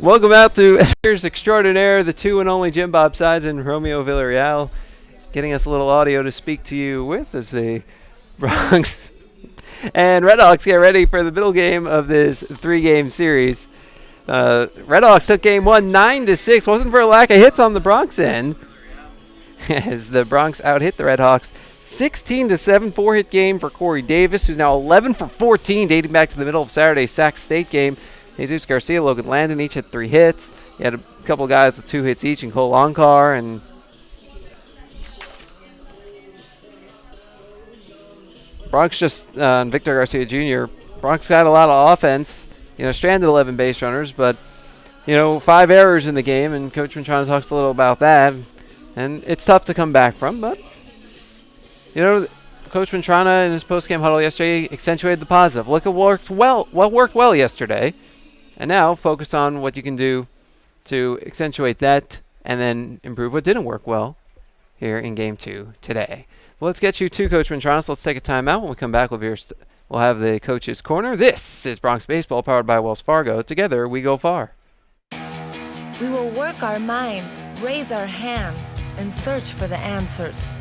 Welcome out to Editors Extraordinaire, the two and only Jim Bob Sides and Romeo Villarreal, getting us a little audio to speak to you with as the Bronx and Redhawks get ready for the middle game of this three-game series. Redhawks took game one 9-6. Wasn't for a lack of hits on the Bronx end, as the Bronx out-hit the Redhawks 16-7. Four-hit game for Corey Davis, who's now 11 for 14, dating back to the middle of Saturday's Sac State game. Jesus Garcia, Logan Landon each had 3 hits. He had a couple guys with 2 hits each, and Cole Onkar and Bronx Victor Garcia Jr. Bronx got a lot of offense, stranded 11 base runners, but 5 errors in the game, and Coach Mantrana talks a little about that, and it's tough to come back from, but Coach Mantrana in his post-game huddle yesterday accentuated the positive. Look at what worked well yesterday. And now focus on what you can do to accentuate that and then improve what didn't work well here in Game 2 today. Well, let's get you to Coach Mantrana, so let's take a timeout. When we come back, we'll have the Coach's Corner. This is Bronx Baseball, powered by Wells Fargo. Together, we go far. We will work our minds, raise our hands, and search for the answers.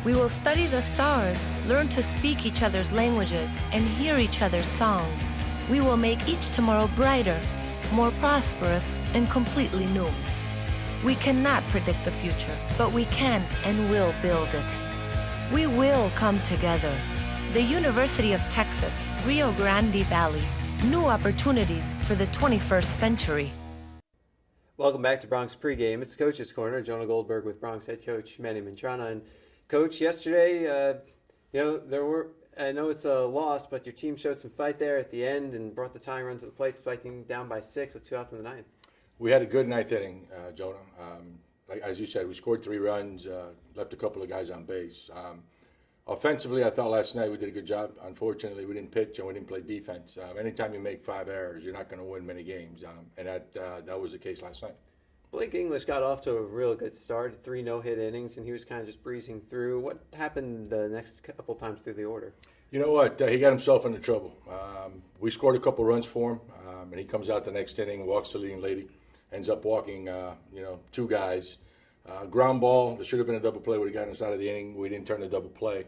We will study the stars, learn to speak each other's languages, and hear each other's songs. We will make each tomorrow brighter, more prosperous, and completely new. We cannot predict the future, but we can and will build it. We will come together. The University of Texas, Rio Grande Valley. New opportunities for the 21st century. Welcome back to Bronx Pregame. It's Coach's Corner. Jonah Goldberg with Bronx head coach Manny Mantrana. And Coach, yesterday, I know it's a loss, but your team showed some fight there at the end and brought the tying run to the plate, spiking down by 6 with 2 outs in the ninth. We had a good ninth inning, Jonah. As you said, we scored 3 runs, left a couple of guys on base. Offensively, I thought last night we did a good job. Unfortunately, we didn't pitch and we didn't play defense. Anytime you make 5 errors, you're not going to win many games, and that was the case last night. Blake English got off to a real good start, 3 no-hit innings, and he was kind of just breezing through. What happened the next couple times through the order? You know what? He got himself into trouble. We scored a couple runs for him, and he comes out the next inning, walks the leading lady, ends up walking, 2 guys. Ground ball, there should have been a double play, would have gotten us out of the inning. We didn't turn the double play,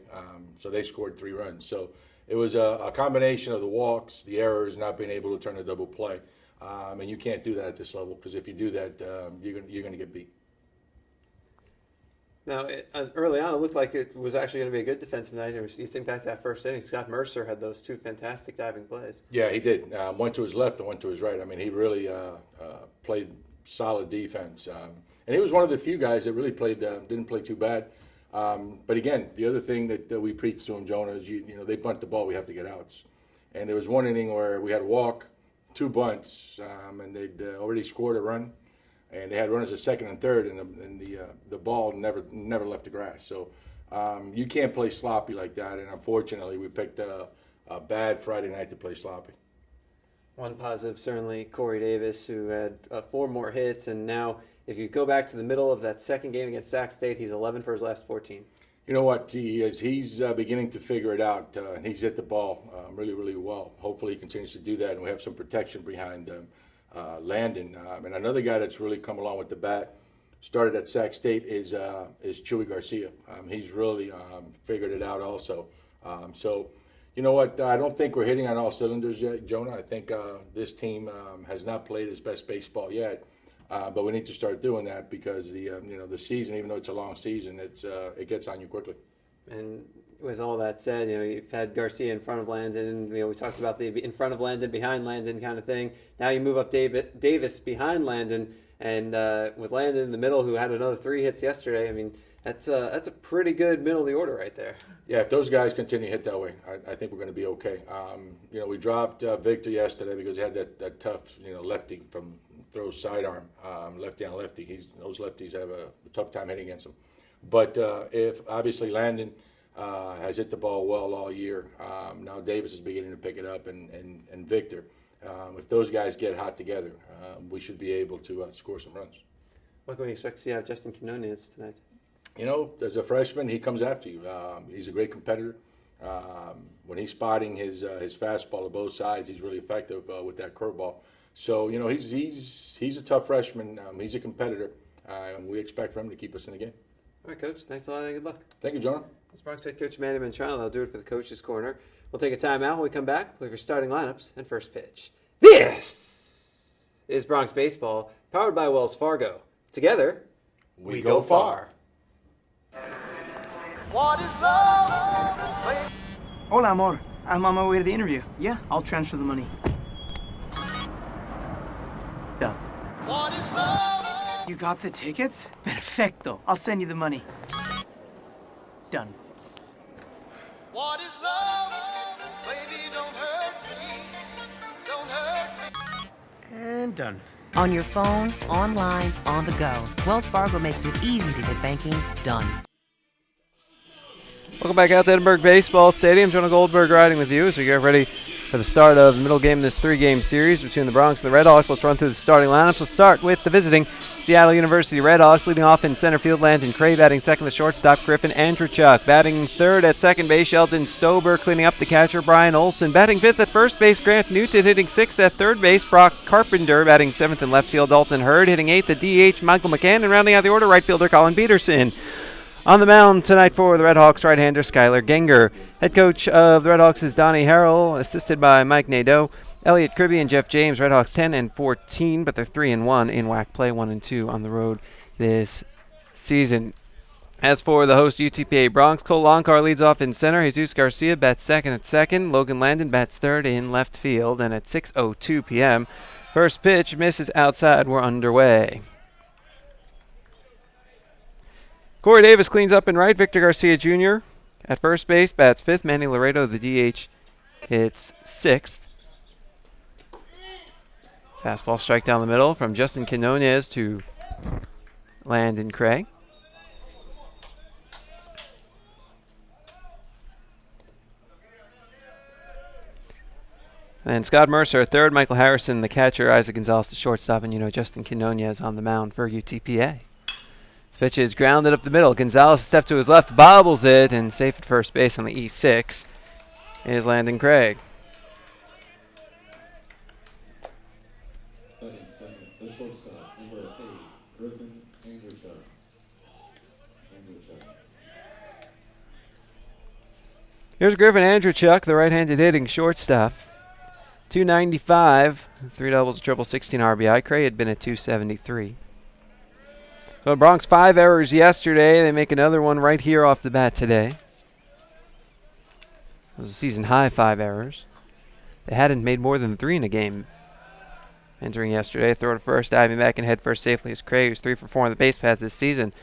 so they scored 3 runs. So it was a combination of the walks, the errors, not being able to turn a double play. And you can't do that at this level, because if you do that, you're going to get beat. Now, early on, it looked like it was actually going to be a good defensive night. You think back to that first inning, Scott Mercer had those 2 fantastic diving plays. Yeah, he did. One to his left and one to his right. I mean, he really played solid defense. And he was one of the few guys that really didn't play too bad. But again, the other thing that we preach to him, Jonah, is they bunt the ball, we have to get outs. And there was one inning where we had a walk, 2 bunts, and they'd already scored a run, and they had runners at second and third, and the ball never left the grass. So you can't play sloppy like that, and unfortunately we picked a bad Friday night to play sloppy. One positive, certainly, Corey Davis, who had 4 more hits, and now if you go back to the middle of that second game against Sac State, he's 11 for his last 14. You know what? He's beginning to figure it out, and he's hit the ball really, really well. Hopefully he continues to do that, and we have some protection behind Landon. And another guy that's really come along with the bat, started at Sac State, is Chewy Garcia. He's really figured it out also. So, you know what? I don't think we're hitting on all cylinders yet, Jonah. I think this team has not played its best baseball yet. But we need to start doing that, because the season, even though it's a long season, it gets on you quickly. And with all that said, you've had Garcia in front of Landon, and we talked about the in front of Landon, behind Landon kind of thing. Now you move up Davis behind Landon, and with Landon in the middle, who had another 3 hits yesterday. I mean, that's a pretty good middle of the order right there. Yeah, if those guys continue to hit that way, I think we're going to be okay. We dropped Victor yesterday because he had that tough, lefty from throws sidearm, lefty on lefty. Those lefties have a tough time hitting against him. But if obviously Landon has hit the ball well all year, now Davis is beginning to pick it up, and Victor. If those guys get hot together, we should be able to score some runs. What can we expect to see out of Justin Quinones tonight? As a freshman, he comes after you. He's a great competitor. When he's spotting his fastball to both sides, he's really effective with that curveball. So, he's a tough freshman. He's a competitor. And we expect for him to keep us in the game. All right, Coach. Thanks a lot and good luck. Thank you, Jonah. That's Bronx head coach Manny Mantrano. That'll do it for the Coach's Corner. We'll take a timeout. When we come back, look at our starting lineups and first pitch. This is Bronx Baseball, powered by Wells Fargo. Together, we go far. What is love? Hola, amor. I'm on my way to the interview. Yeah, I'll transfer the money. Done. What is love? You got the tickets? Perfecto. I'll send you the money. Done. What is love? Baby, don't hurt me. Don't hurt me. And done. On your phone, online, on the go. Wells Fargo makes it easy to get banking done. Welcome back out to Edinburgh Baseball Stadium. Jonah Goldberg riding with you as we get ready for the start of the middle game in this 3-game series between the Bronx and the Redhawks. Let's run through the starting lineups. Let's start with the visiting Seattle University Redhawks. Leading off in center field, Landon Cray. Batting second, the shortstop, Griffin Andrechuk. Batting third at second base, Sheldon Stober. Cleaning up the catcher, Brian Olson. Batting fifth at first base, Grant Newton. Hitting sixth at third base, Brock Carpenter. Batting seventh in left field, Dalton Hurd. Hitting eighth at DH, Michael McCann. And rounding out the order, right fielder, Colin Peterson. On the mound tonight for the Redhawks, right-hander Skylar Genger. Head coach of the Redhawks is Donnie Harrell, assisted by Mike Nadeau, Elliot Kribbe, and Jeff James. Redhawks 10-14, but they're 3-1 in WAC play, 1-2 on the road this season. As for the host UTPA Bronx, Cole Lonkar leads off in center. Jesus Garcia bats second at second. Logan Landon bats third in left field. And at 6:02 p.m., first pitch misses outside. We're underway. Corey Davis cleans up in right. Victor Garcia Jr. at first base bats fifth. Manny Laredo, the DH, hits sixth. Fastball strike down the middle from Justin Quinones to Landon Cray. And Scott Mercer at third. Michael Harrison, the catcher. Isaac Gonzalez, the shortstop. And Justin Quinones on the mound for UTPA. Pitch is grounded up the middle. Gonzalez steps to his left, bobbles it, and safe at first base on the E6 is Landon Craig. Batting second, the shortstop, number 8, Griffin Andrechuk. Here's Griffin Andrechuk, the right-handed hitting shortstop. 295, 3 doubles, a triple, 16 RBI. Cray had been at 273. So Bronx 5 errors yesterday. They make another one right here off the bat today. It was a season high 5 errors. They hadn't made more than 3 in a game entering yesterday. Throw to first, diving back and head first safely is Cray, who's 3 for 4 on the base paths this season.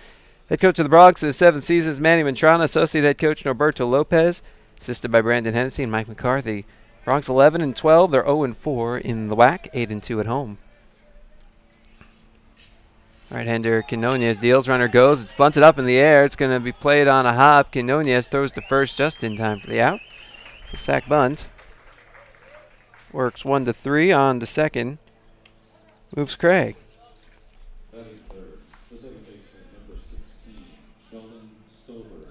Head coach of the Bronx in his 7th season is Manny Mantrano. Associate head coach Norberto Lopez, assisted by Brandon Hennessy and Mike McCarthy. Bronx 11-12. They're 0-4 in the WAC, 8-2 at home. Right-hander Quinones deals, runner goes. It's bunted up in the air. It's going to be played on a hop. Quinones throws to first just in time for the out. The sack bunt. Works 1-3 on to second. Moves Craig. Batting third, the second baseman, number 16, Sheldon Stober.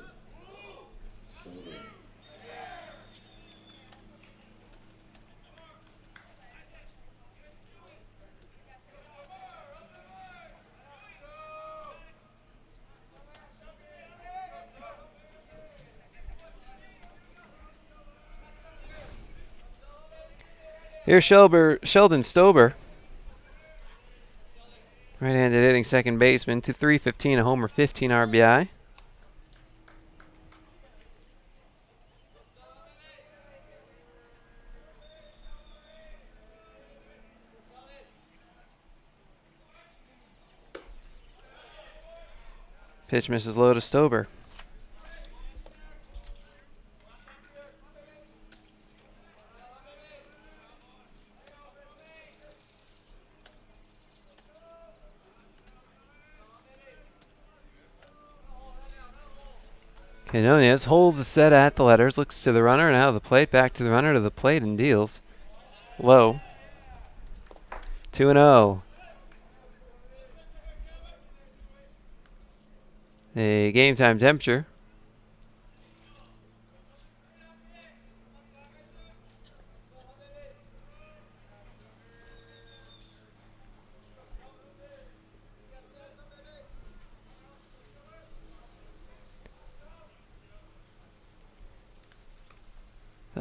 Here's Sheldon Stober. Right-handed hitting second baseman. 315, a homer, 15 RBI. Pitch misses low to Stober. Quinones holds the set at the letters, looks to the runner and out of the plate, back to the runner, to the plate, and deals. Low. 2-0. The game time temperature.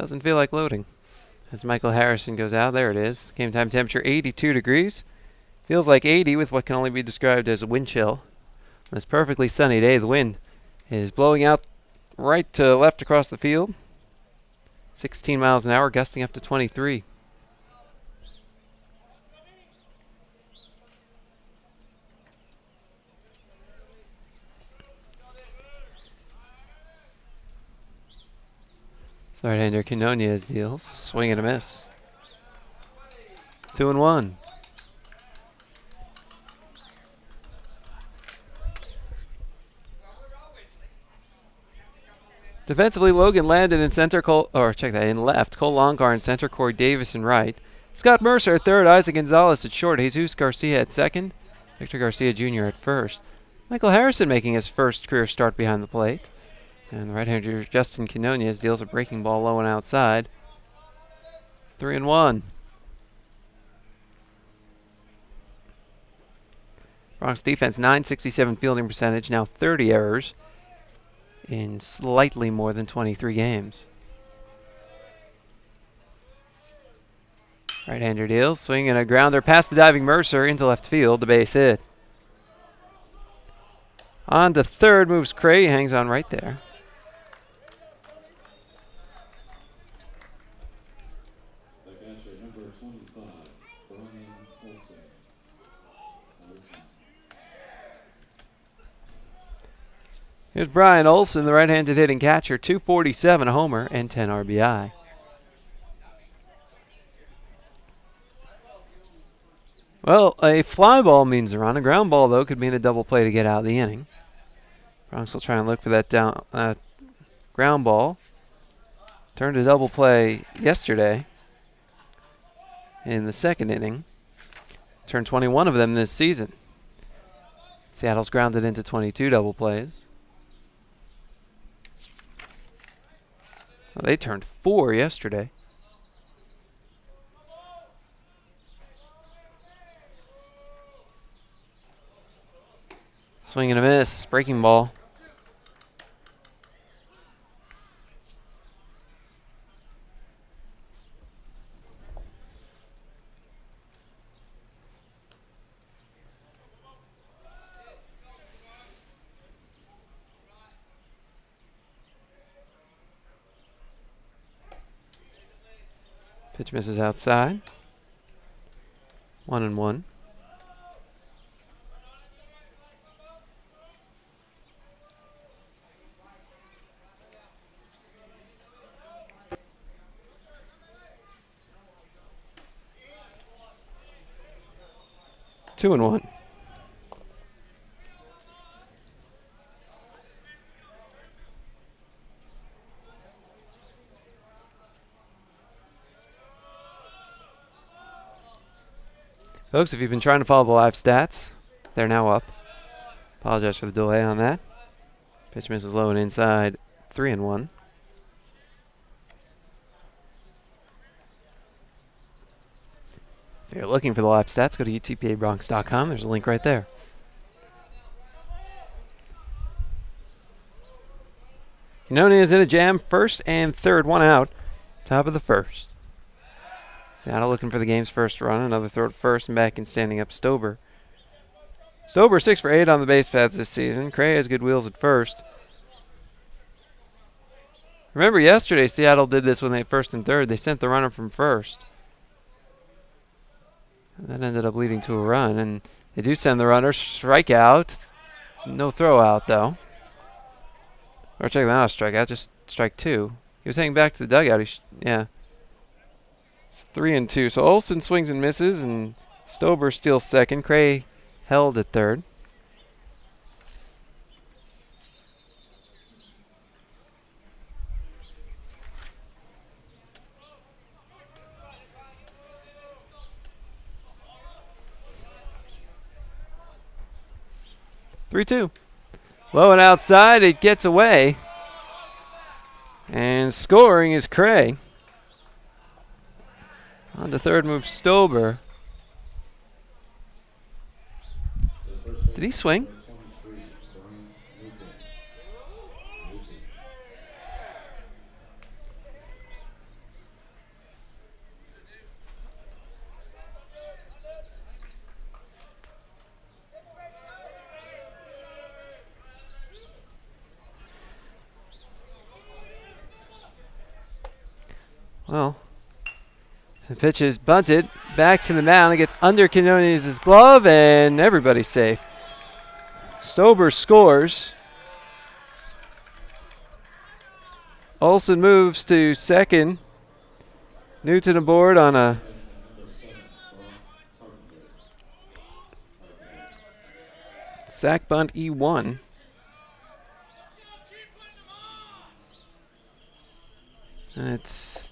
doesn't feel like loading. As Michael Harrison goes out, there it is. Game time temperature 82 degrees. Feels like 80 with what can only be described as a wind chill. On this perfectly sunny day, the wind is blowing out right to left across the field. 16 miles an hour, gusting up to 23. Right-hander Quinonez deals. Swing and a miss. 2-1. Defensively, Logan landed in center. In left. Cole Longar in center. Corey Davis in right. Scott Mercer at third. Isaac Gonzalez at short. Jesus Garcia at second. Victor Garcia Jr. at first. Michael Harrison making his first career start behind the plate. And the right-hander Justin Quinonez deals a breaking ball low and outside. 3-1. Bronx defense, .967 fielding percentage, now 30 errors in slightly more than 23 games. Right-hander deals, swing and a grounder past the diving Mercer into left field, the base hit. On to third moves Cray, hangs on right there. The catcher, number 25, Brian Olsen. Here's Brian Olsen, the right-handed hitting catcher, 247, a homer, and 10 RBI. Well, a fly ball means a run. A ground ball, though, could mean a double play to get out of the inning. Bronx will try and look for that ground ball. Turned a double play yesterday in the second inning. Turned 21 of them this season. Seattle's grounded into 22 double plays. Well, they turned 4 yesterday. Swing and a miss. Breaking ball. Pitch misses outside. 1-1. Two and one. Folks, if you've been trying to follow the live stats, they're now up. Apologize for the delay on that. Pitch misses low and inside. 3-1. If you're looking for the live stats, go to UTPABronx.com. There's a link right there. Quinonez is in a jam. First and third, one out. Top of the first. Seattle looking for the game's first run. Another throw at first and back and standing up Stober. Stober 6 for 8 on the base paths this season. Cray has good wheels at first. Remember yesterday Seattle did this when they first and third. They sent the runner from first. And that ended up leading to a run. And they do send the runner. Strikeout. No throw out though. Or check that out, strikeout. Just strike 2. He was heading back to the dugout. Yeah. 3-2. So Olsen swings and misses, and Stober steals second. Cray held at third. Three-two. Low and outside, it gets away. And scoring is Cray. On the third move, Stober. Did he swing? Well, the pitch is bunted back to the mound. It gets under Quinones' glove, and everybody's safe. Stober scores. Olson moves to second. Newton aboard on a sack bunt E1. And it's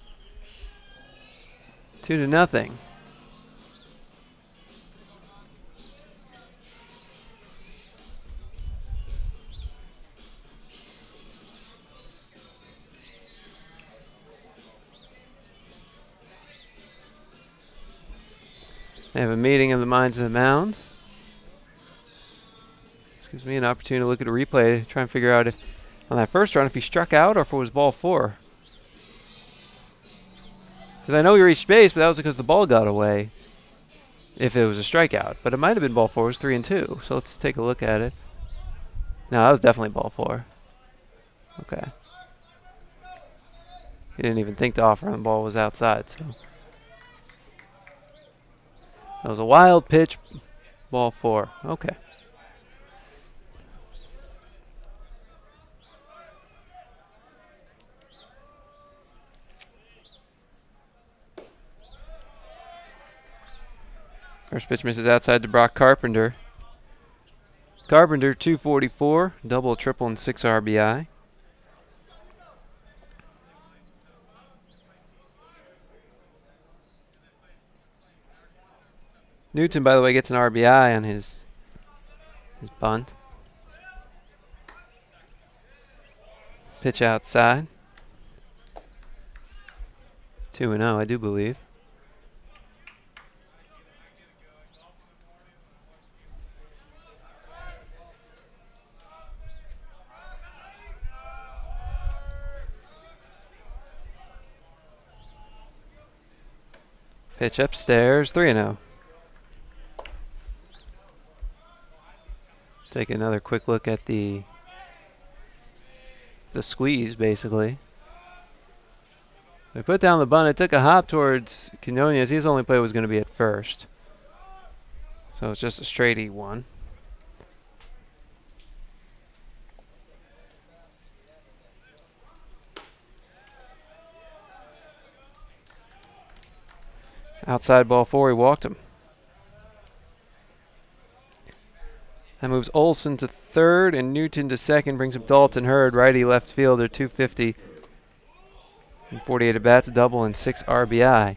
2-0. They have a meeting of the minds of the mound. This gives me an opportunity to look at a replay to try and figure out if on that first run if he struck out or if it was ball 4. Because I know he reached base, but that was because the ball got away if it was a strikeout. But it might have been ball 4. It was 3-2. So let's take a look at it. No, that was definitely ball 4. Okay. He didn't even think to offer and the ball was outside. So that was a wild pitch, ball 4. Okay. First pitch misses outside to Brock Carpenter. Carpenter, 244, double, triple, and 6 RBI. Newton, by the way, gets an RBI on his bunt. Pitch outside. 2-0, I do believe. Pitch upstairs, 3-0. Take another quick look at the squeeze, basically. They put down the bunt. It took a hop towards Quinones. His only play was going to be at first. So it's just a straight E1. Outside ball 4, he walked him. That moves Olson to third and Newton to second, brings up Dalton Hurd, righty left fielder, 250. And 48 at bats, double, and 6 RBI.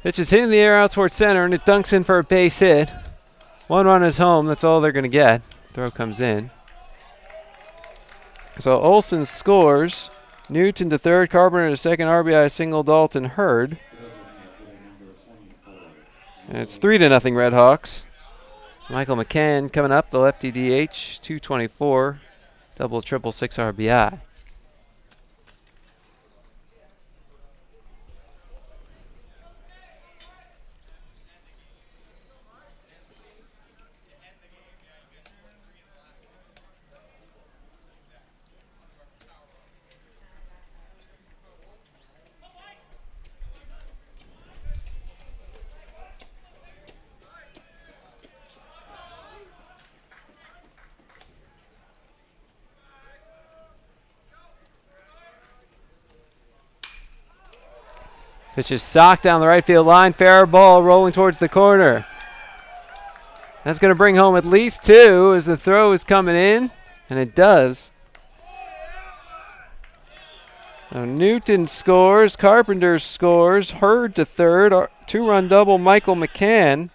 Pitch is hitting the air out towards center, and it dunks in for a base hit. 1 run is home. That's all they're going to get. Throw comes in. So Olson scores. Newton to third. Carpenter to second. RBI single. Dalton Hurd. And it's 3-0 Red Hawks. Michael McCann coming up. The lefty DH. 224. Double, triple, 6 RBI. Pitch is socked down the right field line. Fair ball rolling towards the corner. That's going to bring home at least 2 as the throw is coming in, and it does. Now Newton scores. Carpenter scores. Hurd to third. 2-run double, Michael McCann.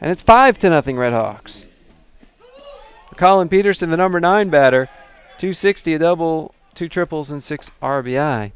And it's 5-0 Red Hawks. Colin Peterson, the number 9 batter. 260, a double, 2 triples, and 6 RBI.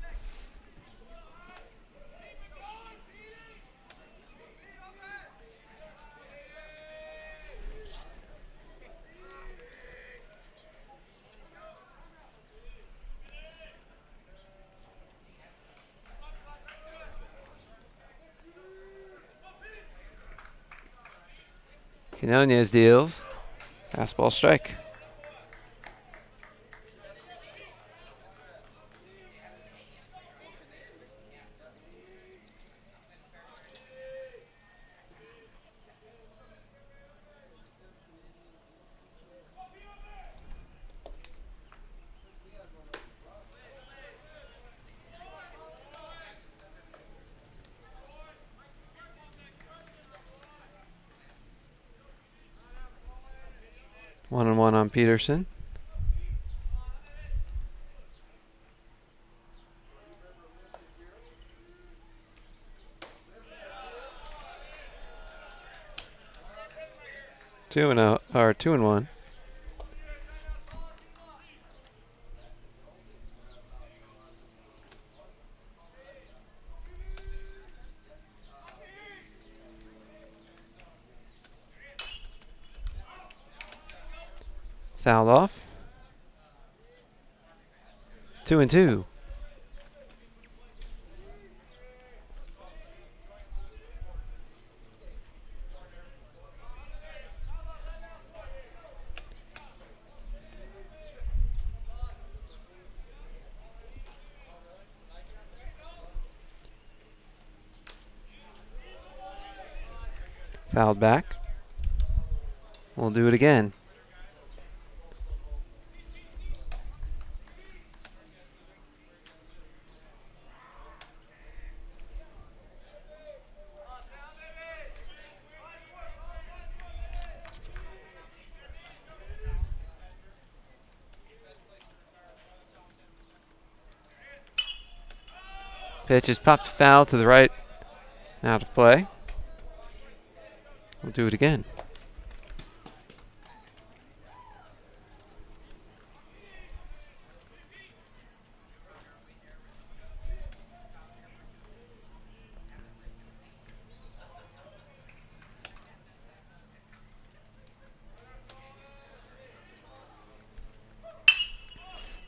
Quinones deals. Fastball strike. One and one on Peterson. Two and one. Fouled off. 2 and 2. Fouled back. We'll do it again. Pitch is popped foul to the right. Out of play. We'll do it again.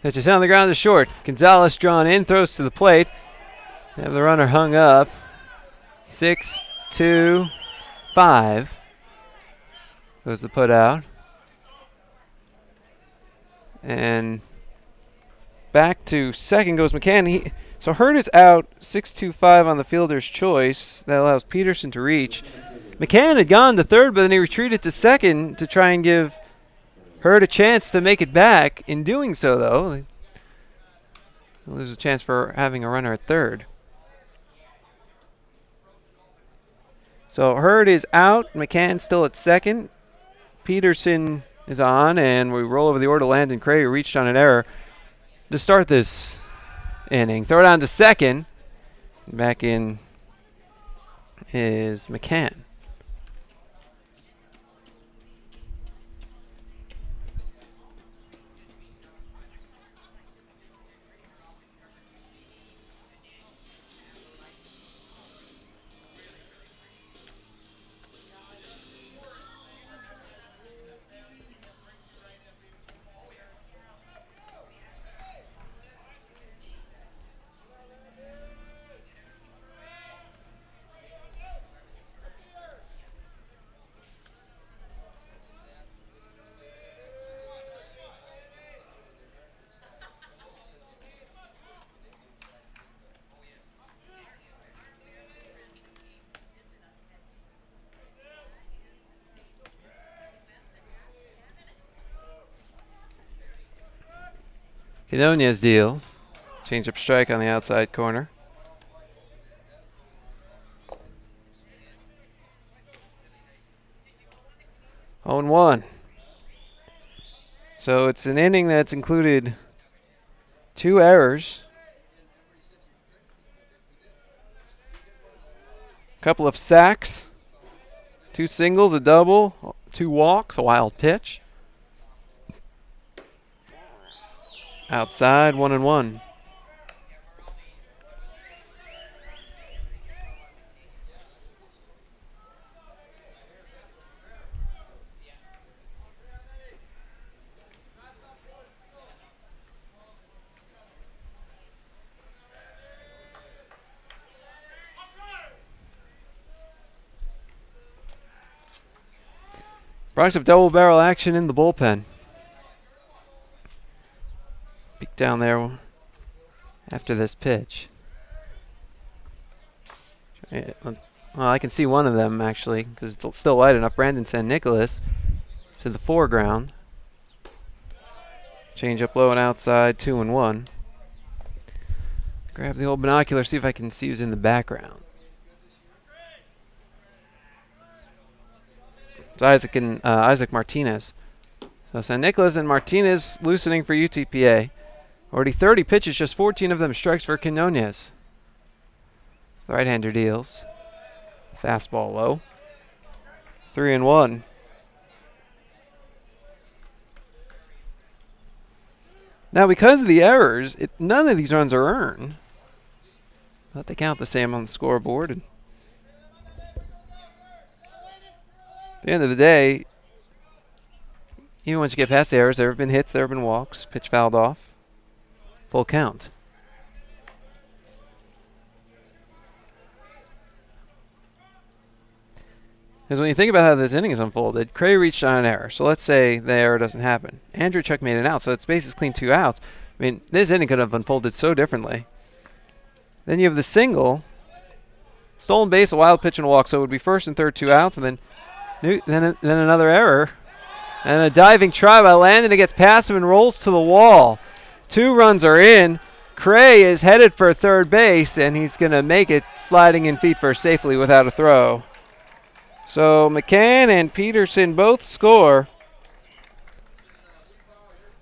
Pitch is on the ground to short. Gonzalez drawn in, throws to the plate. Have the runner hung up. 6-2-5 goes the put out. And back to second goes McCann. So Hurd is out 6-2-5 on the fielder's choice. That allows Peterson to reach. McCann had gone to third, but then he retreated to second to try and give Hurd a chance to make it back. In doing so, though, there's a chance for having a runner at third. So Hurd is out. McCann still at second. Peterson is on, and we roll over the order to Landon Cray, who reached on an error to start this inning. Throw it on to second. Back in is McCann. Quinones deals. Change up strike on the outside corner. Oh, and 1. So it's an inning that's included 2 errors, a couple of sacks, 2 singles, a double, 2 walks, a wild pitch. Outside, 1 and 1. Bronx have double barrel action in the bullpen. Peek down there after this pitch. Well, I can see one of them actually because it's still light enough. Brandon San Nicolas to the foreground. Change up low and outside, 2-1. Grab the old binocular, see if I can see who's in the background. It's Isaac Martinez. So San Nicolas and Martinez loosening for UTPA. Already 30 pitches, just 14 of them strikes for Quinones. The right-hander deals. Fastball low. 3-1. Now, because of the errors, none of these runs are earned. But they count the same on the scoreboard. And at the end of the day, even once you get past the errors, there have been hits, there have been walks, pitch fouled off. Full count. Because when you think about how this inning is unfolded, Cray reached on an error. So let's say the error doesn't happen. Andrew Chuck made an out, so it's bases clean, 2 outs. I mean, this inning could have unfolded so differently. Then you have the single, stolen base, a wild pitch, and a walk. So it would be first and third, 2 outs, and then another error. And a diving try by Landon. It gets past him and rolls to the wall. 2 runs are in. Cray is headed for third base, and he's going to make it sliding in feet first safely without a throw. So McCann and Peterson both score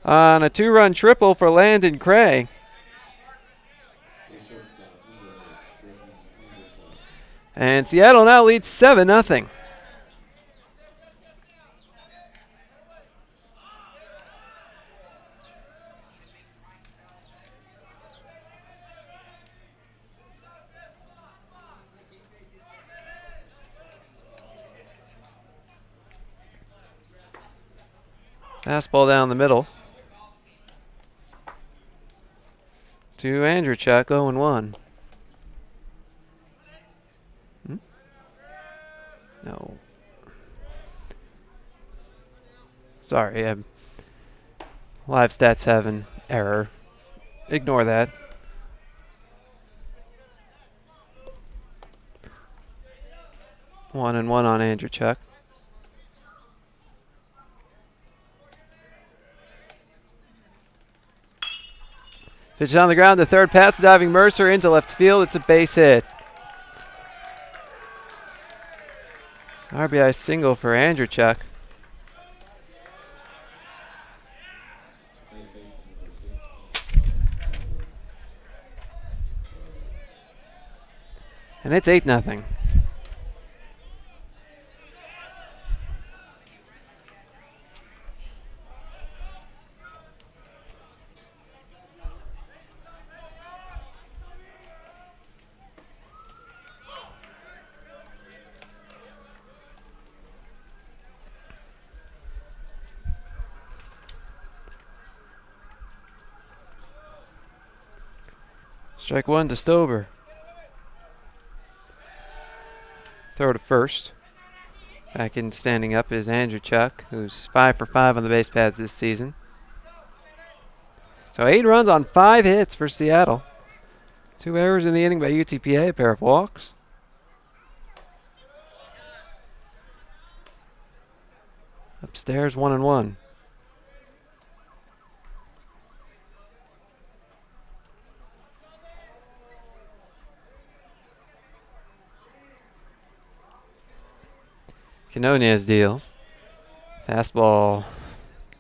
on a 2-run triple for Landon Cray. And Seattle now leads 7-0. Fastball down the middle to Andrew Chuck, 0-1. No. Sorry, live stats have an error. Ignore that. One and one on Andrew Chuck. Pitch on the ground, the third pass to diving Mercer into left field. It's a base hit. RBI single for Andrew Chuck. And it's 8-0. Strike one to Stober. Throw to first. Back in standing up is Andrew Chuck, who's 5 for 5 on the base paths this season. So 8 runs on 5 hits for Seattle. 2 errors in the inning by UTPA, a pair of walks. Upstairs, 1-1. Quinones deals. Fastball.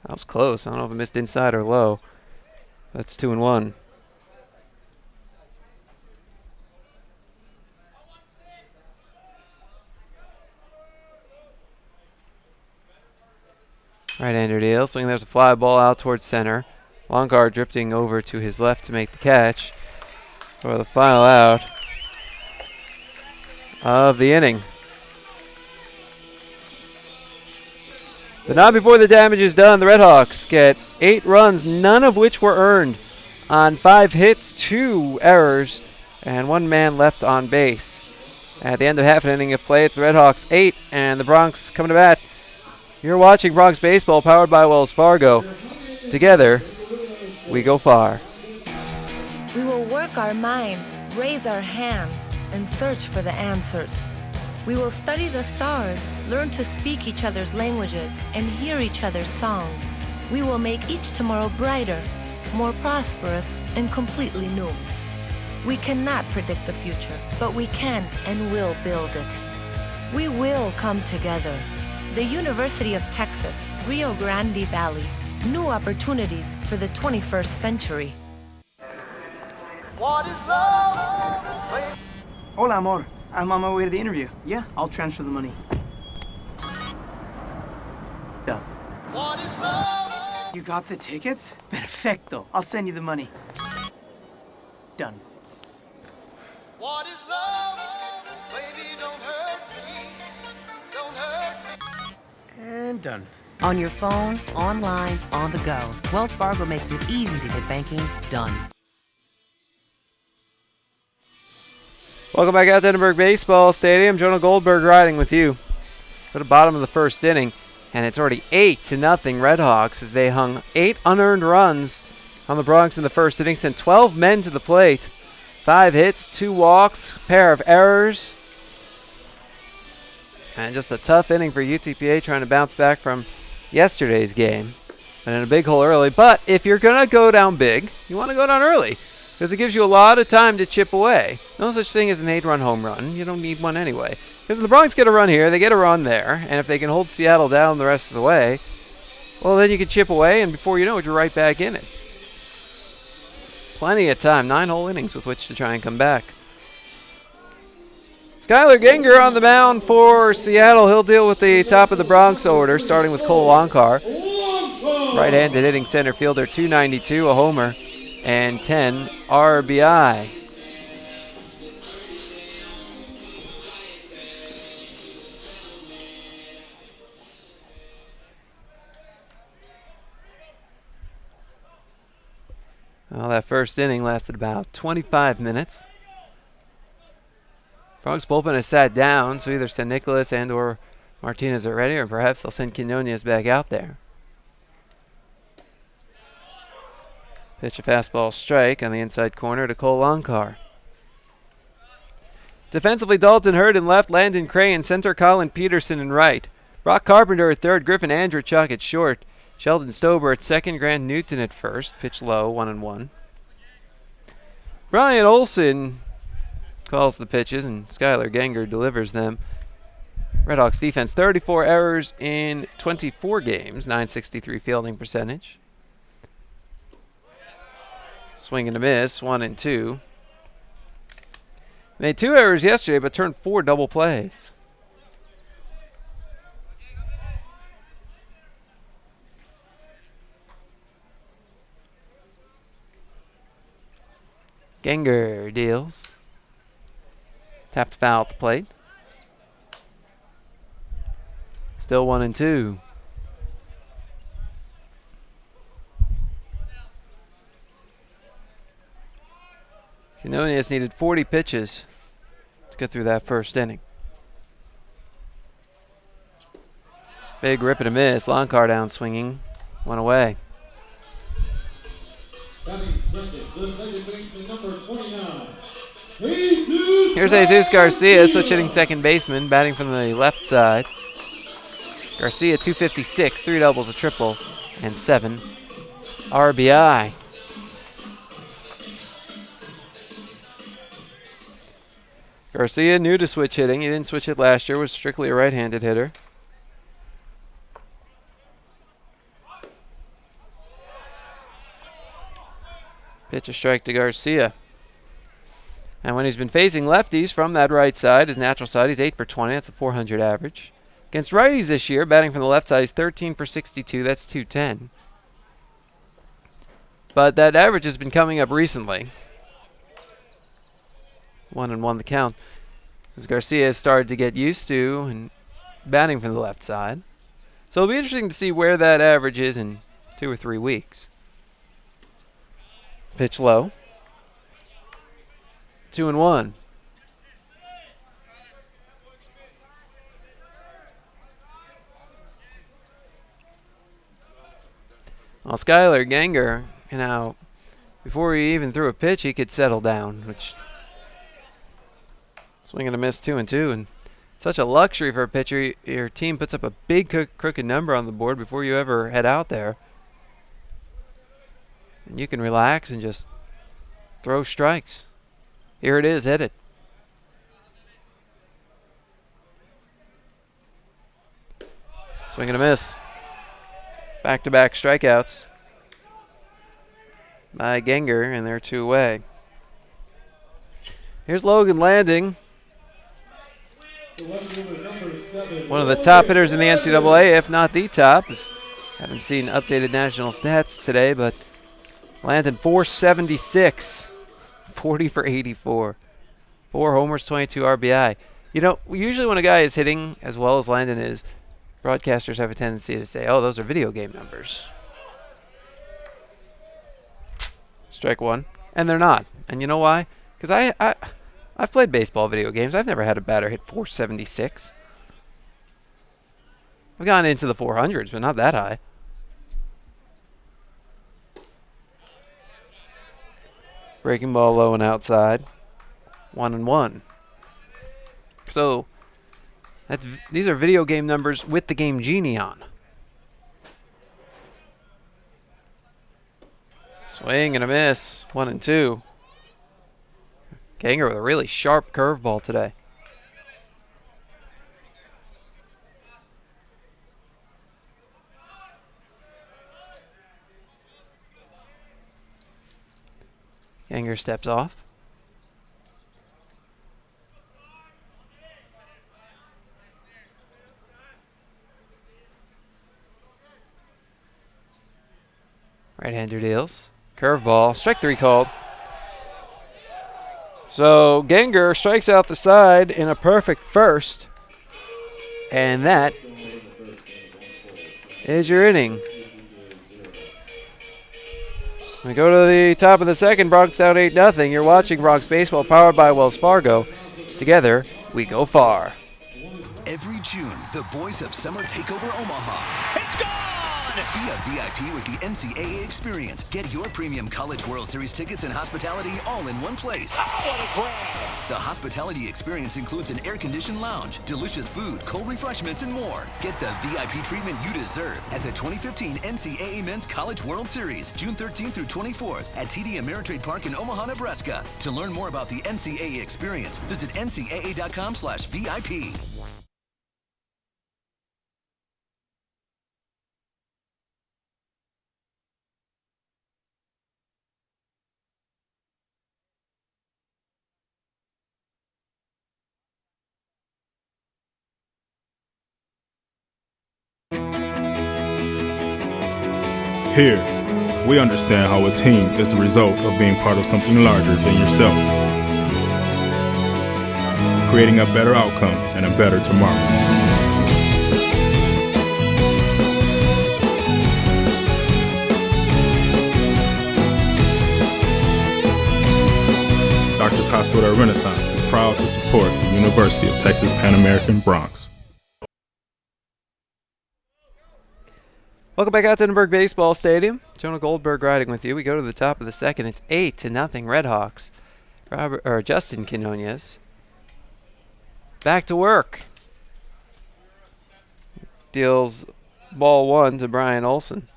That was close. I don't know if it missed inside or low. That's 2-1. Right-hander deal. Swing, there's a fly ball out towards center. Longar drifting over to his left to make the catch for the final out of the inning. But not before the damage is done. The Redhawks get 8 runs, none of which were earned on 5 hits, 2 errors, and 1 man left on base. At the end of half an inning of play, it's the Redhawks 8 and the Bronx coming to bat You're watching Bronx Baseball powered by Wells Fargo. Together, we go far. We will work our minds, raise our hands, and search for the answers. We will study the stars, learn to speak each other's languages, and hear each other's songs. We will make each tomorrow brighter, more prosperous, and completely new. We cannot predict the future, but we can and will build it. We will come together. The University of Texas, Rio Grande Valley. New opportunities for the 21st century. What is love, baby? Hola, amor. I'm on my way to the interview. Yeah, I'll transfer the money. Done. What is love? You got the tickets? Perfecto. I'll send you the money. Done. What is love? Baby, don't hurt me. Don't hurt me. And done. On your phone, online, on the go. Wells Fargo makes it easy to get banking done. Welcome back out to Edinburgh Baseball Stadium. Jonah Goldberg riding with you for the bottom of the first inning. And it's already 8-0 Redhawks as they hung 8 unearned runs on the Bronx in the first inning. Sent 12 men to the plate. 5 hits, 2 walks, pair of errors. And just a tough inning for UTPA trying to bounce back from yesterday's game. And in a big hole early. But if you're going to go down big, you want to go down early. Because it gives you a lot of time to chip away. No such thing as an 8-run home run. You don't need one anyway. Because if the Bronx get a run here, they get a run there. And if they can hold Seattle down the rest of the way, well, then you can chip away. And before you know it, you're right back in it. Plenty of time. 9 whole innings with which to try and come back. Skylar Ginger on the mound for Seattle. He'll deal with the top of the Bronx order, starting with Cole Lonkar. Right-handed hitting center fielder, 292, a homer, and 10 RBI. Well, that first inning lasted about 25 minutes. Bronx bullpen has sat down, so either San Nicolas and or Martinez are ready, or perhaps they'll send Quinones back out there. Pitch a fastball strike on the inside corner to Cole Lonkar. Defensively, Dalton Hurd in left, Landon Cray in center, Colin Peterson in right. Brock Carpenter at third, Griffin Andrechuk at short, Sheldon Stober at second, Grant Newton at first. Pitch low, 1-1. Brian Olson calls the pitches, and Skylar Genger delivers them. Redhawks defense, 34 errors in 24 games, 963 fielding percentage. Swing and a miss, 1-2. Made 2 errors yesterday, but turned 4 double plays. Genger deals. Tapped foul at the plate. Still 1-2. Quinones needed 40 pitches to get through that first inning. Big rip and a miss. Lonkar down swinging. One away. Here's Jesus Garcia, switch hitting second baseman, batting from the left side. Garcia, 256, 3 doubles, a triple, and 7 RBI. Garcia new to switch hitting. He didn't switch hit last year, was strictly a right-handed hitter. Pitch a strike to Garcia. And when he's been facing lefties from that right side, his natural side, he's 8 for 20. That's a 400 average. Against righties this year, batting from the left side, he's 13 for 62. That's 210. But that average has been coming up recently. 1-1 the count. As Garcia has started to get used to and batting from the left side. So it'll be interesting to see where that average is in 2 or 3 weeks. Pitch low. 2-1. Well, Skylar Ganger, before he even threw a pitch, he could settle down, which swing and a miss, 2-2, and such a luxury for a pitcher. Your team puts up a big crooked number on the board before you ever head out there, and you can relax and just throw strikes. Here it is, hit it. Swing and a miss. Back-to-back strikeouts by Genger, and they're 2 away. Here's Logan Landing, one of the top hitters in the NCAA, if not the top. Haven't seen updated national stats today, but Landon 476, 40 for 84, 4 homers, 22 RBI. Usually when a guy is hitting as well as Landon is, broadcasters have a tendency to say, oh, those are video game numbers. Strike one. And they're not. And you know why? Because I've played baseball video games. I've never had a batter hit 476. I've gone into the 400s, but not that high. Breaking ball low and outside. 1-1. So these are video game numbers with the game genie on. Swing and a miss. 1-2. Ganger with a really sharp curveball today. Ganger steps off. Right-hander deals. Curveball. Strike 3 called. So Ganger strikes out the side in a perfect first. And that is your inning. We go to the top of the second. Bronx down 8-0. You're watching Bronx Baseball, powered by Wells Fargo. Together, we go far. Every June, the boys of Summer take over Omaha. It's gone! Be a VIP with the NCAA experience. Get your premium College World Series tickets and hospitality all in one place. Oh, what a grab! The hospitality experience includes an air-conditioned lounge, delicious food, cold refreshments, and more. Get the VIP treatment you deserve at the 2015 NCAA Men's College World Series, June 13th through 24th at TD Ameritrade Park in Omaha, Nebraska. To learn more about the NCAA experience, visit ncaa.com/VIP. Here, we understand how a team is the result of being part of something larger than yourself, creating a better outcome and a better tomorrow. Doctors Hospital Renaissance is proud to support the University of Texas Pan American Bronx. Welcome back out to Edinburgh Baseball Stadium. Jonah Goldberg riding with you. We go to the top of the second. It's 8-0 Redhawks. Justin Quinones back to work. Deals ball 1 to Brian Olson.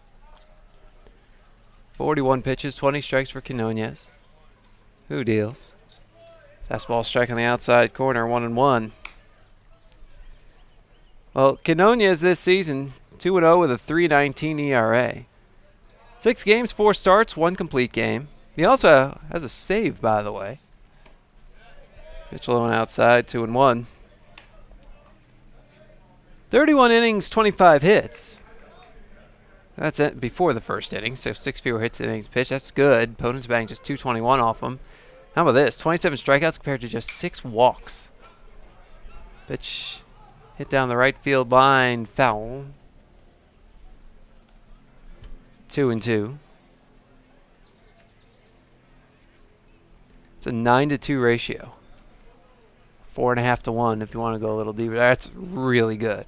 41 pitches, 20 strikes for Quinones. Who deals? Fastball strike on the outside corner, 1-1. Well, Quinones this season, 2-0 with a 3.19 ERA. 6 games, 4 starts, 1 complete game. He also has a save, by the way. Pitch low and outside, 2-1. 31 innings, 25 hits. That's it before the first inning, so 6 fewer hits than innings pitched. That's good. Opponents batting just 221 off him. How about this? 27 strikeouts compared to just 6 walks. Pitch hit down the right field line, foul. 2-2. It's a 9-2 ratio. 4.5 to 1 if you want to go a little deeper. That's really good.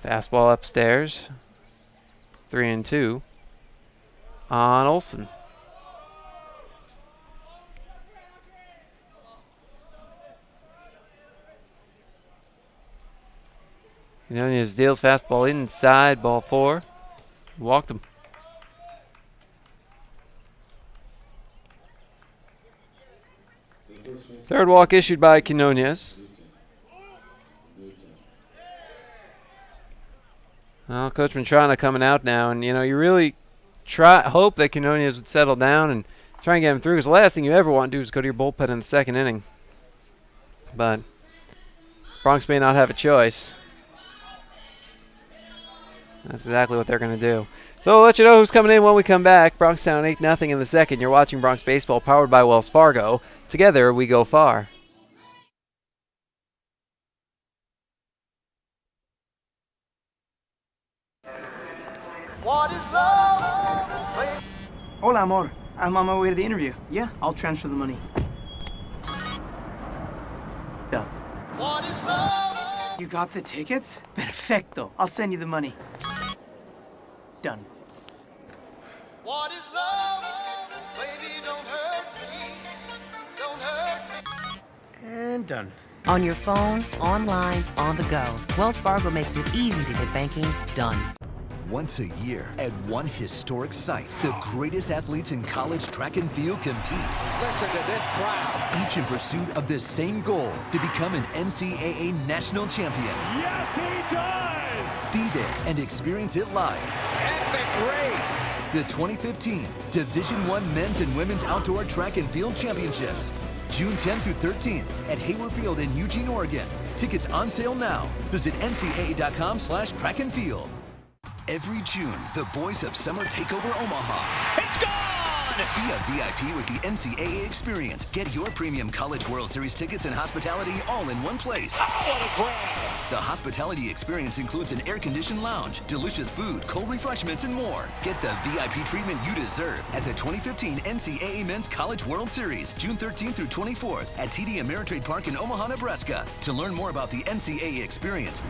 Fastball upstairs. 3-2 on Olsen. Quinones deals fastball inside, ball 4. Walked him. Third walk issued by Quinones. Well, Coach Mantrana coming out now, and you really hope that Quinones would settle down and try and get him through, because the last thing you ever want to do is go to your bullpen in the second inning. But Bronx may not have a choice. That's exactly what they're going to do. So we'll let you know who's coming in when we come back. Bronx down 8-0 in the second. You're watching Bronx Baseball, powered by Wells Fargo. Together, we go far. What is love? Hola, amor. I'm on my way to the interview. Yeah, I'll transfer the money. Done. What is love? You got the tickets? Perfecto. I'll send you the money. Done. What is love? Baby, don't hurt me. Don't hurt me. And done. On your phone, online, on the go. Wells Fargo makes it easy to get banking done. Once a year, at one historic site, the greatest athletes in college track and field compete. Listen to this crowd. Each in pursuit of the same goal, to become an NCAA national champion. Yes, he does. Be there and experience it live. Epic race. The 2015 Division I Men's and Women's Outdoor Track and Field Championships. June 10th through 13th at Hayward Field in Eugene, Oregon. Tickets on sale now. Visit ncaa.com/trackandfield. Every June, the boys of Summer take over Omaha. It's gone! Be a VIP with the NCAA experience. Get your premium College World Series tickets and hospitality all in one place. Oh, what a grab! The hospitality experience includes an air-conditioned lounge, delicious food, cold refreshments, and more. Get the VIP treatment you deserve at the 2015 NCAA Men's College World Series, June 13th through 24th at TD Ameritrade Park in Omaha, Nebraska. To learn more about the NCAA experience,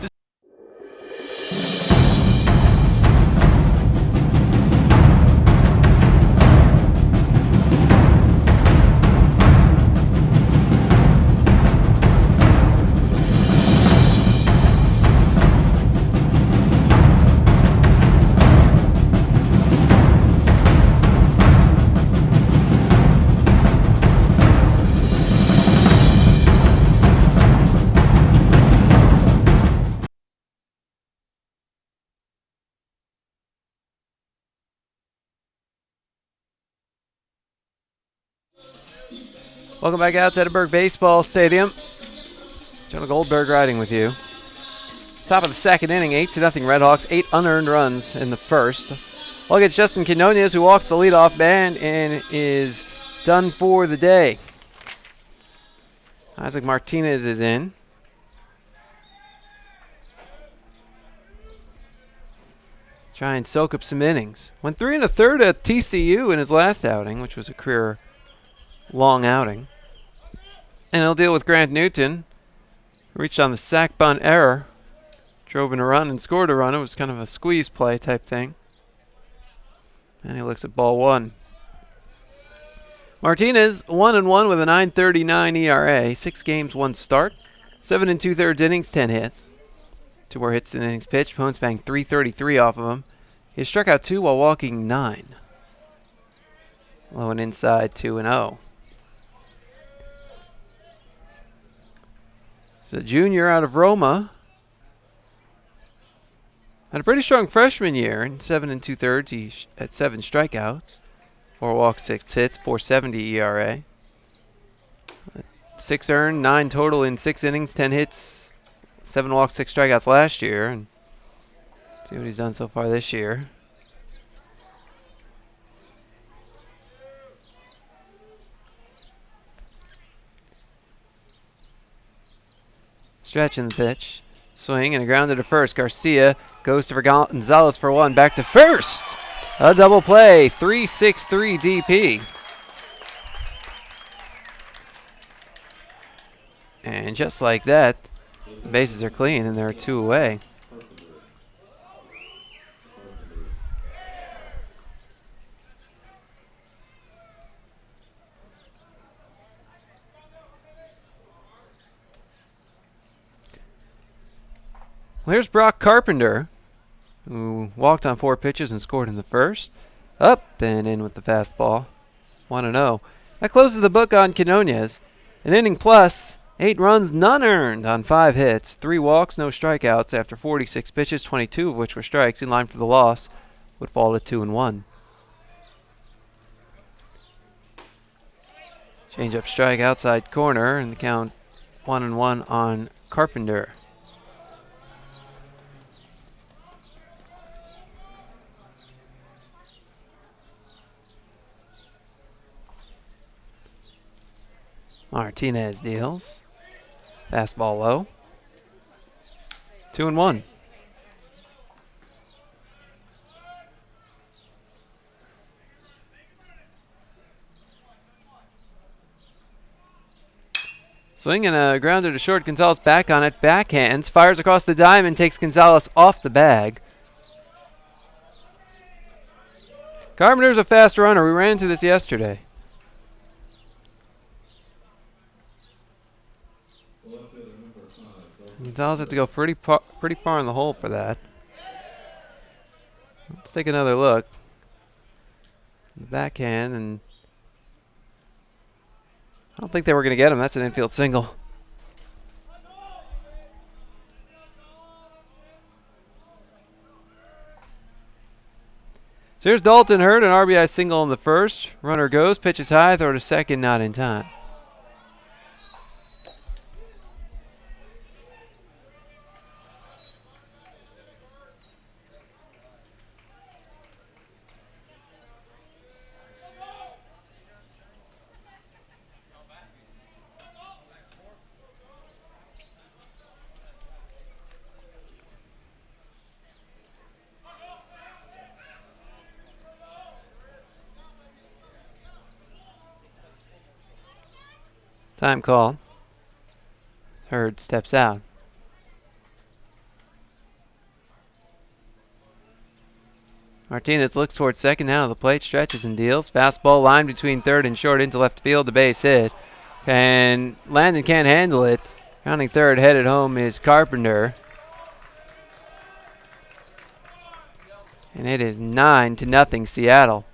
Welcome back out to Edinburgh Baseball Stadium. Jonah Goldberg riding with you. Top of the second inning, 8-0 Redhawks, 8 unearned runs in the first. Well, against Justin Quinones, who walks the leadoff man and is done for the day. Isaac Martinez is in. Try and soak up some innings. Went 3 1/3 at TCU in his last outing, which was a career long outing. And he'll deal with Grant Newton, who reached on the sac bunt error, drove in a run and scored a run. It was kind of a squeeze play type thing. And he looks at ball 1. Martinez 1-1 with a 9.39 ERA, 6 games, 1 start, 7 2/3 innings, 10 hits. 2 more hits in innings pitched. Opponents banged .333 off of him. He struck out 2 while walking 9. Low and inside, 2-0. He's a junior out of Roma. Had a pretty strong freshman year. In 7 2/3, he had 7 strikeouts, 4 walks, 6 hits, .470 ERA. 6 earned, 9 total in 6 innings, 10 hits, 7 walks, 6 strikeouts last year. And see what he's done so far this year. Stretching the pitch. Swing and a grounder to first. Garcia goes to Gonzalez for 1. Back to first. A double play. 3-6-3 DP. And just like that, the bases are clean and there are 2 away. Well, here's Brock Carpenter, who walked on 4 pitches and scored in the first. Up and in with the fastball. 1-0. That closes the book on Quinones. An inning plus, 8 runs, none earned on 5 hits, 3 walks, no strikeouts after 46 pitches, 22 of which were strikes. In line for the loss, would fall to 2-1. Change up strike outside corner, and the count 1-1 on Carpenter. Martinez deals. Fastball low. 2-1. Swing and a grounder to short. Gonzalez back on it. Backhands. Fires across the diamond. Takes Gonzalez off the bag. Carpenter's a fast runner. We ran into this yesterday. Gonzalez had to go pretty far in the hole for that. Let's take another look. The backhand, and I don't think they were going to get him. That's an infield single. So here's Dalton Hurd, an RBI single in the first. Runner goes, pitches high, throw to second, not in time. Time call. Hurd steps out. Martinez looks towards second, down to the plate, stretches and deals. Fastball line between third and short into left field, the base hit. And Landon can't handle it. Rounding third, headed home is Carpenter. And it is 9-0 Seattle.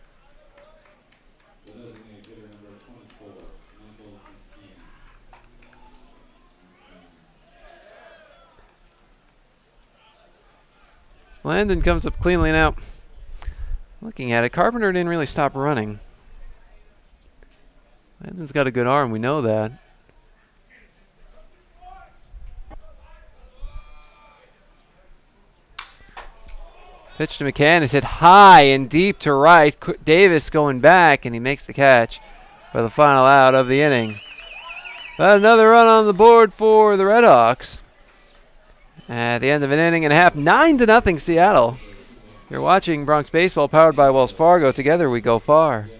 Landon comes up cleanly now. Looking at it, Carpenter didn't really stop running. Landon's got a good arm, we know that. Pitch to McCann is hit high and deep to right. Davis going back, and he makes the catch for the final out of the inning. But another run on the board for the Red Hawks. At the end of an inning and a half, 9-0 Seattle. You're watching Bronx Baseball, powered by Wells Fargo. Together we go far.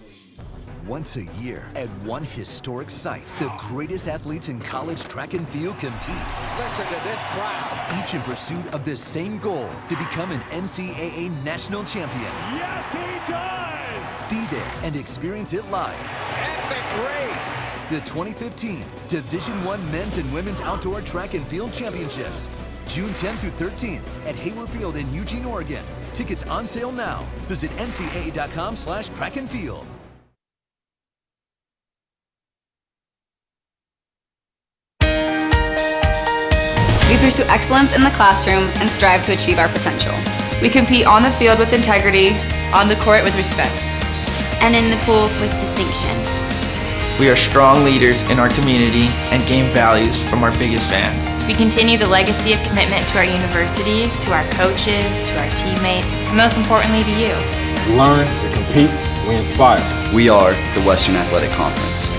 Once a year, at one historic site, the greatest athletes in college track and field compete. Listen to this crowd. Each in pursuit of the same goal, to become an NCAA national champion. Yes, he does. Be there and experience it live. Epic race. The 2015 Division I Men's and Women's Outdoor Track and Field Championships. June 10th through 13th at Hayward Field in Eugene, Oregon. Tickets on sale now. Visit ncaa.com/trackandfield. We pursue excellence in the classroom and strive to achieve our potential. We compete on the field with integrity, on the court with respect, and in the pool with distinction. We are strong leaders in our community and gain values from our biggest fans. We continue the legacy of commitment to our universities, to our coaches, to our teammates, and most importantly to you. We learn, we compete, we inspire. We are the Western Athletic Conference.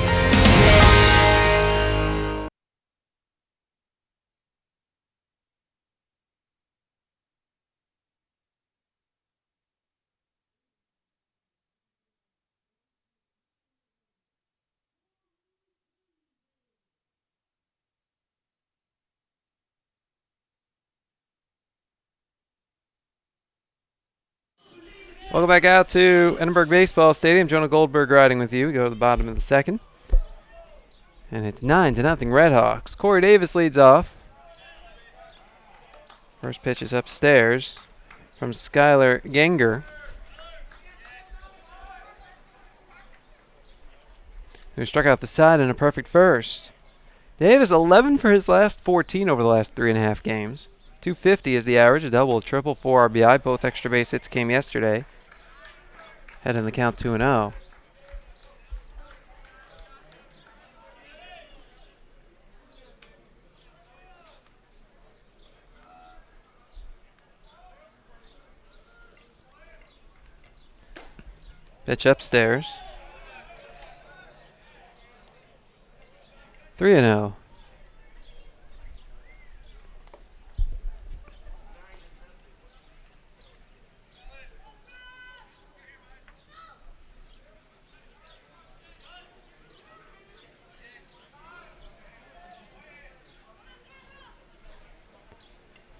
Welcome back out to Edinburgh Baseball Stadium. Jonah Goldberg riding with you. We go to the bottom of the second. And it's 9-0 Red Hawks. Corey Davis leads off. First pitch is upstairs from Skylar Genger, who struck out the side in a perfect first. Davis 11 for his last 14 over the last 3.5 games. 250 is the average, a double, a triple, 4 RBI. Both extra base hits came yesterday. Head in the count 2-0. Pitch upstairs. 3-0.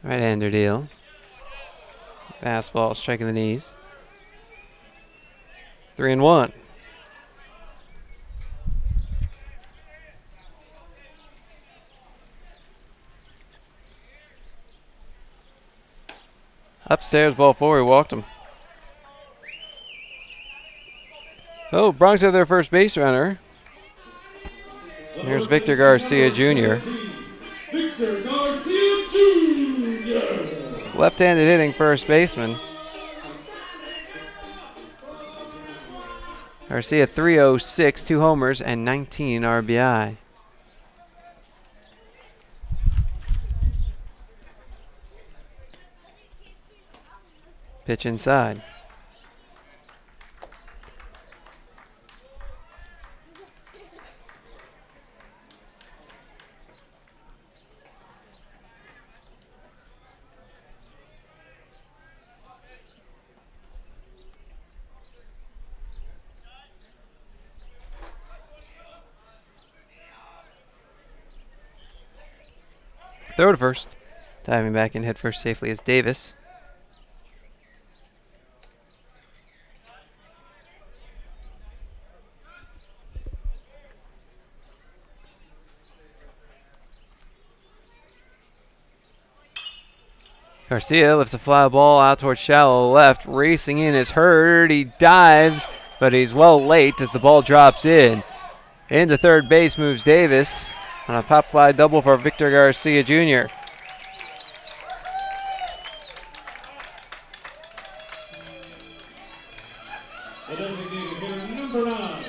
Right-hander deal. Fastball striking the knees. 3-1. Upstairs, ball 4. He walked him. Oh, Bronx have their first base runner. Here's Victor Garcia Jr. Victor Garcia Jr. Left-handed hitting first baseman. Garcia 306, 2 homers, and 19 RBI. Pitch inside. Throw to first. Diving back in head first safely is Davis. Garcia lifts a fly ball out towards shallow left. Racing in is Hurd. He dives, but he's well late as the ball drops in. Into third base moves Davis on a pop fly double for Victor Garcia Jr. The designated hitter number 9,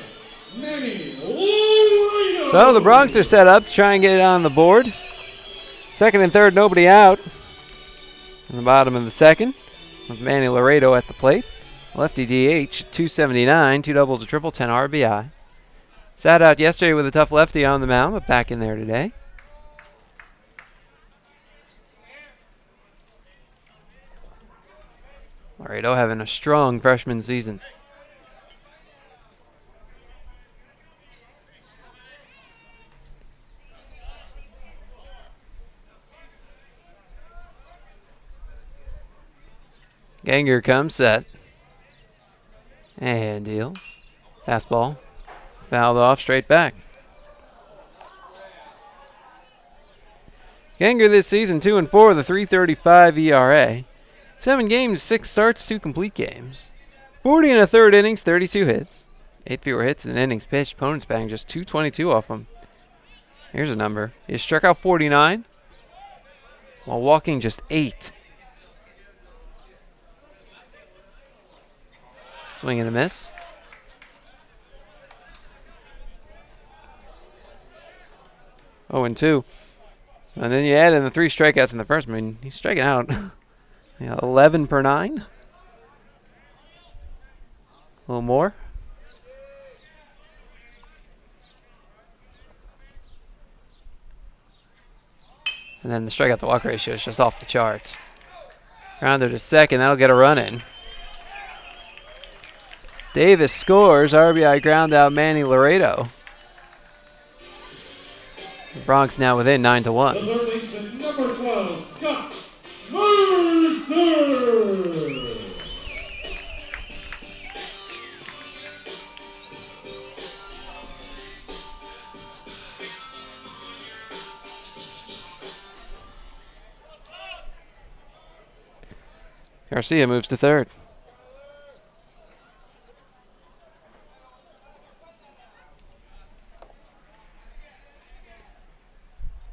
Manny Laredo. So the Bronx are set up to try and get it on the board. Second and third, nobody out. In the bottom of the second, with Manny Laredo at the plate. Lefty DH, 279, 2 doubles, a triple, 10 RBI. Sat out yesterday with a tough lefty on the mound, but back in there today. Laredo having a strong freshman season. Ganger comes set. And deals. Fastball. Fouled off, straight back. Ganger this season 2-4 with a 3.35 ERA. 7 games, 6 starts, 2 complete games. 40 and a third innings, 32 hits. 8 fewer hits than innings pitched. Opponents batting just 222 off him. Here's a number. He struck out 49 while walking just 8. Swing and a miss. Oh, and 2. And then you add in the 3 strikeouts in the first. I mean, he's striking out 11 per 9. A little more. And then the strikeout to walk ratio is just off the charts. Grounder to second. That'll get a run in. Davis scores. RBI ground out Manny Laredo. The Bronx now within 9-1. The third baseman, number 12, Scott Mercer. Garcia moves to third.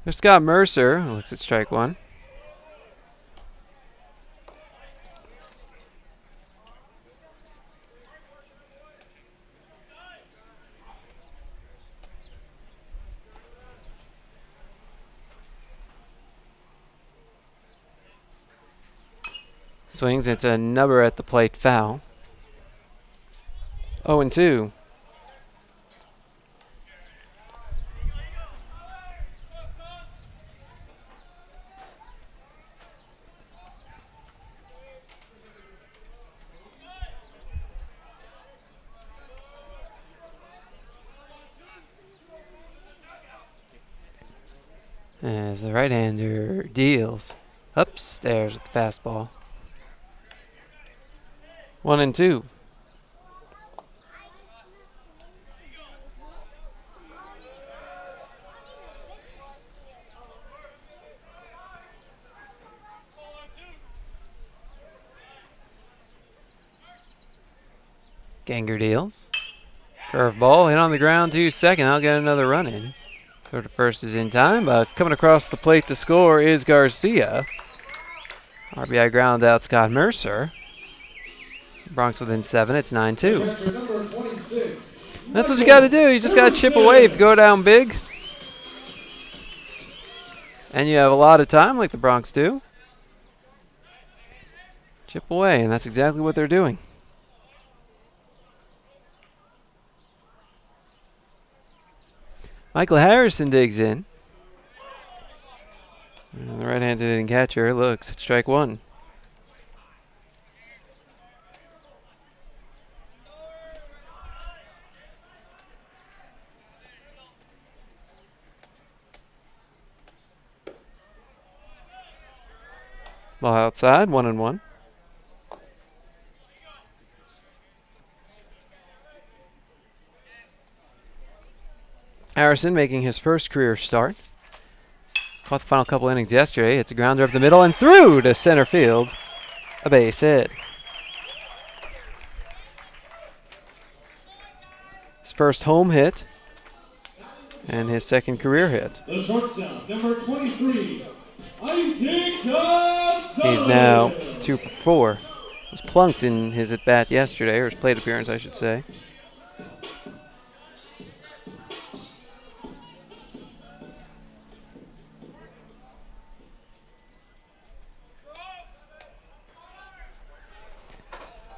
There's Scott Mercer, who looks at strike one. Swings, it's a nubber at the plate, foul. 0-2. As the right-hander deals upstairs with the fastball. 1-2. Ganger deals. Curveball hit on the ground to second. I'll get another run in. Third to first is in time. Coming across the plate to score is Garcia. RBI ground out Scott Mercer. Bronx within 7. It's 9-2. That's what you got to do. You just got to chip away if you go down big. And you have a lot of time like the Bronx do. Chip away, and that's exactly what they're doing. Michael Harrison digs in. And the right-handed hitting catcher looks at strike one. Ball outside, 1-1. Harrison making his first career start. Caught the final couple innings yesterday. It's a grounder up the middle and through to center field. A base hit. His first home hit and his second career hit. The shortstop, number 23, Isaac Gonzalez. He's now 2 for 4. Was plunked in his at-bat yesterday, or his plate appearance, I should say.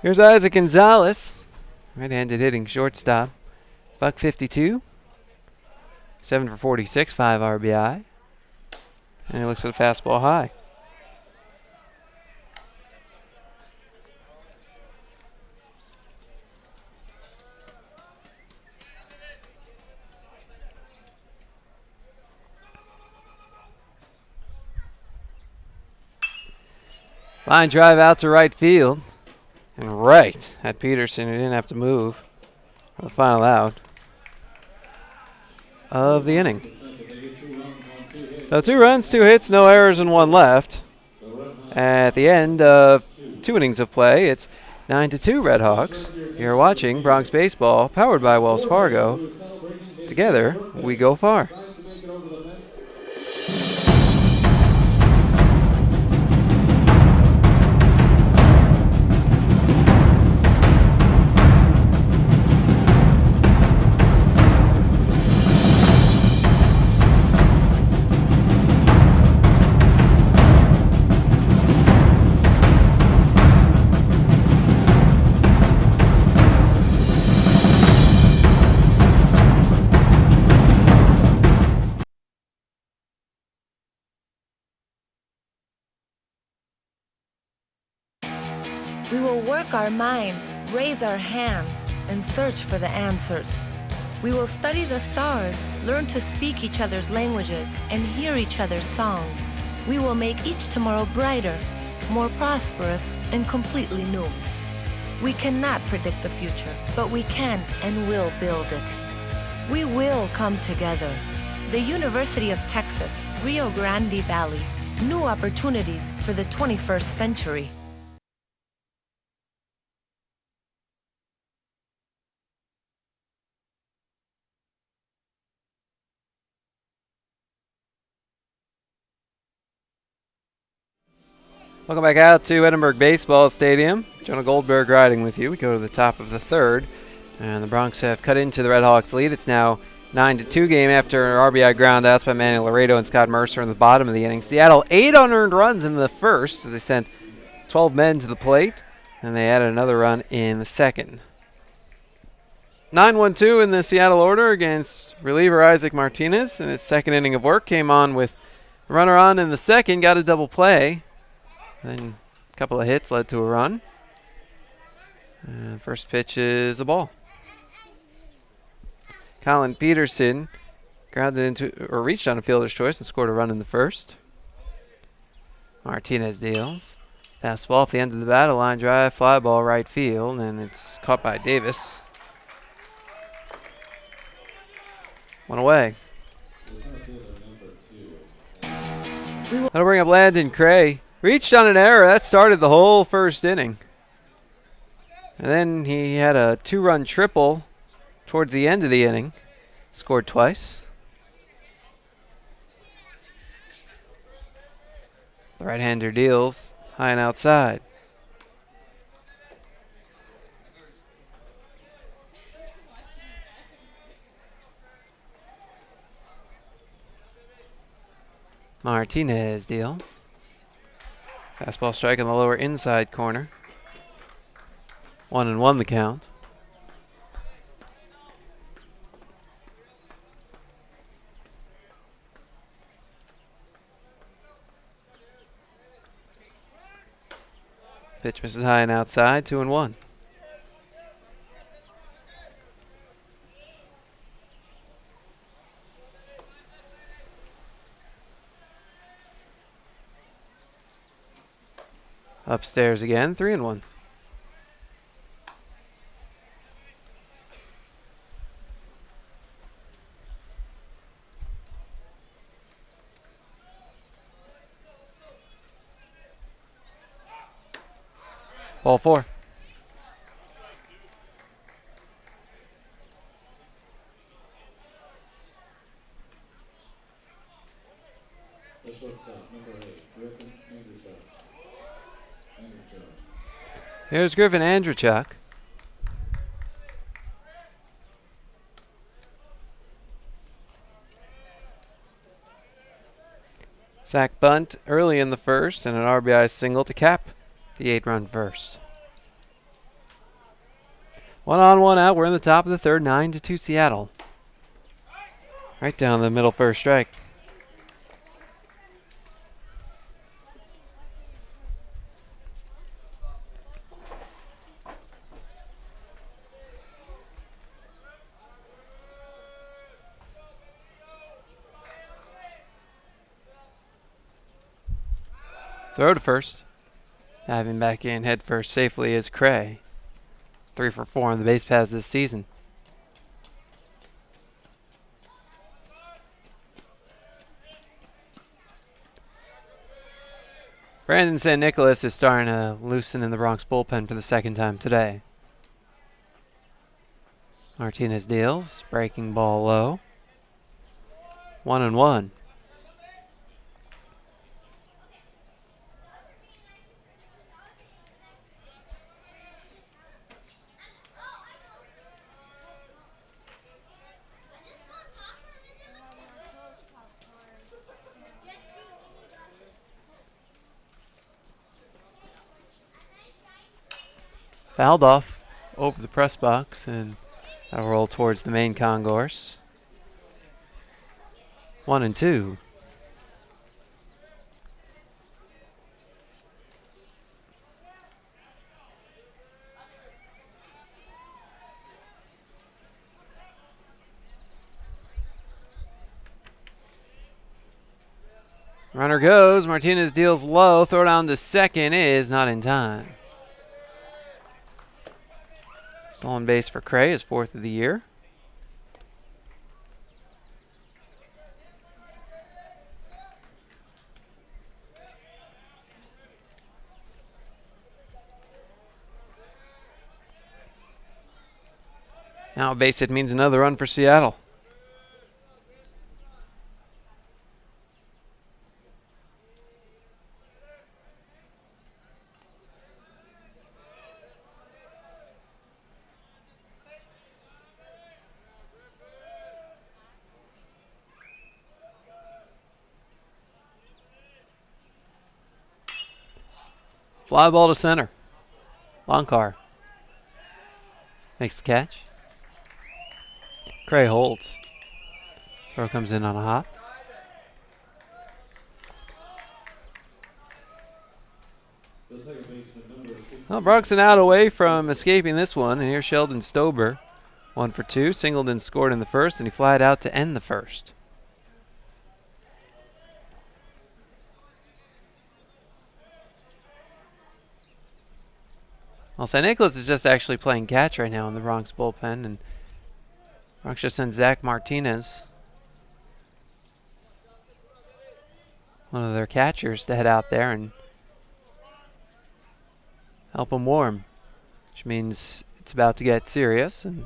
Here's Isaac Gonzalez, right-handed hitting shortstop. $152, 7 for 46, 5 RBI. And he looks at a fastball high. Line drive out to right field. And right at Peterson, who didn't have to move for the final out of the inning. So 2 runs, 2 hits, no errors, and 1 left. At the end of 2 innings of play, it's 9-2 Red Hawks. You're watching Bronx Baseball, powered by Wells Fargo. Together, we go far. We will work our minds, raise our hands, and search for the answers. We will study the stars, learn to speak each other's languages, and hear each other's songs. We will make each tomorrow brighter, more prosperous, and completely new. We cannot predict the future, but we can and will build it. We will come together. The University of Texas, Rio Grande Valley. New opportunities for the 21st century. Welcome back out to Edinburgh Baseball Stadium. Jonah Goldberg riding with you. We go to the top of the third, and the Bronx have cut into the Red Hawks lead. It's now 9-2 game after RBI ground outs by Manny Laredo and Scott Mercer in the bottom of the inning. Seattle 8 unearned runs in the first as they sent 12 men to the plate, and they added another run in the second. 9-1-2 in the Seattle order against reliever Isaac Martinez, and his second inning of work came on with a runner on in the second, got a double play. Then a couple of hits led to a run. And first pitch is a ball. Colin Peterson grounded into or reached on a fielder's choice and scored a run in the first. Martinez deals. Fastball off the end of the bat, a line drive, fly ball right field, and it's caught by Davis. One away. That'll bring up Landon Cray. Reached on an error. That started the whole first inning. And then he had a 2-run triple towards the end of the inning. Scored twice. The right-hander deals high and outside. Martinez deals. Fastball strike in the lower inside corner. 1-1 the count. Pitch misses high and outside, 2-1. Upstairs again, 3-1. Ball 4. The shortstop, number 8, Griffin Andrewchuk. Here's Griffin Andrewchuk. Sack bunt early in the first and an RBI single to cap the 8-run first. 1 on, 1 out. We're in the top of the third, 9-2 Seattle. Right down the middle first strike. Throw to first. Diving back in head first safely is Cray. 3 for 4 on the base paths this season. Brandon San Nicolas is starting to loosen in the Bronx bullpen for the second time today. Martinez deals, breaking ball low. 1-1. Fouled off over the press box, and that'll roll towards the main concourse. 1-2. Runner goes. Martinez deals low. Throw down to second is not in time. Stolen base for Cray, his 4th of the year. Now a base hit means another run for Seattle. Fly ball to center. Longcar makes the catch. Cray holds. Throw comes in on a hop. Well, Bronxton out away from escaping this one, and here's Sheldon Stober. 1 for 2. Singleton scored in the first, and he flied out to end the first. Well, St. Nicholas is just actually playing catch right now in the Bronx bullpen, and Bronx just sent Zach Martinez, one of their catchers, to head out there and help them warm, which means it's about to get serious, and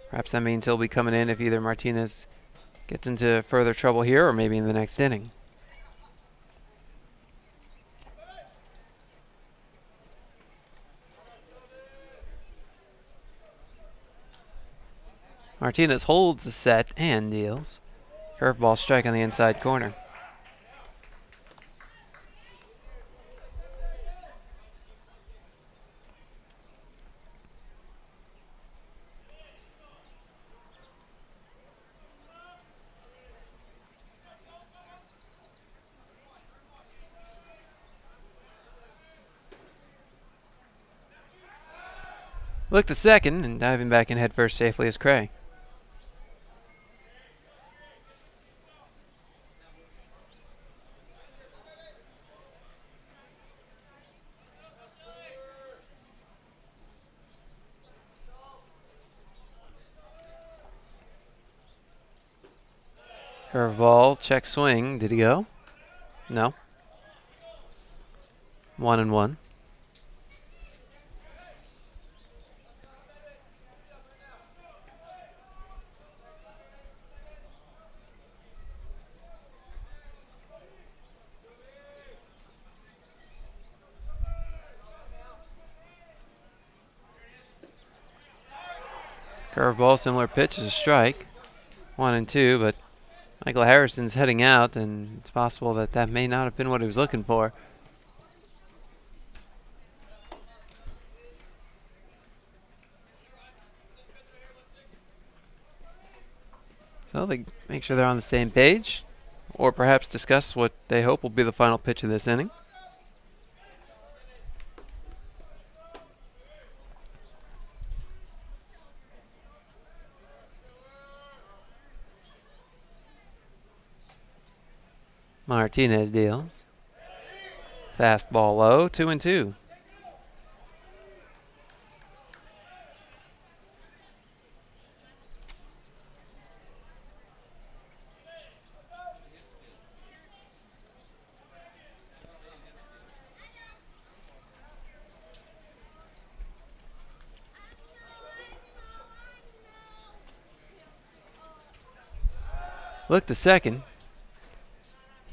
perhaps that means he'll be coming in if either Martinez gets into further trouble here or maybe in the next inning. Martinez holds the set and deals. Curveball strike on the inside corner. Look to second, and diving back in head first safely is Cray. Curveball, check swing. Did he go? No. 1-1. Curveball, similar pitch is a strike. 1-2, but Michael Harrison's heading out, and it's possible that that may not have been what he was looking for. So they make sure they're on the same page, or perhaps discuss what they hope will be the final pitch of this inning. Martinez deals. Fastball low, 2-2. Look to second.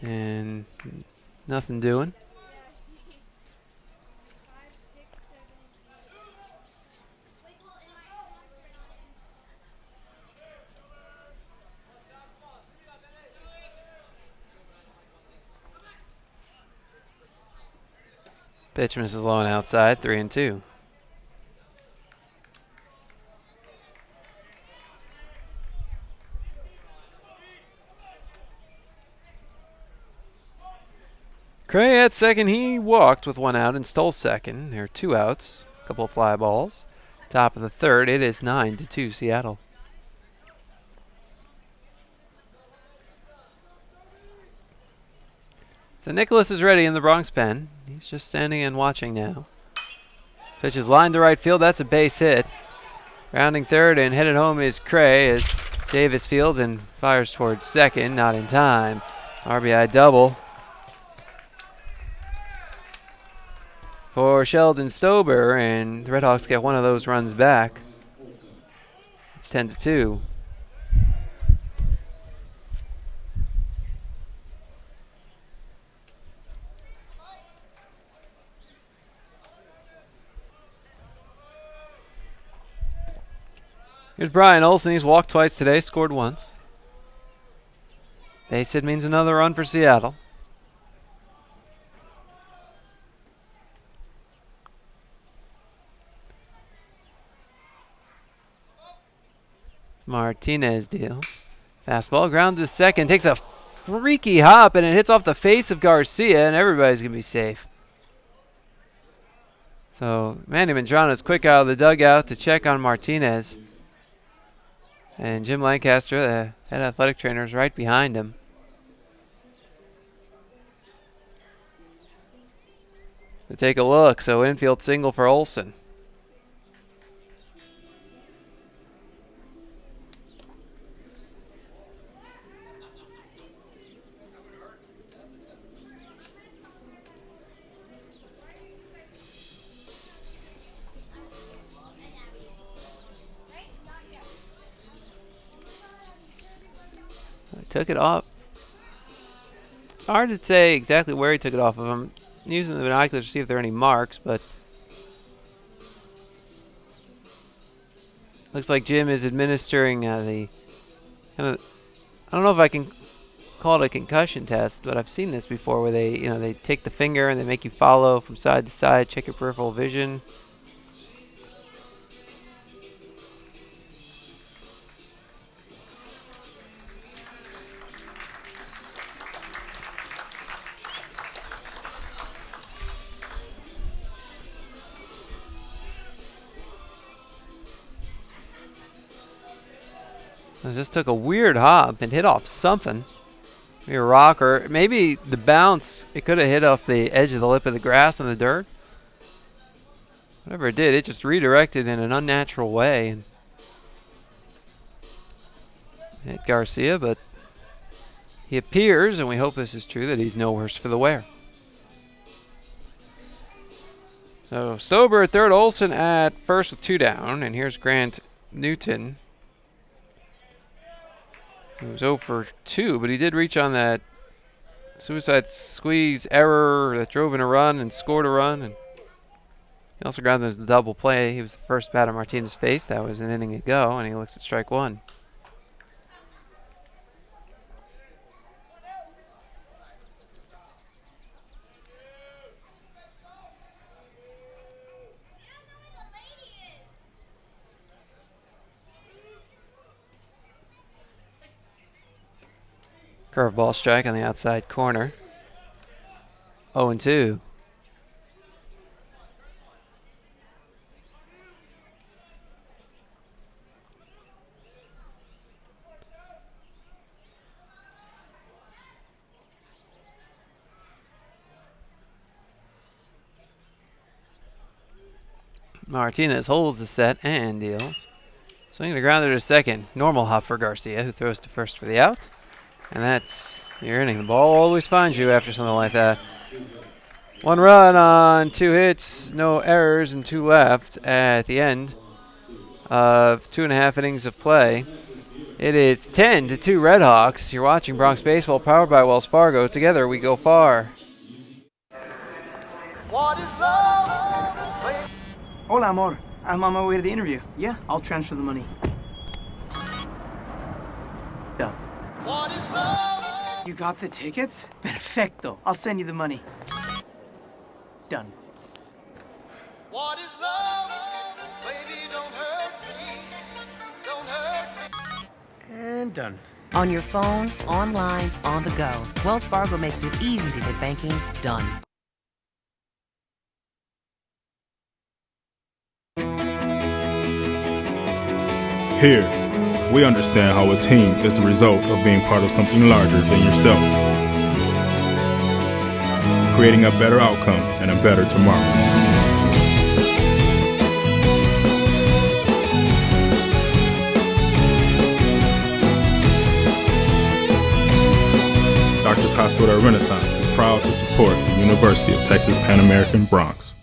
And nothing doing. Pitch misses low and outside, 3-2. Cray at second, he walked with 1 out and stole second. There are 2 outs, a couple of fly balls. Top of the third, it is 9-2 Seattle. So Nicholas is ready in the Bronx pen. He's just standing and watching now. Pitch is lined to right field, that's a base hit. Rounding third and headed home is Cray as Davis fields and fires towards second, not in time. RBI double for Sheldon Stober, and the Redhawks get one of those runs back. It's 10-2. Here's Brian Olsen. He's walked twice today, scored once. Base hit means another run for Seattle. Martinez deals. Fastball grounds to second. Takes a freaky hop, and it hits off the face of Garcia, and everybody's going to be safe. So Manny Mandrano's quick out of the dugout to check on Martinez. And Jim Lancaster, the head athletic trainer, is right behind him. To take a look, so infield single for Olson. Took it off. It's hard to say exactly where he took it off of. I'm using the binoculars to see if there are any marks, but looks like Jim is administering the kind of, I don't know if I can call it a concussion test, but I've seen this before where they take the finger and they make you follow from side to side, check your peripheral vision. It just took a weird hop and hit off something. Maybe a rock, or maybe the bounce, it could have hit off the edge of the lip of the grass in the dirt. Whatever it did, it just redirected in an unnatural way and hit Garcia, but he appears, and we hope this is true, that he's no worse for the wear. So Stober at third, Olson at first with 2 down, and here's Grant Newton. He was 0 for 2, but he did reach on that suicide squeeze error that drove in a run and scored a run. And he also grounded the double play. He was the first batter Martinez faced. That was an inning ago, and he looks at strike 1. Curveball strike on the outside corner. 0-2. Martinez holds the set and deals. Swinging a grounder to second. Normal hop for Garcia, who throws to first for the out. And that's your inning. The ball always finds you after something like that. 1 run on 2 hits, no errors, and 2 left at the end of 2.5 innings of play. It is 10-2 Redhawks. You're watching Bronx Baseball, powered by Wells Fargo. Together we go far. Hola, amor. I'm on my way to the interview. Yeah, I'll transfer the money. Done. What is love? You got the tickets? Perfecto. I'll send you the money. Done. What is love? Baby, don't hurt me. Don't hurt me. And done. On your phone, online, on the go. Wells Fargo makes it easy to get banking done. Here, we understand how a team is the result of being part of something larger than yourself, creating a better outcome and a better tomorrow. Doctors Hospital at Renaissance is proud to support the University of Texas Pan American Bronx.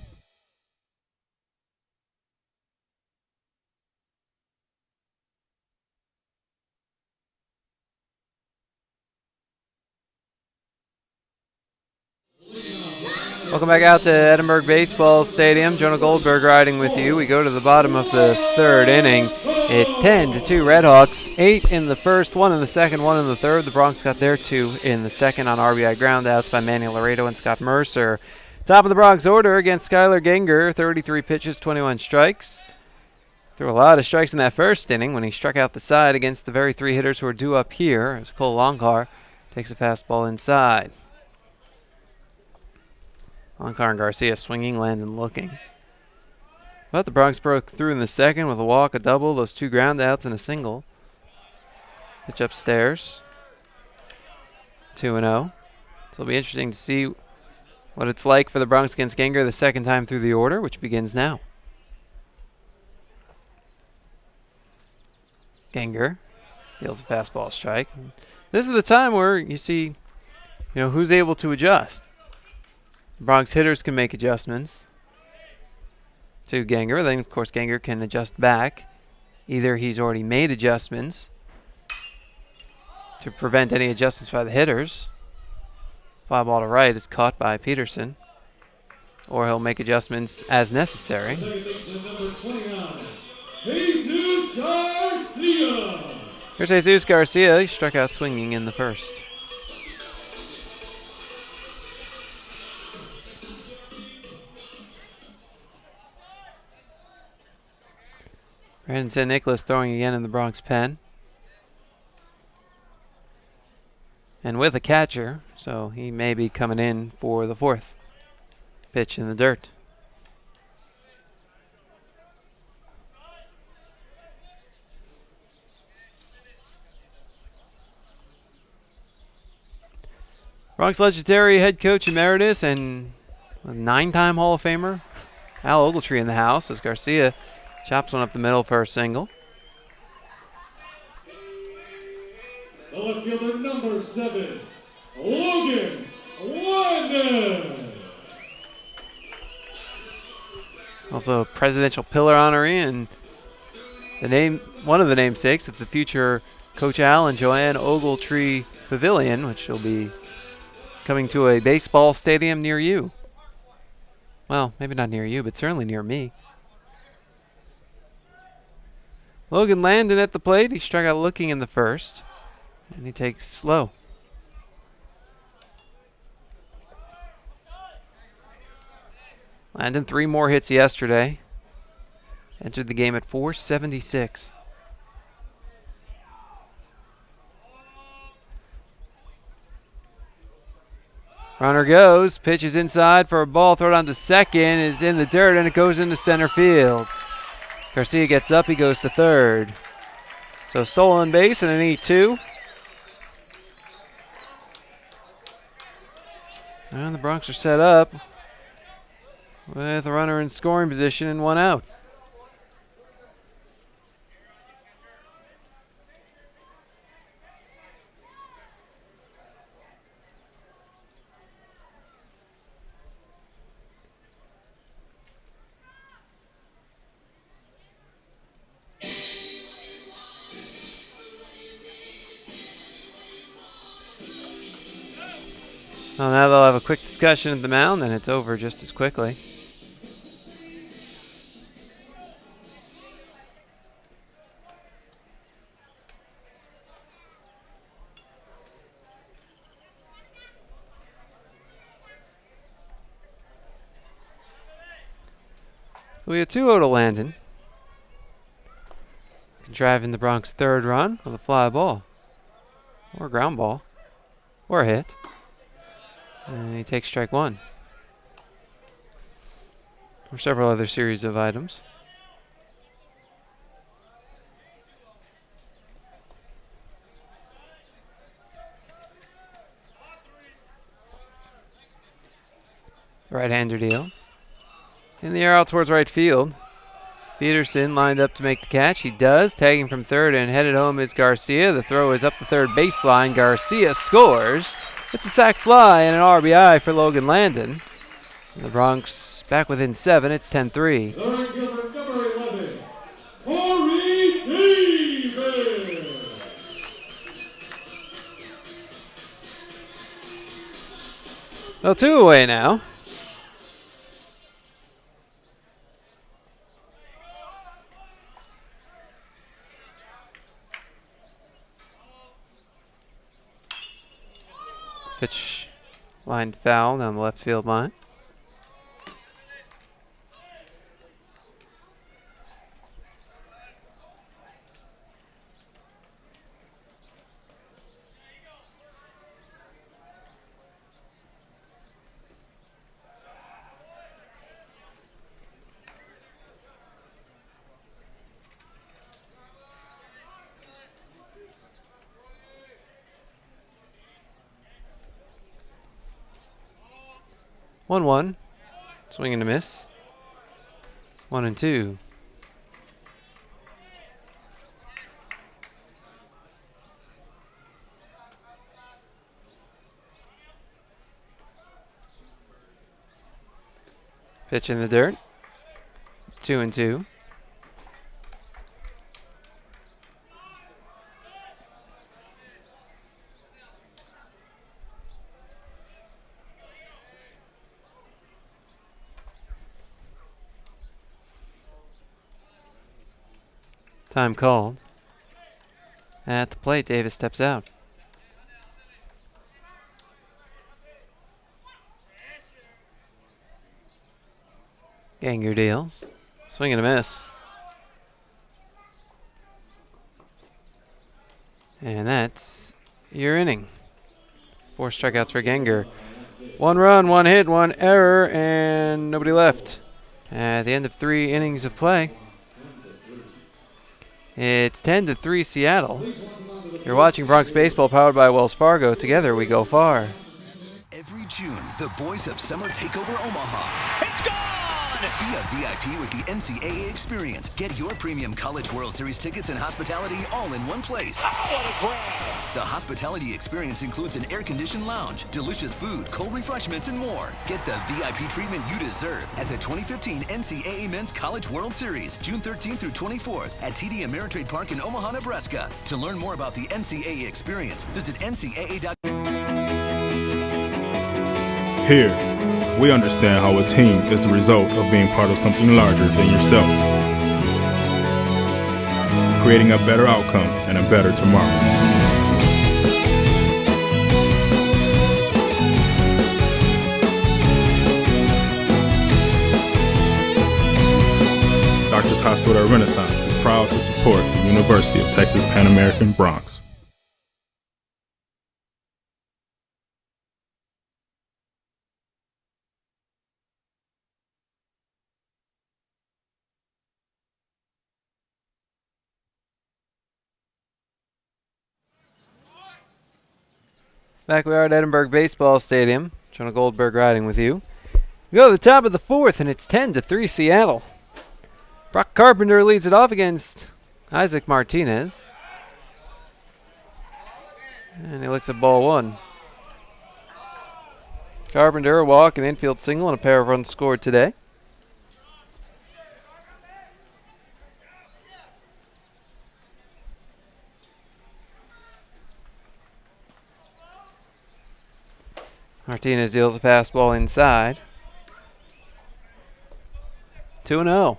Welcome back out to Edinburgh Baseball Stadium. Jonah Goldberg riding with you. We go to the bottom of the 3rd inning. It's 10-2 Redhawks. 8 in the first, 1 in the second, 1 in the third. The Bronx got their 2 in the second on RBI groundouts by Manny Laredo and Scott Mercer. Top of the Bronx order against Skylar Genger. 33 pitches, 21 strikes. Threw a lot of strikes in that first inning when he struck out the side against the very 3 hitters who are due up here. As Cole Longcar takes a fastball inside. Longcar and Garcia swinging, Landon looking. But the Bronx broke through in the second with a walk, a double, those 2 ground outs, and a single. Pitch upstairs. 2-0. So it'll be interesting to see what it's like for the Bronx against Ganger the second time through the order, which begins now. Ganger deals a fastball strike. This is the time where you see, who's able to adjust. The Bronx hitters can make adjustments to Ganger. Then, of course, Ganger can adjust back. Either he's already made adjustments to prevent any adjustments by the hitters. Fly ball to right is caught by Peterson. Or he'll make adjustments as necessary. Here's Jesus Garcia. He struck out swinging in the first. Brandon St. Nicholas throwing again in the Bronx pen. And with a catcher, so he may be coming in for the 4th pitch in the dirt. Bronx legendary head coach emeritus and a 9-time Hall of Famer, Al Ogletree in the house as Garcia chops one up the middle for a single. The left fielder, number 7, Logan Landon. Also a presidential pillar honoree and one of the namesakes of the future Coach Al and Joanne Ogletree Pavilion, which will be coming to a baseball stadium near you. Well, maybe not near you, but certainly near me. Logan Landon at the plate. He struck out looking in the first. And he takes slow. Landon 3 more hits yesterday. Entered the game at 476. Runner goes, pitches inside for a ball, throw it on to second, is in the dirt, and it goes into center field. Garcia gets up, he goes to third. So stolen base and an E2. And the Bronx are set up with a runner in scoring position and 1 out. Well, now they'll have a quick discussion at the mound, and it's over just as quickly. So we have 2-0 to Landon. Driving the Bronx 3rd run with a fly ball, or a ground ball, or a hit. And he takes strike 1. Or several other series of items. Right-hander deals. In the air out towards right field. Peterson lined up to make the catch. He does. Tagging from third and headed home is Garcia. The throw is up the third baseline. Garcia scores. It's a sac fly and an RBI for Logan Landon. And the Bronx back within 7. It's 10-3. Third fielder, number 11, Corey Davis. Well, 2 away now. Pitch lined foul down the left field line. 1-1. Swing and a miss. 1-2. Pitch in the dirt. 2-2. Time called. At the plate, Davis steps out. Ganger deals. Swing and a miss. And that's your inning. 4 strikeouts for Ganger. 1 run, 1 hit, 1 error, and nobody left. At the end of 3 innings of play, it's 10-3 Seattle. You're watching Bronx Baseball powered by Wells Fargo. Together we go far. Every June, the boys of Summer Takeover Omaha. It's gone! Be a VIP with the NCAA experience. Get your premium College World Series tickets and hospitality all in one place. Oh, what a grab! The hospitality experience includes an air-conditioned lounge, delicious food, cold refreshments, and more. Get the VIP treatment you deserve at the 2015 NCAA Men's College World Series, June 13th through 24th at TD Ameritrade Park in Omaha, Nebraska. To learn more about the NCAA experience, visit ncaa.com. Here, we understand how a team is the result of being part of something larger than yourself, creating a better outcome and a better tomorrow. Doctors Hospital Renaissance is proud to support the University of Texas Pan American Bronx. Back we are at Edinburgh Baseball Stadium. Jonah Goldberg riding with you. We go to the top of the 4th, and it's 10-3 Seattle. Brock Carpenter leads it off against Isaac Martinez. And he looks at ball 1. Carpenter, a walk, an infield single, and a pair of runs scored today. Martinez deals a fastball inside. 2-0.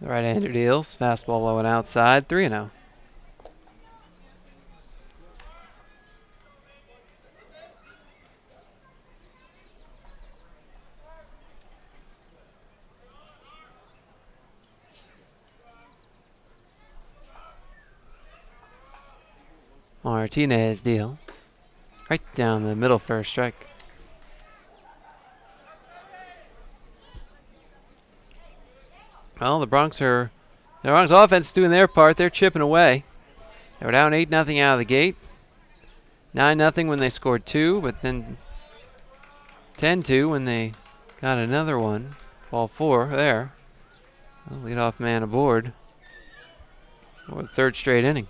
The right-hander deals. Fastball low and outside. 3-0. Martinez deals. Right down the middle for a strike. Well, the Bronx offense is doing their part. They're chipping away. They were down 8-0 out of the gate. 9-0 when they scored 2, but then 10-2 when they got another one. Ball 4 there. Well, leadoff man aboard for the 3rd straight inning.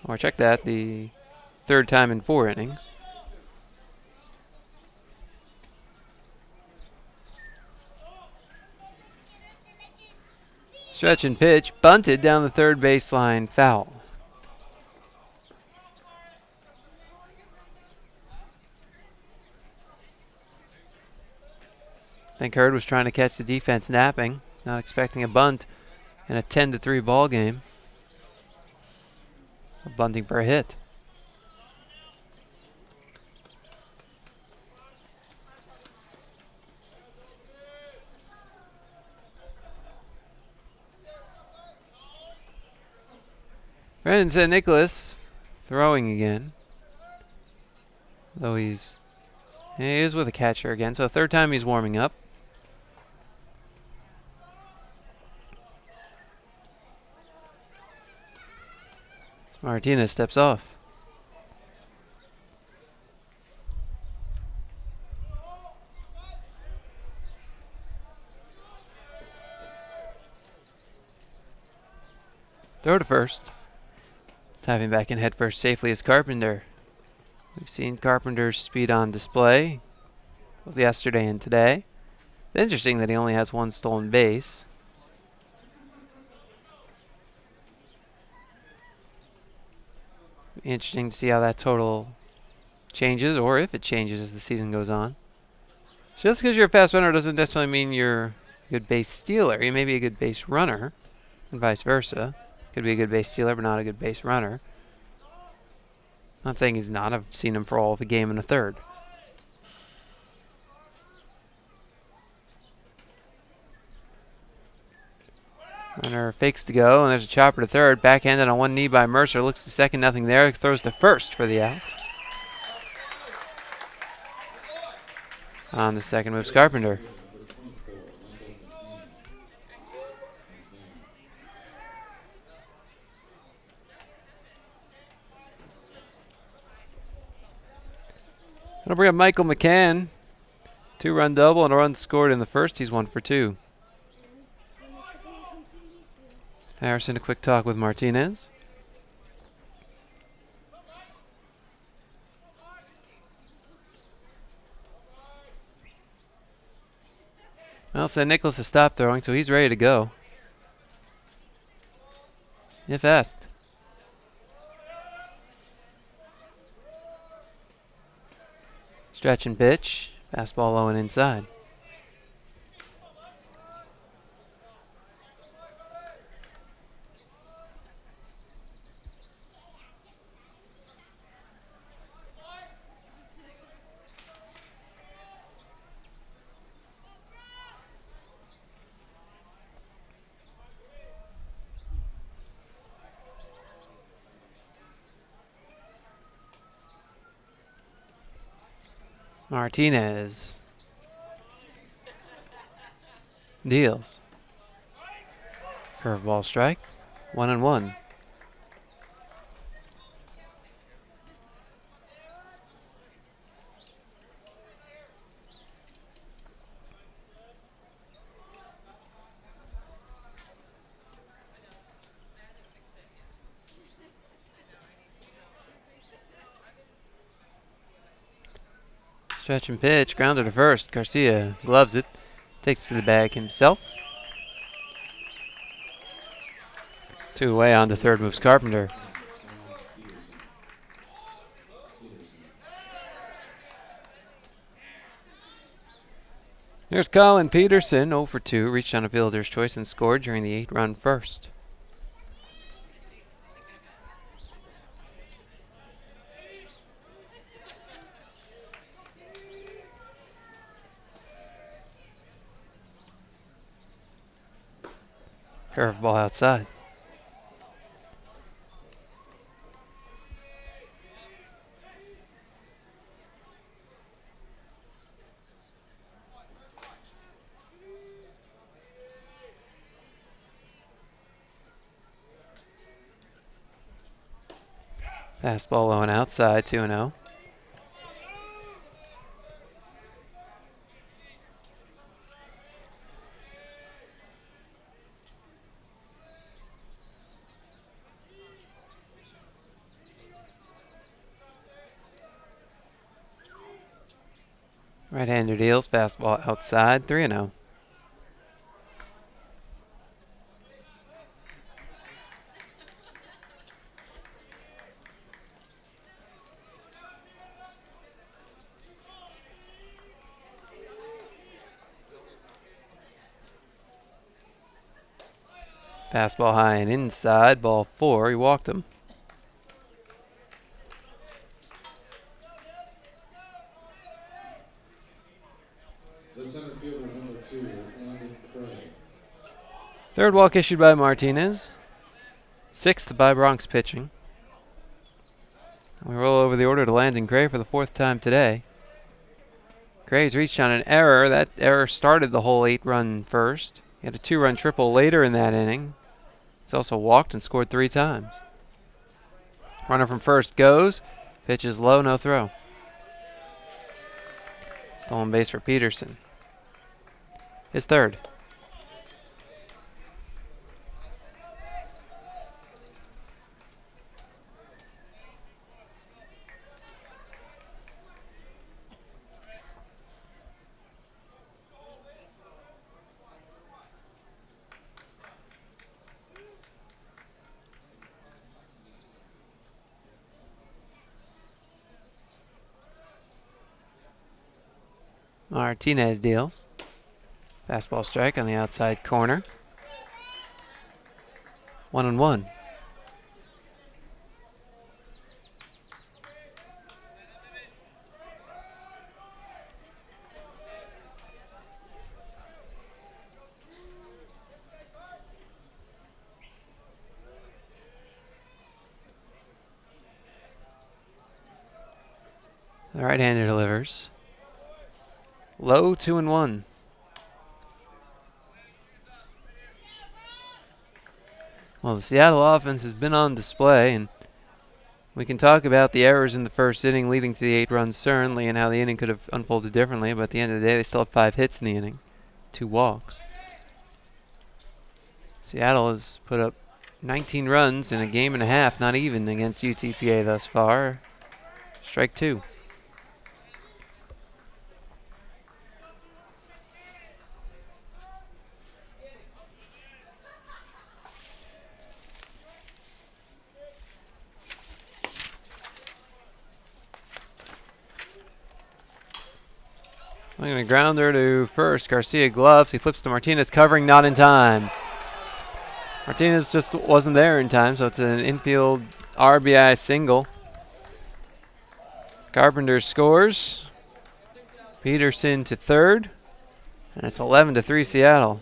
Or check that, the 3rd time in 4 innings. Stretch and pitch, bunted down the 3rd baseline, foul. I think Hurd was trying to catch the defense napping, not expecting a bunt in a 10-3 ball game. Bunting for a hit. Brandon St. Nicholas throwing again. Though he is with a catcher again, so 3rd time he's warming up. Martinez steps off. Throw to first. Diving back in head first safely is Carpenter. We've seen Carpenter's speed on display both yesterday and today. It's interesting that he only has one stolen base. Interesting to see how that total changes, or if it changes as the season goes on. Just because you're a fast runner doesn't necessarily mean you're a good base stealer. You may be a good base runner, and vice versa. Could be a good base stealer, but not a good base runner. Not saying he's not. I've seen him for all of a game and a third. Runner fakes to go, and there's a chopper to third. Backhanded on one knee by Mercer. Looks to second, nothing there. Throws to first for the out. On the second moves Carpenter. That'll bring up Michael McCann. 2-run double and a run scored in the first. He's 1 for 2. Harrison, a quick talk with Martinez. Well, so Nicholas has stopped throwing, so he's ready to go. If asked. Stretch and pitch. Fastball low and inside. Martinez deals. Curveball strike. 1-1. Stretch and pitch, grounded to first. Garcia gloves it, takes to the bag himself. 2 away, on to third moves Carpenter. Here's Colin Peterson, 0 for 2, reached on a fielder's choice and scored during the 8-run first. Curveball outside. Fastball low and outside, 2-0. Right-hander deals, fastball outside, 3-0. Fastball high and inside, ball 4. He walked him. The center fielder, number 2, Landon Craig. Third walk issued by Martinez. 6th by Bronx pitching. We roll over the order to Landon Gray for the 4th time today. Gray's reached on an error. That error started the whole 8-run first. He had a 2-run triple later in that inning. He's also walked and scored 3 times. Runner from first goes. Pitch is low, no throw. Stolen base for Peterson. His third. Martinez deals. Fastball strike on the outside corner. 1-1. The right-hander delivers. Low, 2-1. Well, the Seattle offense has been on display, and we can talk about the errors in the first inning leading to the 8 runs certainly and how the inning could have unfolded differently, but at the end of the day, they still have 5 hits in the inning, 2 walks. Seattle has put up 19 runs in a game and a half, not even, against UTPA thus far. Strike 2. Swinging a grounder to first. Garcia gloves. He flips to Martinez, covering, not in time. Martinez just wasn't there in time, so it's an infield RBI single. Carpenter scores. Peterson to third. And it's 11-3 Seattle.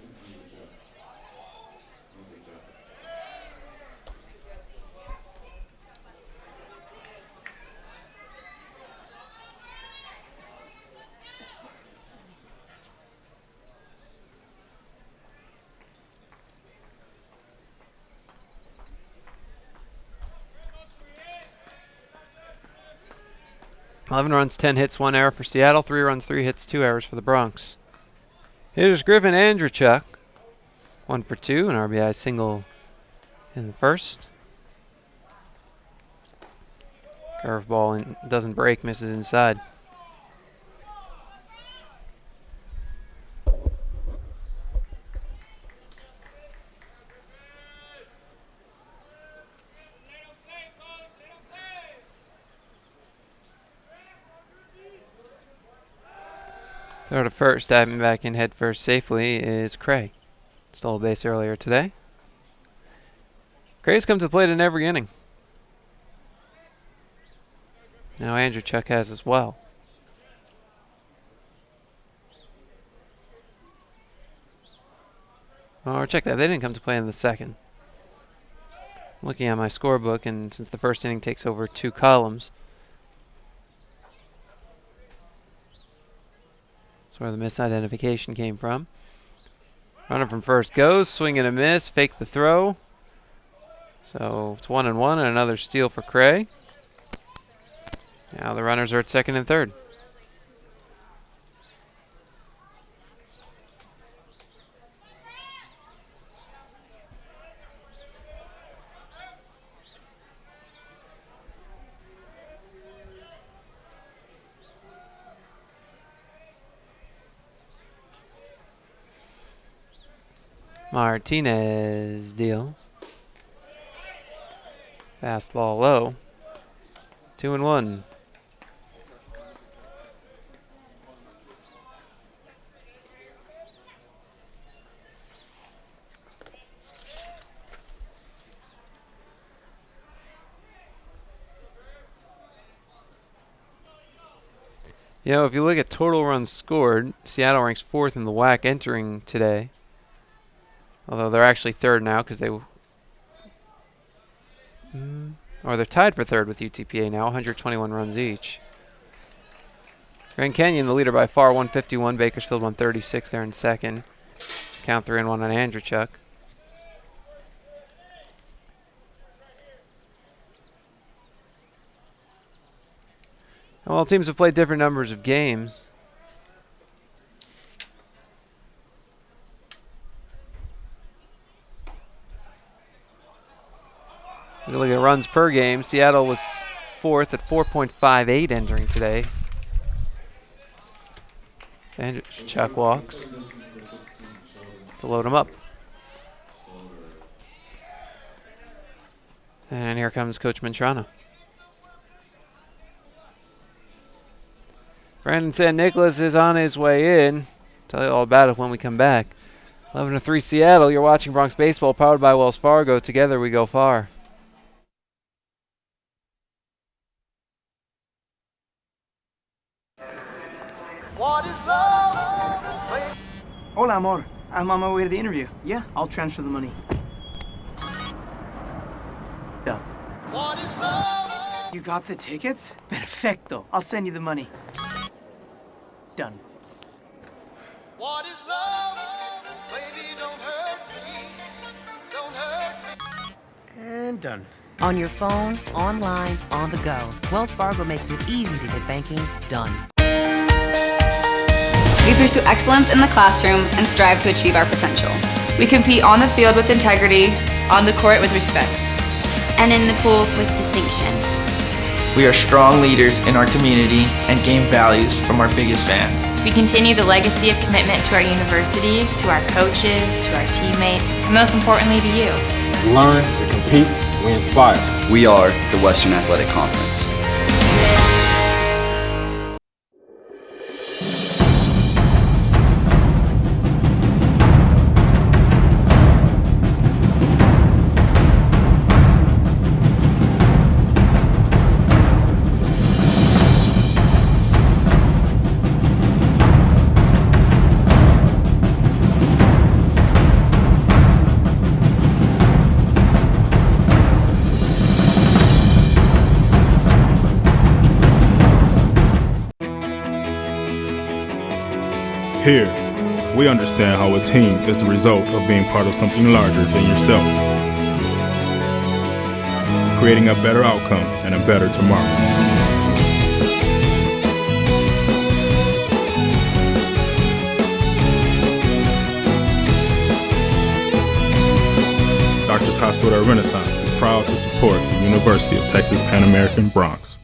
Eleven runs, 10 hits, 1 error for Seattle. 3 runs, 3 hits, 2 errors for the Bronx. Here's Griffin Andrechuk. 1 for 2, an RBI single in the first. Curveball doesn't break, misses inside. Throw to first, diving back in head first safely is Cray. Stole a base earlier today. Cray's come to the plate in every inning. Now Andrechuk has as well. Oh, check that. They didn't come to play in the second. I'm looking at my scorebook, and since the first inning takes over 2 columns, that's where the misidentification came from. Runner from first goes, swing and a miss, fake the throw. So it's 1-1 and another steal for Cray. Now the runners are at second and third. Martinez deals. Fastball low. 2-1. You know, if you look at total runs scored, Seattle ranks 4th in the WAC entering today. Although they're actually 3rd now because they... or they're tied for 3rd with UTPA now, 121 runs each. Grand Canyon, the leader by far, 151. Bakersfield, 136. They're in second. Count 3-1 on Andrechuk. Well, teams have played different numbers of games. If you look at runs per game, Seattle was fourth at 4.58 entering today. And Chuck walks to load him up. And here comes Coach Mantrana. Brandon San Nicolas is on his way in. Tell you all about it when we come back. 11-3 Seattle. You're watching Bronx Baseball, powered by Wells Fargo. Together we go far. What is love? Hola, amor. I'm on my way to the interview. Yeah, I'll transfer the money. Done. What is love? You got the tickets? Perfecto. I'll send you the money. Done. What is love? Baby, don't hurt me. Don't hurt me. And done. On your phone, online, on the go. Wells Fargo makes it easy to get banking done. We pursue excellence in the classroom and strive to achieve our potential. We compete on the field with integrity, on the court with respect, and in the pool with distinction. We are strong leaders in our community and gain values from our biggest fans. We continue the legacy of commitment to our universities, to our coaches, to our teammates, and most importantly to you. We learn, we compete, we inspire. We are the Western Athletic Conference. Here, we understand how a team is the result of being part of something larger than yourself, creating a better outcome and a better tomorrow. Doctors Hospital Renaissance is proud to support the University of Texas Pan American Bronx.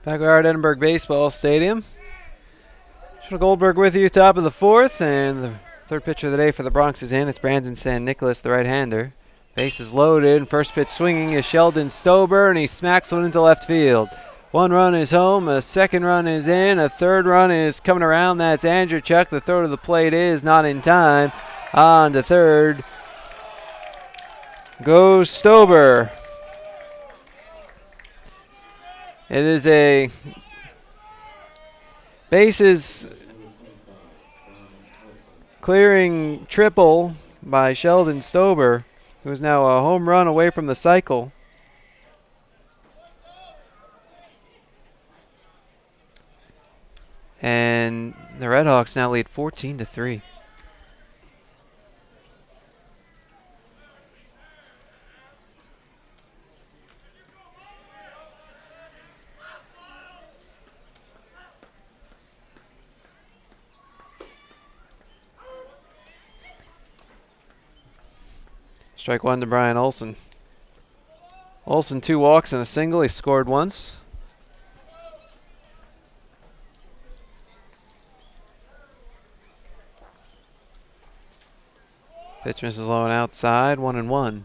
Back we are at Edinburgh Baseball Stadium. Sean Goldberg with you, top of the fourth, and the third pitcher of the day for the Bronx is in. It's Brandon San Nicolas, the right-hander. Bases loaded, first pitch swinging is Sheldon Stober, and he smacks one into left field. One run is home, a second run is in, a third run is coming around. That's Andrew Chuck. The throw to the plate is not in time. On to third goes Stober. It is a bases clearing triple by Sheldon Stober, who is now a home run away from the cycle. And the Redhawks now lead 14-3. Strike one to Brian Olson. Olson 2 walks and a single. He scored once. Pitch misses low and outside. 1-1.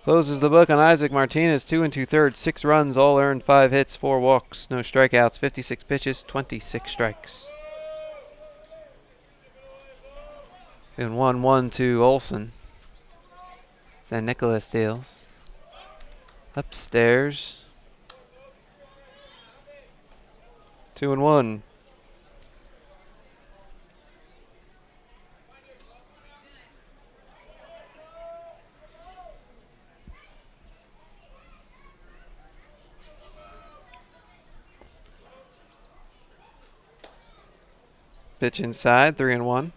Closes the book on Isaac Martinez. 2 2/3, 6 runs, all earned, 5 hits, 4 walks, no strikeouts, 56 pitches, 26 strikes. And 1-1 to Olsen. San Nicolas deals. Upstairs. 2-1. Pitch inside, 3-1.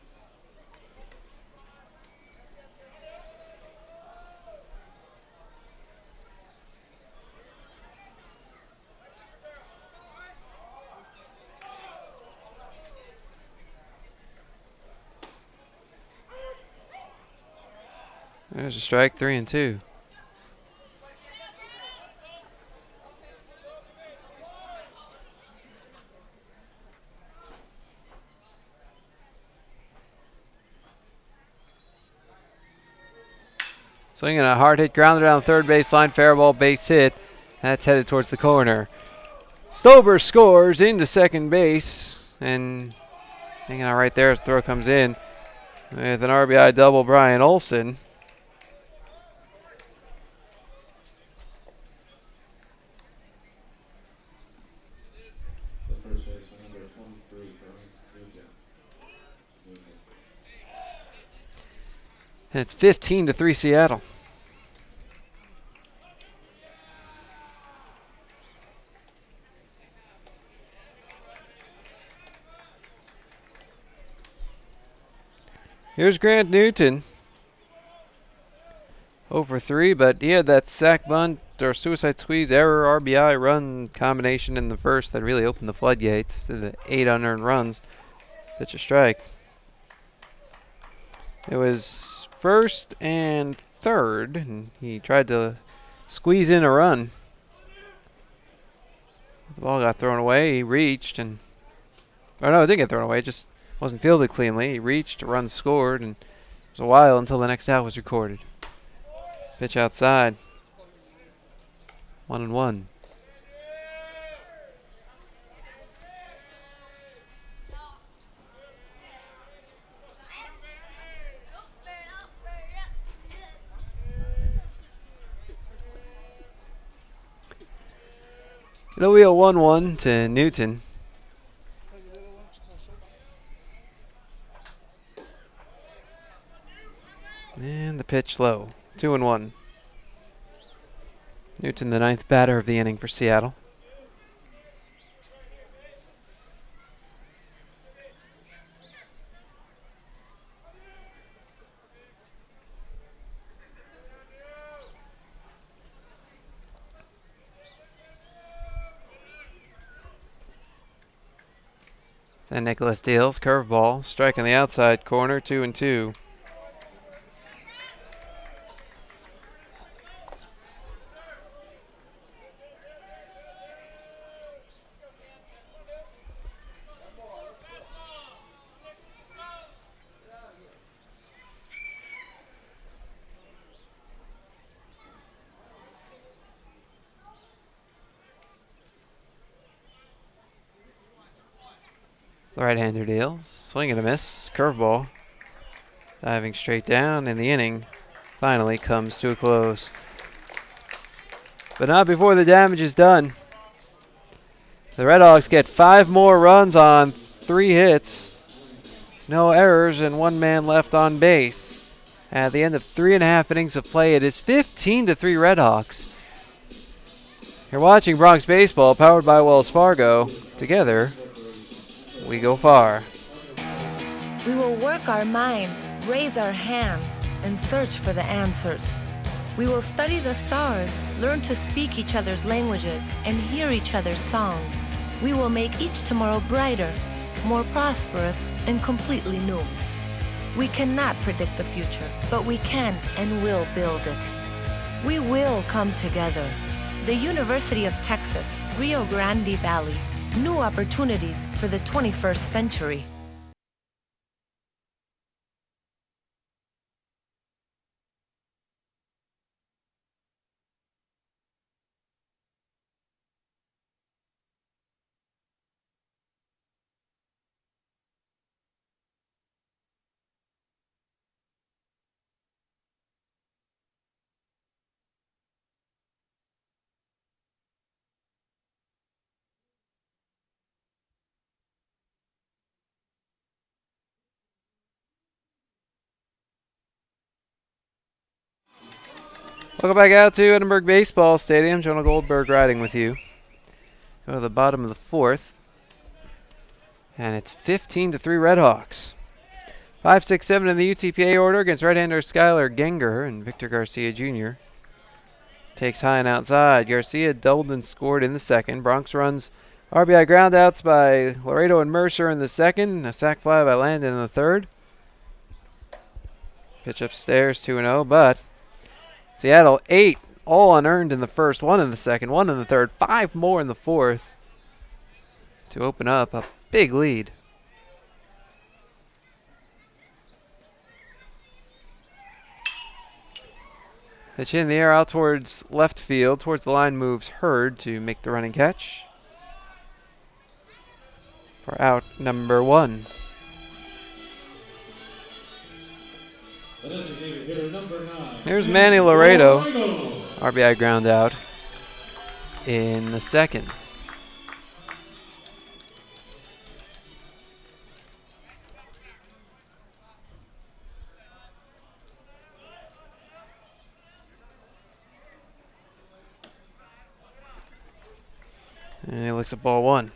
There's a strike, 3-2. Swinging a hard hit grounder down third baseline, fair ball, base hit. That's headed towards the corner. Stober scores into second base, and hanging out right there as the throw comes in with an RBI double, Brian Olsen. And it's 15-3 Seattle. Here's Grant Newton. 0-for-3, but he had that sack bunt or suicide squeeze error RBI run combination in the first that really opened the floodgates to the 8 unearned runs. Pitch a strike. It was first and third, and he tried to squeeze in a run. The ball got thrown away. He reached, and or no, it didn't get thrown away. It just wasn't fielded cleanly. He reached, a run scored, and it was a while until the next out was recorded. Pitch outside. 1-1. It'll be a 1-1 to Newton. And the pitch low. 2-1. Newton, the 9th batter of the inning for Seattle. San Nicolas deals, curveball, strike on the outside corner, 2-2. The right-hander deals, swing and a miss, curveball, diving straight down, and the inning finally comes to a close. But not before the damage is done. The Red Hawks get 5 more runs on 3 hits, no errors, and 1 man left on base. At the end of 3.5 innings of play, it is 15-3 Red Hawks. You're watching Bronx Baseball, powered by Wells Fargo. Together, we go far. We will work our minds, raise our hands, and search for the answers. We will study the stars, learn to speak each other's languages, and hear each other's songs. We will make each tomorrow brighter, more prosperous, and completely new. We cannot predict the future, but we can and will build it. We will come together. The University of Texas, Rio Grande Valley. New opportunities for the 21st century. Welcome back out to Edinburgh Baseball Stadium. Jonah Goldberg riding with you. Go to the bottom of the fourth. And it's 15-3 Redhawks. 5, 6, 7 in the UTPA order against right-hander Skylar Genger and Victor Garcia Jr. Takes high and outside. Garcia doubled and scored in the second. Bronx runs RBI groundouts by Laredo and Mercer in the second. A sac fly by Landon in the third. Pitch upstairs 2-0, but Seattle 8 all unearned in the first, 1 in the second, 1 in the third, 5 more in the fourth to open up a big lead. Pitch in the air out towards left field. Towards the line moves Hurd to make the running catch for out number 1. Here's Manny Laredo. RBI ground out in the second. And he looks at ball 1.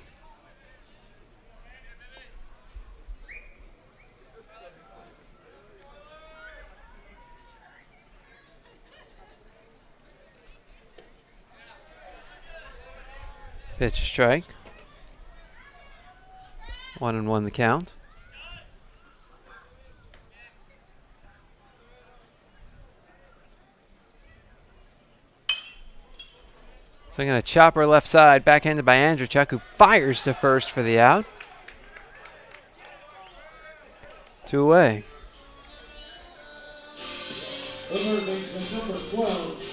Pitch strike. 1-1 the count. Swinging a chopper left side, backhanded by Andrzejczyk, who fires to first for the out. 2 away.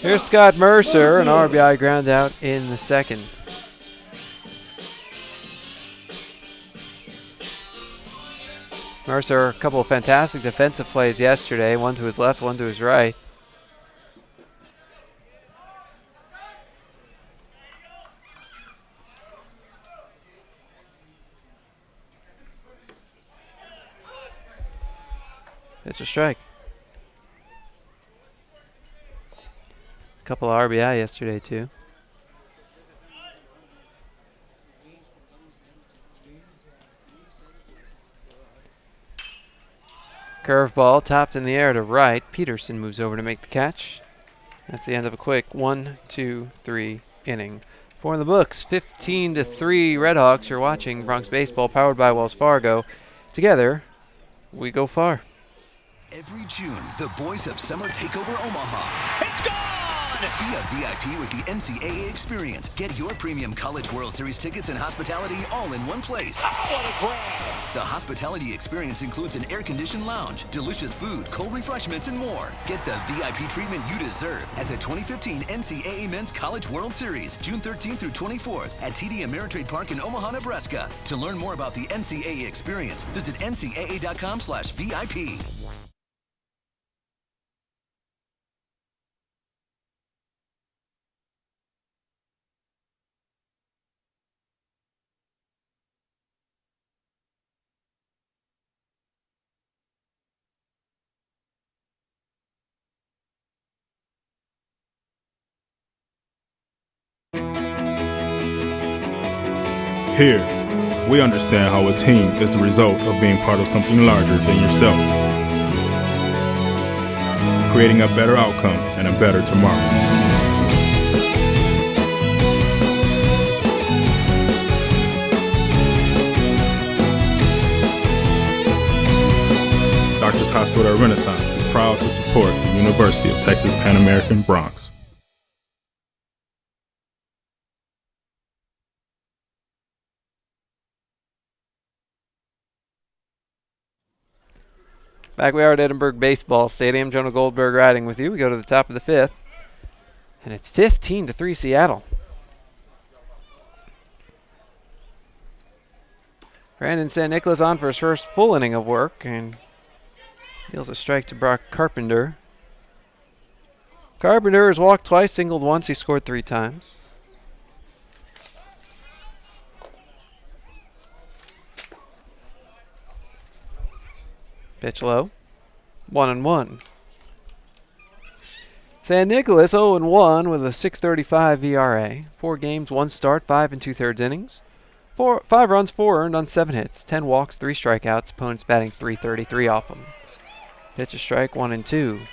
Here's Scott Mercer, an RBI ground out in the second. Mercer, a couple of fantastic defensive plays yesterday, one to his left, one to his right. It's a strike. A couple of RBI yesterday, too. Curveball topped in the air to right. Peterson moves over to make the catch. That's the end of a quick 1-2-3 inning. For in the books, 15-3 Redhawks. You're watching Bronx Baseball, powered by Wells Fargo. Together, we go far. Every June, the boys of Summer Takeover Omaha. It's gone! Be a VIP with the NCAA experience. Get your premium College World Series tickets and hospitality all in one place. Oh, what a grab! The hospitality experience includes an air-conditioned lounge, delicious food, cold refreshments, and more. Get the VIP treatment you deserve at the 2015 NCAA Men's College World Series, June 13th through 24th at TD Ameritrade Park in Omaha, Nebraska. To learn more about the NCAA experience, visit ncaa.com/VIP. Here, we understand how a team is the result of being part of something larger than yourself, creating a better outcome and a better tomorrow. Doctors Hospital Renaissance is proud to support the University of Texas Pan American Bronx. Back we are at Edinburgh Baseball Stadium. Jonah Goldberg riding with you. We go to the top of the fifth. And it's 15-3 Seattle. Brandon San Nicolas on for his first full inning of work and deals a strike to Brock Carpenter. Carpenter has walked twice, singled once. He scored 3 times. Pitch low. 1-1. San Nicolas 0-1 with a 6.35 ERA. 4 games, 1 start, 5 2/3 innings. 5 runs, 4 earned on 7 hits. 10 walks, 3 strikeouts. Opponents batting .333 off them. Pitch a strike, 1-2.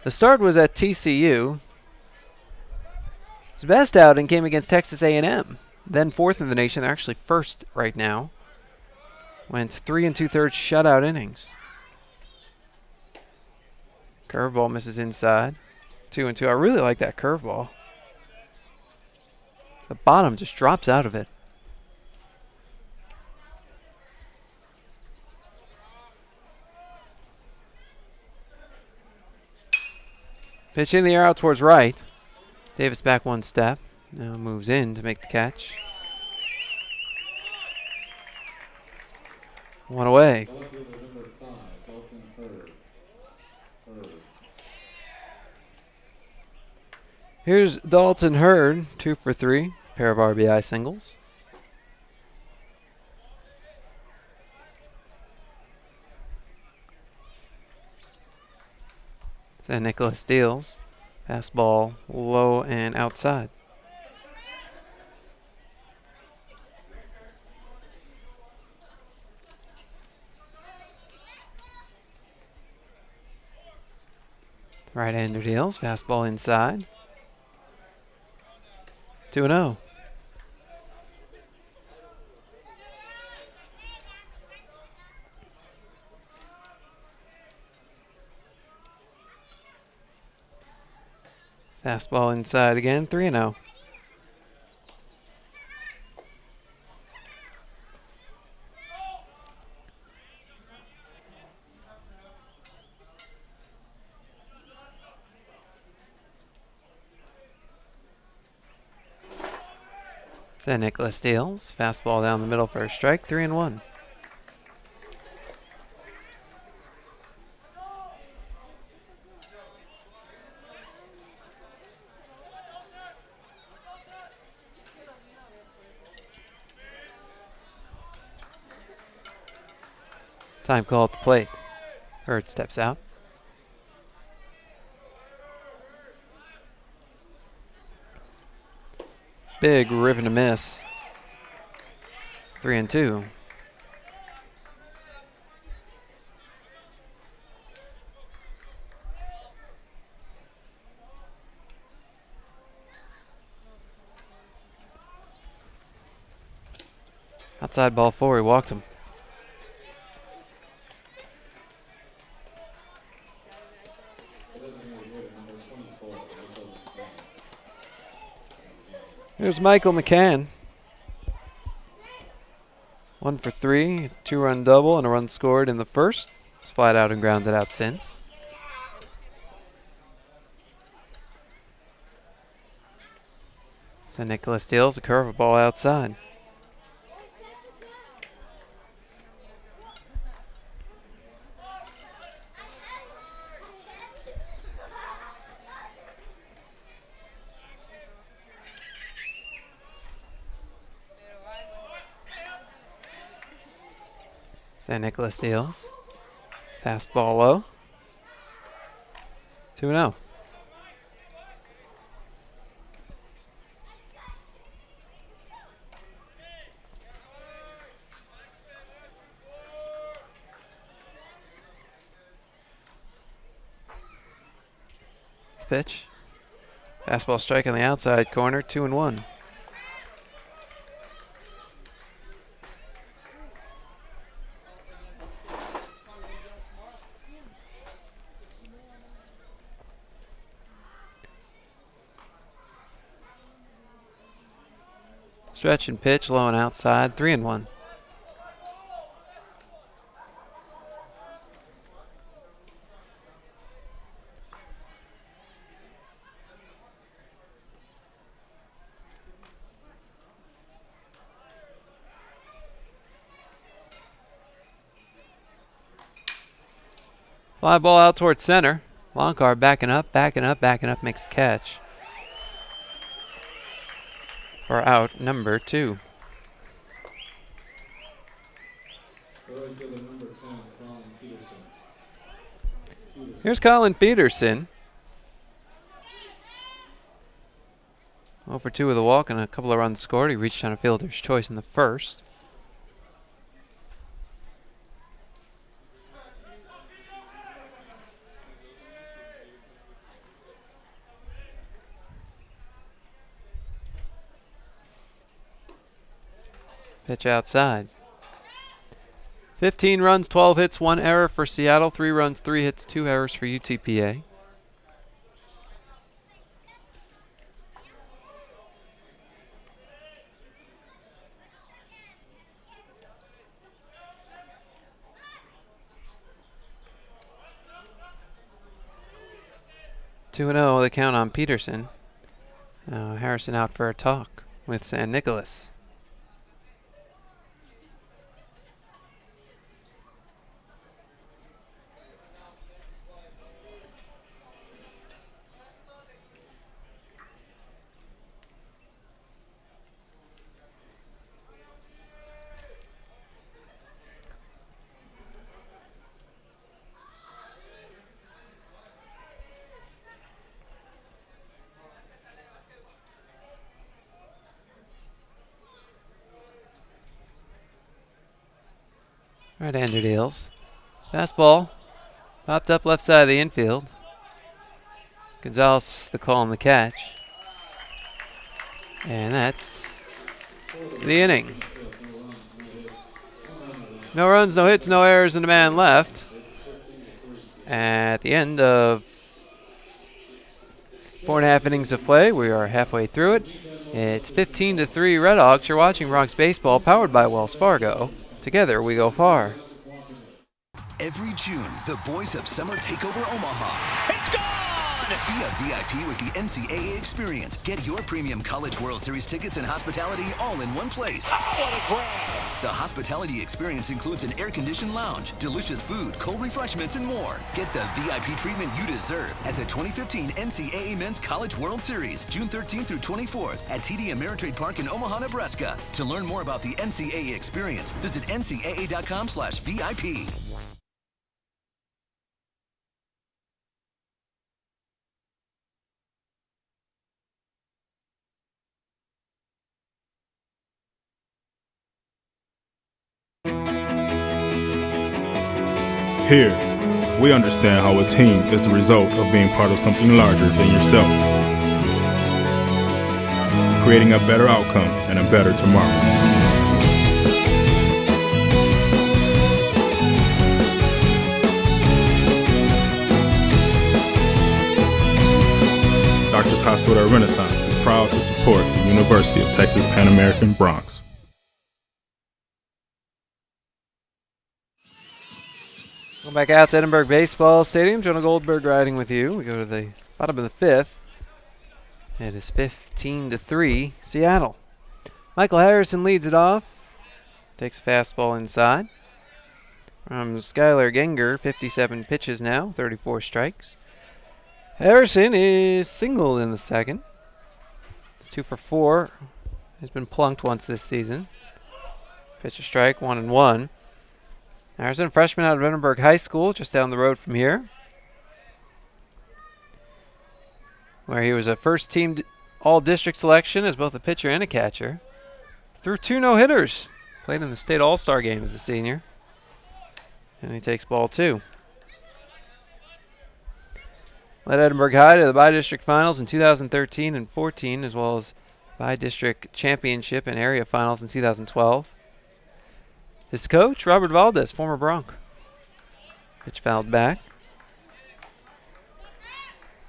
The start was at TCU. His best outing came against Texas A&M. Then 4th in the nation. They're actually 1st right now. Went 3 2/3 shutout innings. Curveball misses inside. 2-2. I really like that curveball. The bottom just drops out of it. Pitch in the air out towards right. Davis back 1 step. Now moves in to make the catch. 1 away. Here's Dalton Hurd, 2 for 3, pair of RBI singles. San Nicolas deals. Fastball low and outside. Right-hander deals. Fastball inside. 2-0. Fastball inside again. 3-0. San Nicolas deals. Fastball down the middle for a strike. 3-1. Time call at the plate. Hurd steps out. Big rip and a miss. 3-2. Outside ball 4, he walked him. Here's Michael McCann. 1 for 3, 2-run double and a run scored in the first. He's flat out and grounded out since. San Nicolas deals a curveball outside. San Nicolas deals. Fastball low. 2-0. Pitch. Fastball strike on the outside corner. 2-1. Stretch and pitch, low and outside, 3-1. Fly ball out towards center. Loncar backing up, makes the catch. For out number 2. Here's Colin Peterson. Over 2 with a walk and a couple of runs scored. He reached on a fielder's choice in the first. Pitch outside. 15 runs, 12 hits, 1 error for Seattle. 3 runs, 3 hits, 2 errors for UTPA. Two and 0 the count on Peterson. Now Harrison out for a talk with San Nicolas. Right-hander deals. Fastball popped up left side of the infield. Gonzalez the call on the catch. And that's the inning. No runs, no hits, no errors, and a man left. At the end of 4.5 innings of play, we are halfway through it. It's 15-3 Red Hawks. You're watching Bronx Baseball, powered by Wells Fargo. Together we go far. Every June, the boys of Summer Takeover Omaha. It's gone! Be a VIP with the NCAA experience. Get your premium College World Series tickets and hospitality all in one place. Oh, what a grab! The hospitality experience includes an air-conditioned lounge, delicious food, cold refreshments, and more. Get the VIP treatment you deserve at the 2015 NCAA Men's College World Series, June 13th through 24th at TD Ameritrade Park in Omaha, Nebraska. To learn more about the NCAA experience, visit ncaa.com/VIP. Here, we understand how a team is the result of being part of something larger than yourself, creating a better outcome and a better tomorrow. Doctors Hospital Renaissance is proud to support the University of Texas Pan American Bronx. Welcome back out to Edinburgh Baseball Stadium. Jonah Goldberg riding with you. We go to the bottom of the 5th. It is 15-3 Seattle. Michael Harrison leads it off. Takes a fastball inside. From Skylar Genger, 57 pitches now, 34 strikes. Harrison is singled in the second. It's 2 for 4. He's been plunked once this season. Pitch a strike, 1-1. Harrison, freshman out of Edinburgh High School, just down the road from here, where he was a first-team all-district selection as both a pitcher and a catcher. Threw 2 no-hitters. Played in the state all-star game as a senior. And he takes ball 2. Led Edinburgh High to the bi-district finals in 2013 and 14, as well as bi-district championship and area finals in 2012. His coach, Robert Valdez, former Bronc. Pitch fouled back.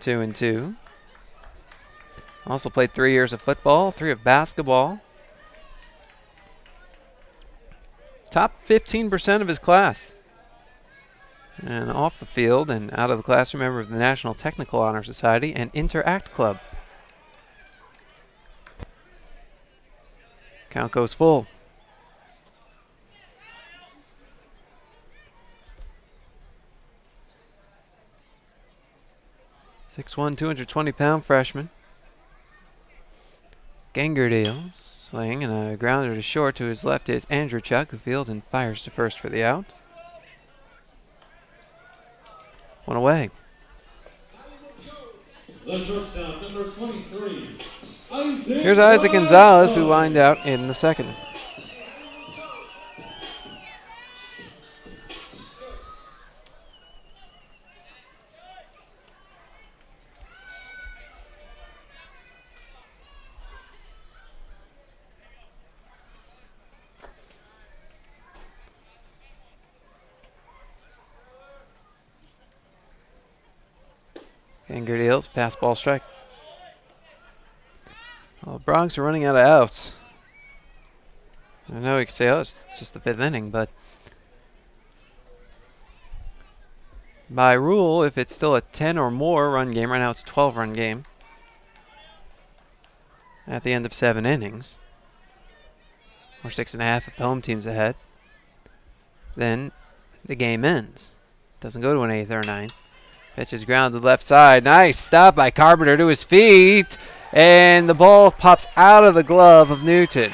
2-2. Also played 3 years of football, 3 of basketball. Top 15% of his class. And off the field and out of the classroom, member of the National Technical Honor Society and Interact Club. Count goes full. 6'1", 220-pound freshman. Genger deals. Swing and a grounder to short. To his left is Andrew Chuck, who fields and fires to first for the out. 1 away. The shortstop, number 23, Here's Isaac Gonzalez, who lined out in the second. Ganger deals, fastball strike. Well, the Bronx are running out of outs. I know you can say, oh, it's just the 5th inning, but by rule, if it's still a 10 or more run game, right now it's a 12-run game, at the end of 7 innings, or 6.5 if the home team's ahead, then the game ends. Doesn't go to an 8th or 9th. Pitch is grounded left side. Nice stop by Carpenter to his feet. And the ball pops out of the glove of Newton.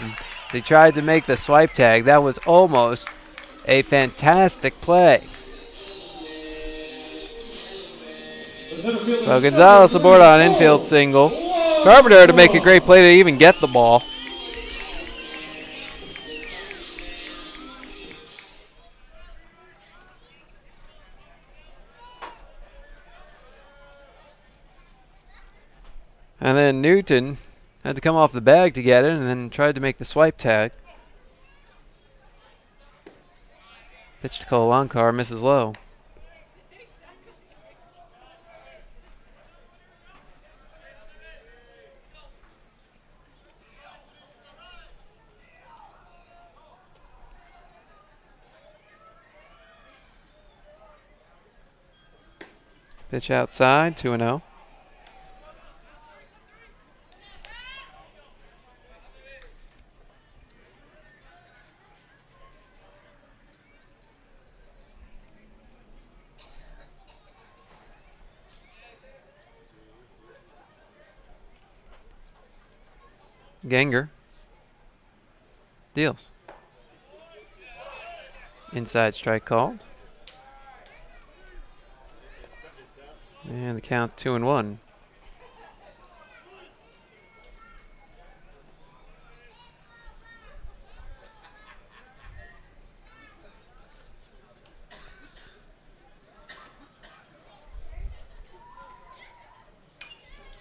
He tried to make the swipe tag. That was almost a fantastic play. So Gonzalez aboard on infield single. Carpenter to make a great play to even get the ball. And then Newton had to come off the bag to get it and then tried to make the swipe tag. Pitch to Kolonkar, misses low. Pitch outside, 2-0. Ganger deals. Inside strike called. And the count 2-1.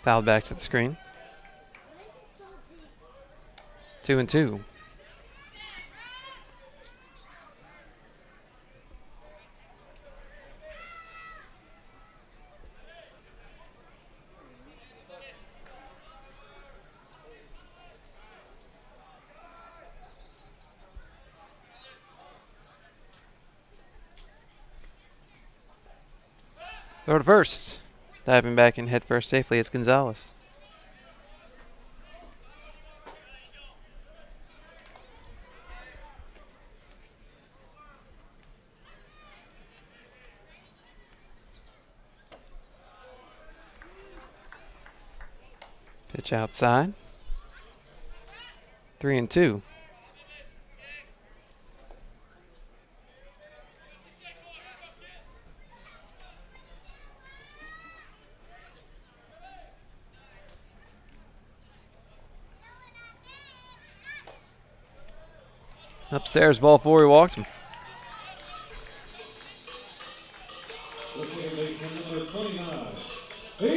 Fouled back to the screen. 2-2. Throw to first. Diving back in head first safely is Gonzalez. Pitch outside. 3-2. Upstairs, ball 4, he walks him.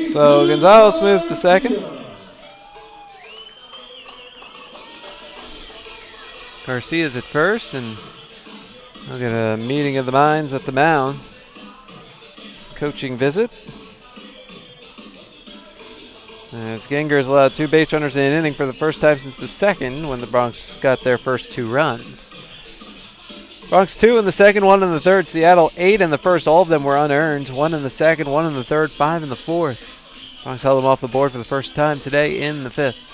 So Gonzalez moves to second. Garcia's at first, and we'll get a meeting of the minds at the mound. Coaching visit. As Ganger has allowed 2 base runners in an inning for the first time since the second, when the Bronx got their first 2 runs. Bronx 2 in the second, 1 in the third. Seattle 8 in the first. All of them were unearned. 1 in the second, 1 in the third, 5 in the fourth. Bronx held them off the board for the first time today in the 5th.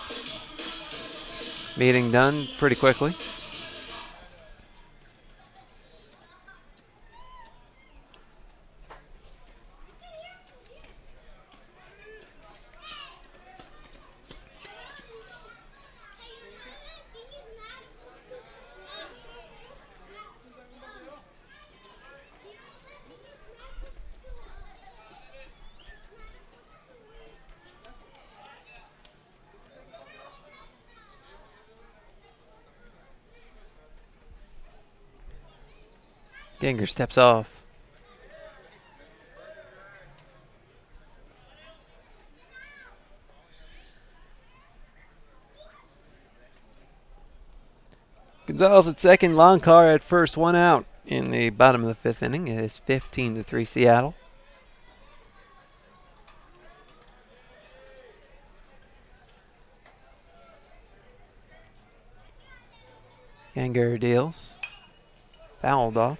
Meeting done pretty quickly. Ganger steps off. Gonzalez at second, Longcar at first, 1 out in the bottom of the 5th inning. It is 15-3 Seattle. Ganger deals. Fouled off.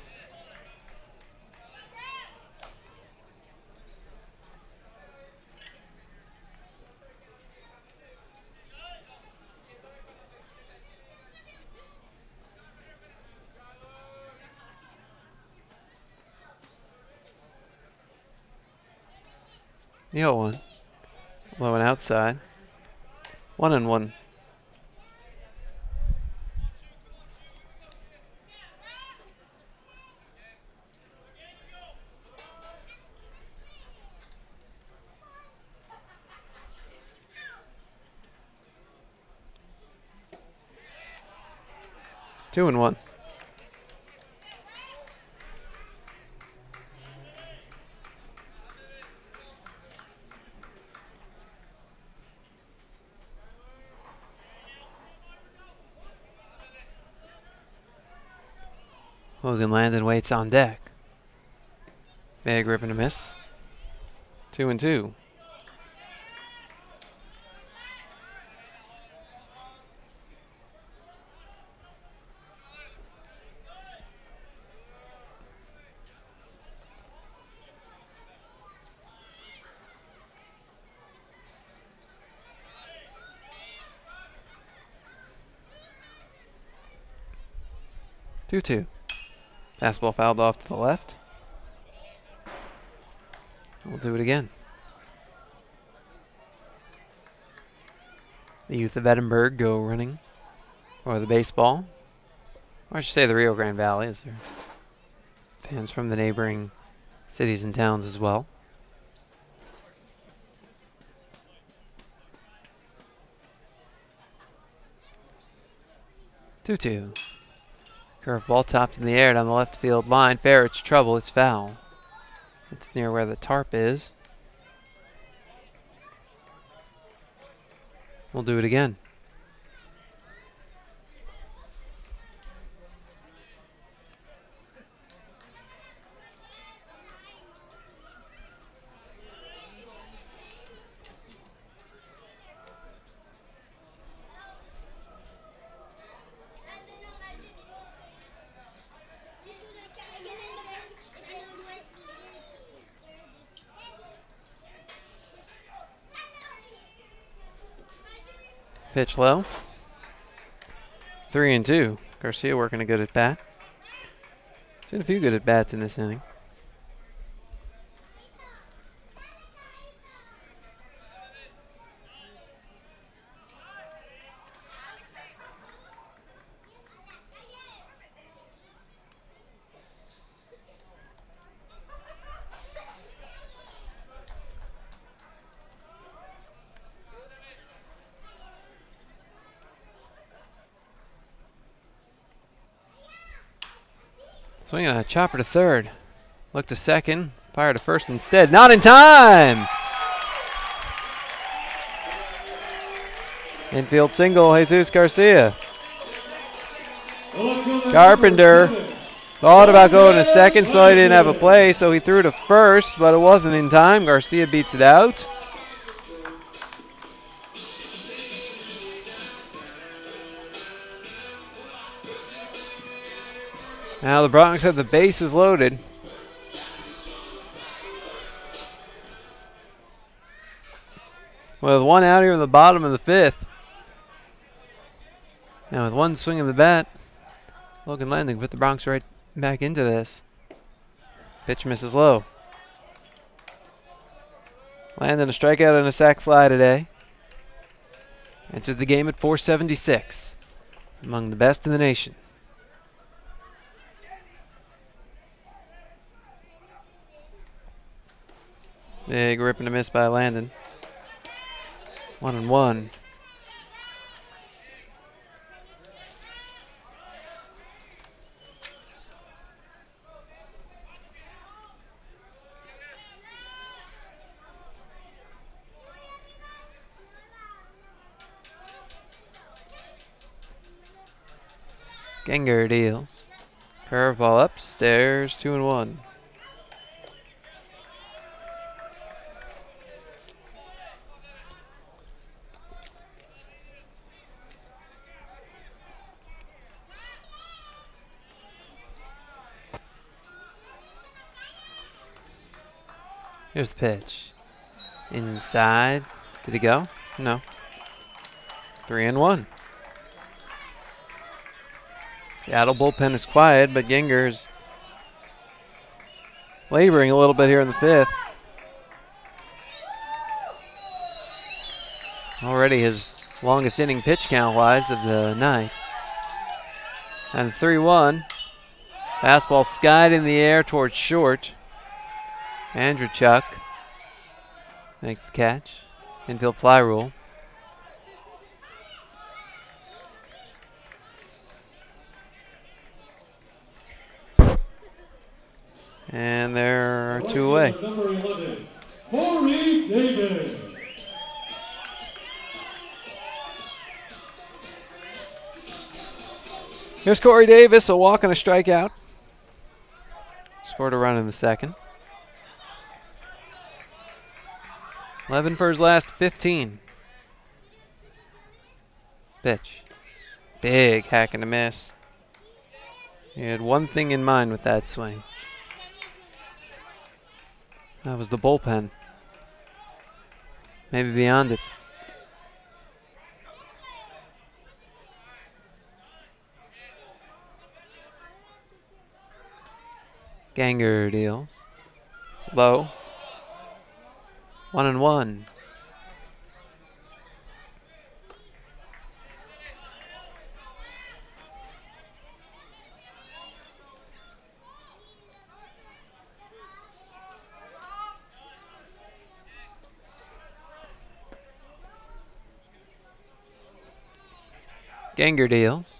The 0-1. Low and outside. 1-1. Two and 1. Logan Landon waits on deck. Big rip and a miss. 2-2. Two. Fastball fouled off to the left. We'll do it again. The youth of Edinburgh go running for the baseball. Or I should say the Rio Grande Valley, as there are fans from the neighboring cities and towns as well. Two. Curveball topped in the air down the left field line. Fair, it's trouble, it's foul. It's near where the tarp is. We'll do it again. Pitch low. 3-2. Garcia working a good at bat. Seen a few good at bats in this inning. Swing on a chopper to third. Look to second. Fire to first instead. Not in time! Infield single, Jesus Garcia. Carpenter thought about going to second, so he didn't have a play, so he threw to first, but it wasn't in time. Garcia beats it out. Now the Bronx have the bases loaded. With 1 out here in the bottom of the 5th. Now with 1 swing of the bat, Logan Landing put the Bronx right back into this. Pitch misses low. Landon a strikeout and a sac fly today. Entered the game at 476. Among the best in the nation. Big rip and a miss by Landon. 1-1. Genger deals. Curveball upstairs, 2-1. Here's the pitch. Inside. Did he go? No. 3-1. Seattle bullpen is quiet, but Genger's laboring a little bit here in the fifth. Already his longest inning pitch count-wise of the night. And 3-1. Fastball skied in the air towards short. Andrechuk makes the catch. Infield fly rule. And there are two away. Number 11, Corey Davis. Here's Corey Davis, a walk and a strikeout. Scored a run in the second. 11 for his last 15. Pitch. Big hack and a miss. He had one thing in mind with that swing. That was the bullpen. Maybe beyond it. Genger deals. Low. 1-1. Genger deals.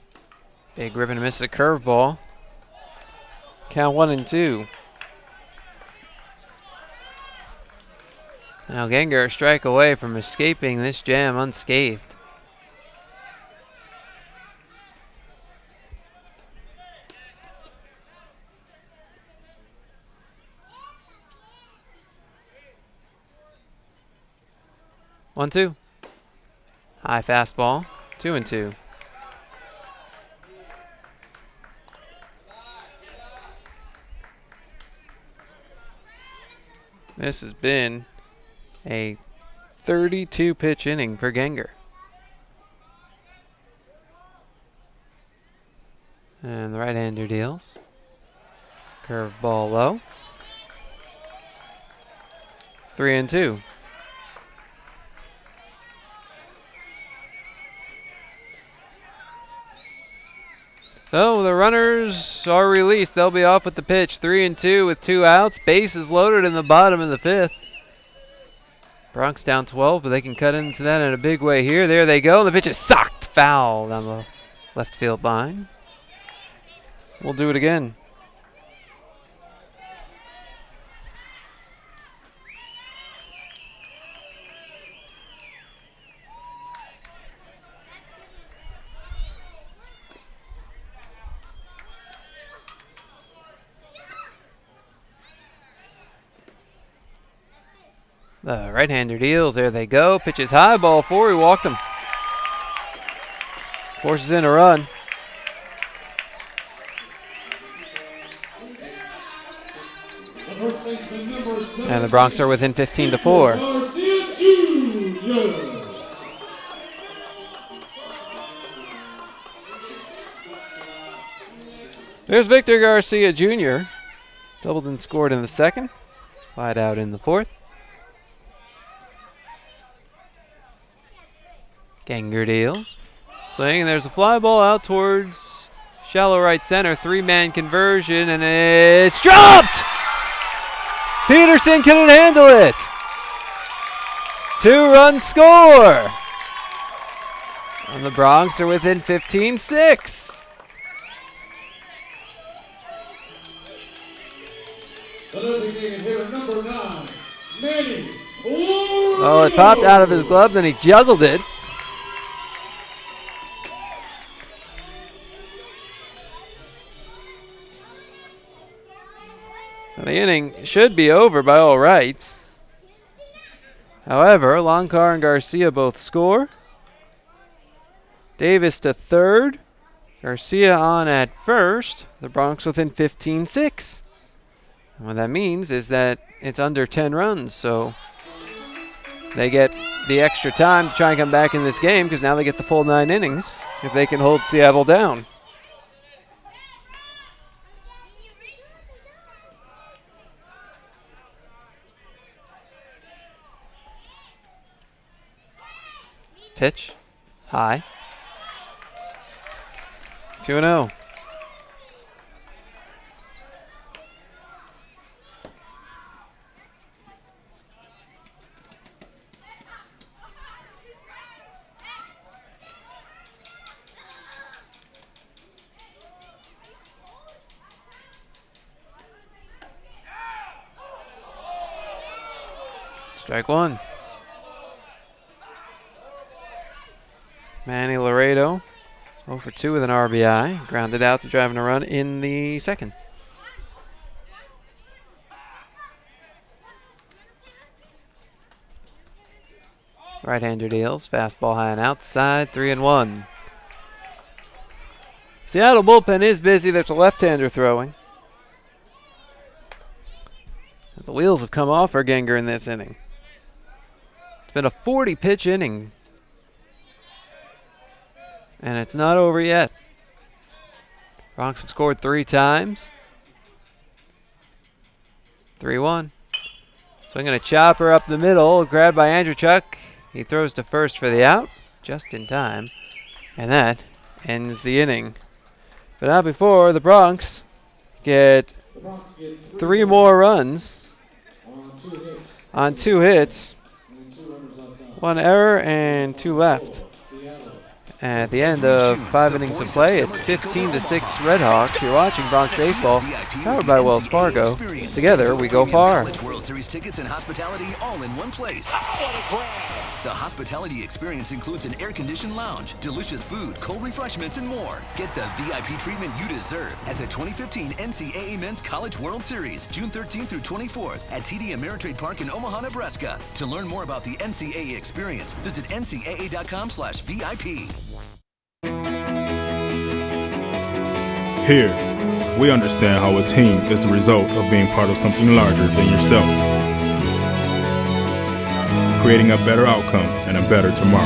Big rip and miss a curveball. Count 1-2. Now Genger a strike away from escaping this jam unscathed. One, two. High fastball. 2-2. This has been a 32 pitch inning for Genger. And the right-hander deals. Curveball low. 3-2. So the runners are released. They'll be off with the pitch. 3-2 with 2 outs. Bases loaded in the bottom of the fifth. Bronx down 12, but they can cut into that in a big way here. There they go. The pitch is socked foul down the left field line. We'll do it again. The right-hander deals. There they go. Pitches high, ball 4. He walked him. Forces in a run. And the Bronx are within 15-4. There's Victor Garcia Jr. Doubled and scored in the second. Wide out in the fourth. Genger deals. Swing, and there's a fly ball out towards shallow right center. 3-man conversion, and it's dropped! Peterson couldn't handle it. 2-run score. And the Bronx are within 15-6. The designated hitter, number 9, Manny. Oh, it popped out of his glove, then he juggled it. So the inning should be over by all rights. However, Longcar and Garcia both score. Davis to third. Garcia on at first. The Bronx within 15-6. And what that means is that it's under 10 runs, so they get the extra time to try and come back in this game because now they get the full 9 innings if they can hold Seattle down. Pitch. High. 2-0. Strike one. Manny Laredo 0 for 2 with an RBI. Grounded out to driving a run in the second. Right-hander deals. Fastball high and outside. 3-1. Seattle bullpen is busy. There's a left-hander throwing. The wheels have come off for Genger in this inning. It's been a 40-pitch inning. And it's not over yet. Bronx have scored 3 times. 3-1. Swinging a chopper up the middle, grabbed by Andrewchuk. He throws to first for the out, just in time. And that ends the inning. But not before the Bronx get 3 more runs on 2 hits. 1 error and 2 left. At the end of 5 innings of play, it's 15-6 Red Hawks. You're watching Bronx Baseball, powered by Wells Fargo. Together, we go far. World Series tickets and hospitality all in one place. The hospitality experience includes an air-conditioned lounge, delicious food, cold refreshments, and more. Get the VIP treatment you deserve at the 2015 NCAA Men's College World Series, June 13th through 24th at TD Ameritrade Park in Omaha, Nebraska. To learn more about the NCAA experience, visit ncaa.com/VIP. Here, we understand how a team is the result of being part of something larger than yourself, creating a better outcome and a better tomorrow.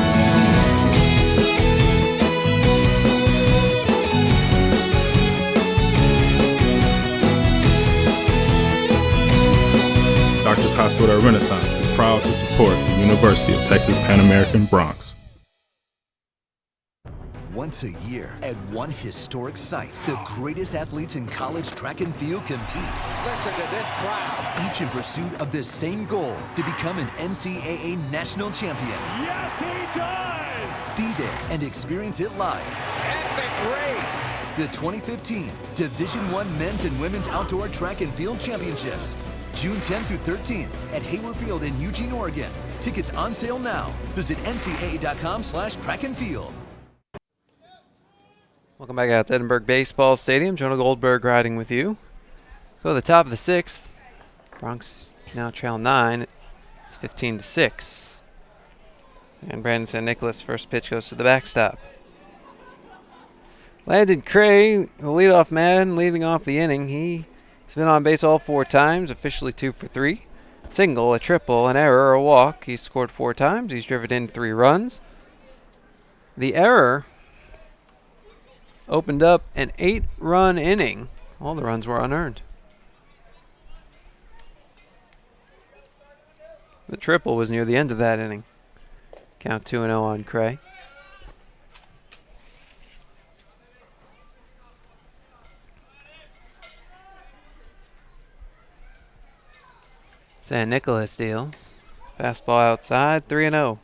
Doctors Hospital at Renaissance is proud to support the University of Texas Pan American Bronx. Once a year, at one historic site, the greatest athletes in college track and field compete. Listen to this crowd. Each in pursuit of the same goal, to become an NCAA national champion. Yes, he does! Be there and experience it live. Epic race! The 2015 Division I Men's and Women's Outdoor Track and Field Championships. June 10th through 13th at Hayward Field in Eugene, Oregon. Tickets on sale now. Visit ncaa.com/trackandfield. Welcome back out to Edinburgh Baseball Stadium. Jonah Goldberg riding with you. Go to the top of the 6th. Bronx now trail 9. It's 15-6. And Brandon San Nicolas' first pitch goes to the backstop. Landon Cray, the leadoff man, leading off the inning. He's been on base all 4 times, officially 2 for 3. Single, a triple, an error, a walk. He's scored 4 times. He's driven in 3 runs. The error opened up an 8-run inning. All the runs were unearned. The triple was near the end of that inning. Count 2-0 on Cray. San Nicolas deals. Fastball outside, 3-0.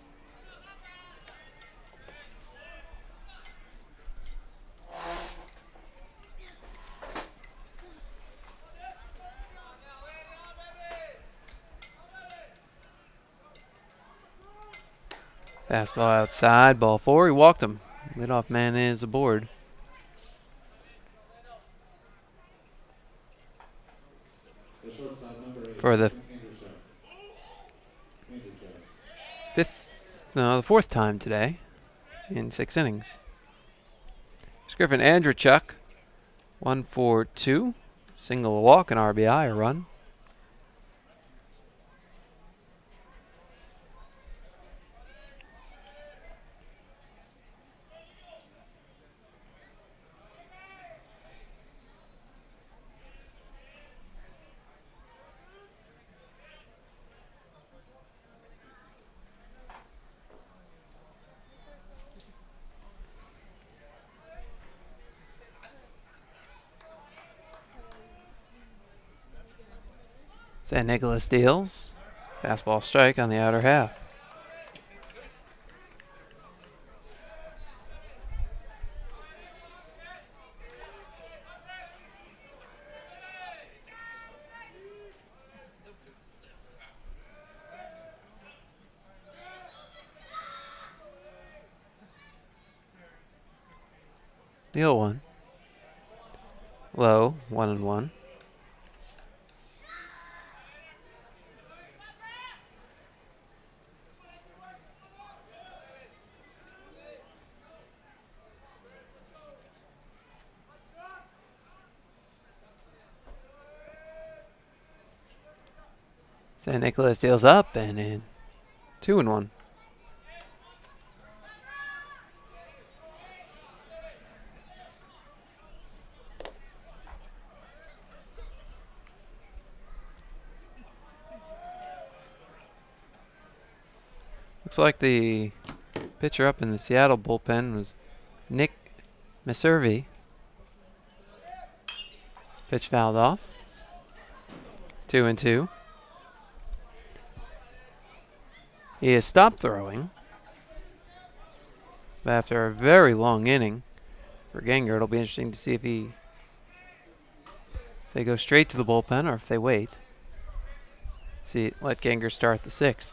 Fastball outside, ball 4. He walked him. Leadoff man is aboard. for the the fourth time today in 6 innings. It's Griffin Andrechuk, 1 for 2, single, a walk, an RBI, a run. San Nicolas deals. Fastball strike on the outer half. The 0-1. Low, 1-1. San Nicolas deals up and in. 2-1. Looks like the pitcher up in the Seattle bullpen was Nick Meservey. Pitch fouled off. 2-2. He has stopped throwing. But after a very long inning for Ganger, it'll be interesting to see if they go straight to the bullpen or if they wait. Let Ganger start the 6th.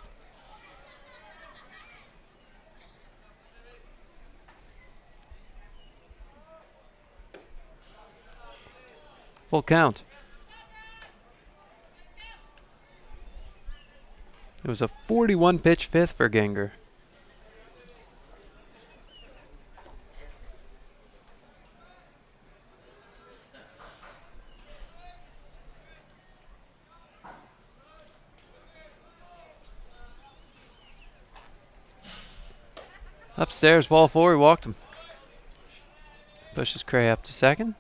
Full count. It was a 41-pitch 5th for Ganger. Upstairs, ball 4, he walked him. Pushes Cray up to second.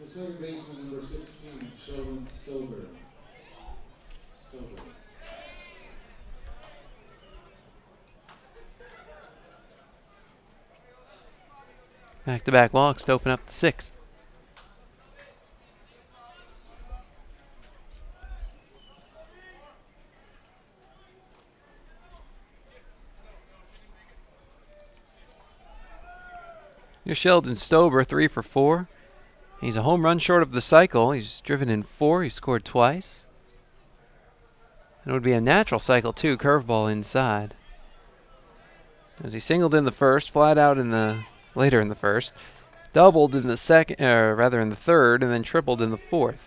The second baseman, number 16, Sheldon Stover. Back-to-back walks to open up the 6th. Here's Sheldon Stover, 3 for 4. He's a home run short of the cycle. He's driven in 4. He scored twice. And it would be a natural cycle, too. Curveball inside. As he singled in the first, flat out later in the first, doubled in the second, in the third, and then tripled in the 4th.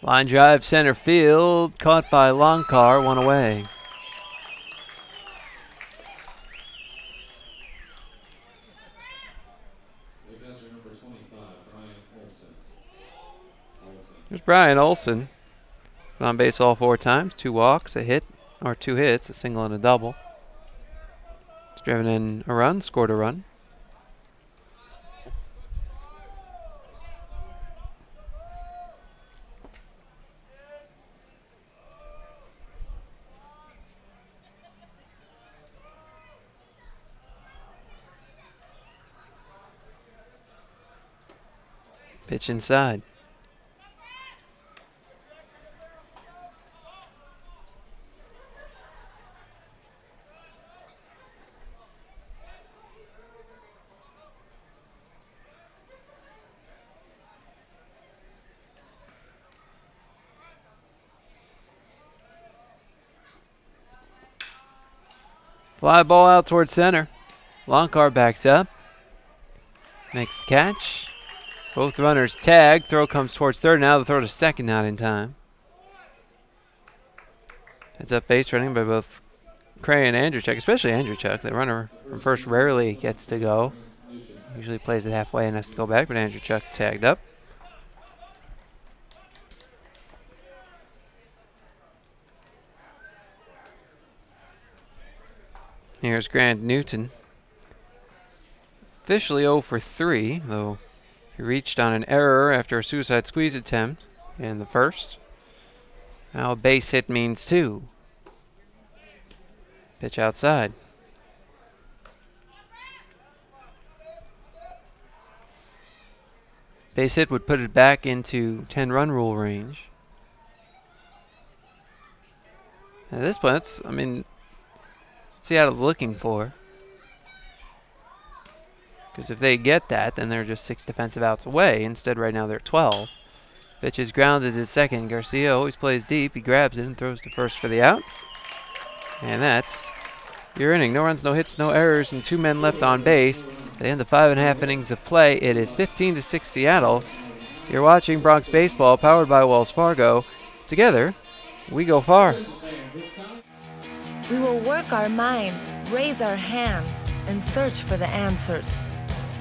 Line drive center field, caught by Lonkar, 1 away. There's Brian Olson. On base all 4 times, 2 walks, 2 hits, a single and a double. He's driven in a run, scored a run. Pitch inside. Fly ball out towards center. Longcar backs up. Makes the catch. Both runners tag. Throw comes towards third. Now the throw to second, not in time. Heads up base running by both Cray and Andrewchuk, especially Andrewchuk. The runner from first rarely gets to go. Usually plays it halfway and has to go back, but Andrewchuk tagged up. Here's Grant Newton. Officially 0 for 3, though he reached on an error after a suicide squeeze attempt in the first. Now a base hit means 2. Pitch outside. Base hit would put it back into 10-run rule range. At this point, that's, I mean, Seattle's looking for. Because if they get that, then they're just 6 defensive outs away. Instead, right now they're 12. Pitch is grounded to second. Garcia always plays deep. He grabs it and throws to first for the out. And that's your inning. No runs, no hits, no errors, and 2 men left on base. At the end of 5.5 innings of play, it is 15-6 Seattle. You're watching Bronx Baseball, powered by Wells Fargo. Together, we go far. We will work our minds, raise our hands, and search for the answers.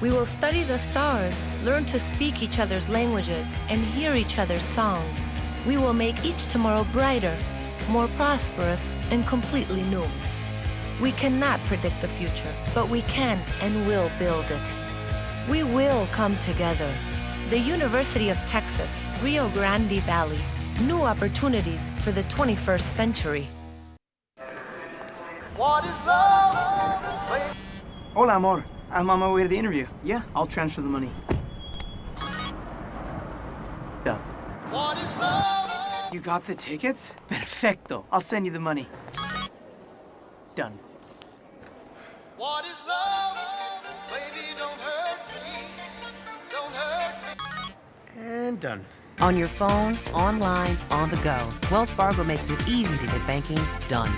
We will study the stars, learn to speak each other's languages, and hear each other's songs. We will make each tomorrow brighter, more prosperous, and completely new. We cannot predict the future, but we can and will build it. We will come together. The University of Texas, Rio Grande Valley. New opportunities for the 21st century. What is love? Hola, amor. I'm on my way to the interview. Yeah, I'll transfer the money. Done. What is love? You got the tickets? Perfecto. I'll send you the money. Done. What is love? Baby, don't hurt me. Don't hurt me. And done. On your phone, online, on the go. Wells Fargo makes it easy to get banking done.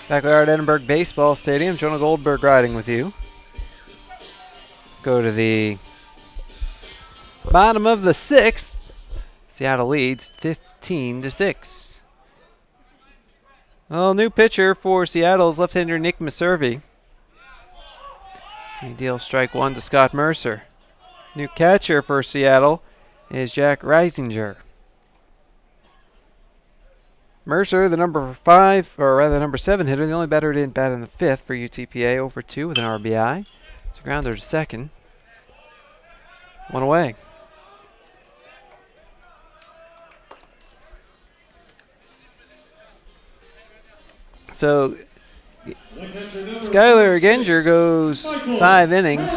Back we are at Edinburgh Baseball Stadium. Jonah Goldberg riding with you. Go to the bottom of the 6th. Seattle leads 15-6. Well, new pitcher for Seattle's left-hander Nick Meservey. He deals strike 1 to Scott Mercer. New catcher for Seattle is Jack Reisinger. Mercer, the number 5, or rather number 7 hitter, the only batter who didn't bat in the 5th for UTPA, 0 for 2 with an RBI. It's a grounder to second. 1 away. So, Skylar Ginger goes 5 innings.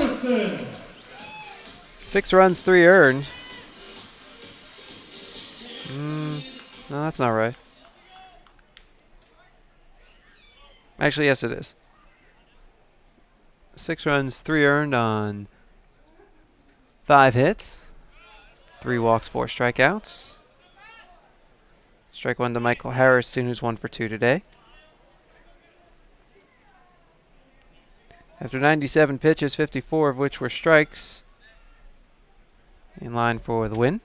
6 runs, 3 earned. No, that's not right. Actually, yes, it is. 6 runs, 3 earned on 5 hits, 3 walks, 4 strikeouts. Strike 1 to Michael Harrison, who's 1 for 2 today. After 97 pitches, 54 of which were strikes, in line for the win.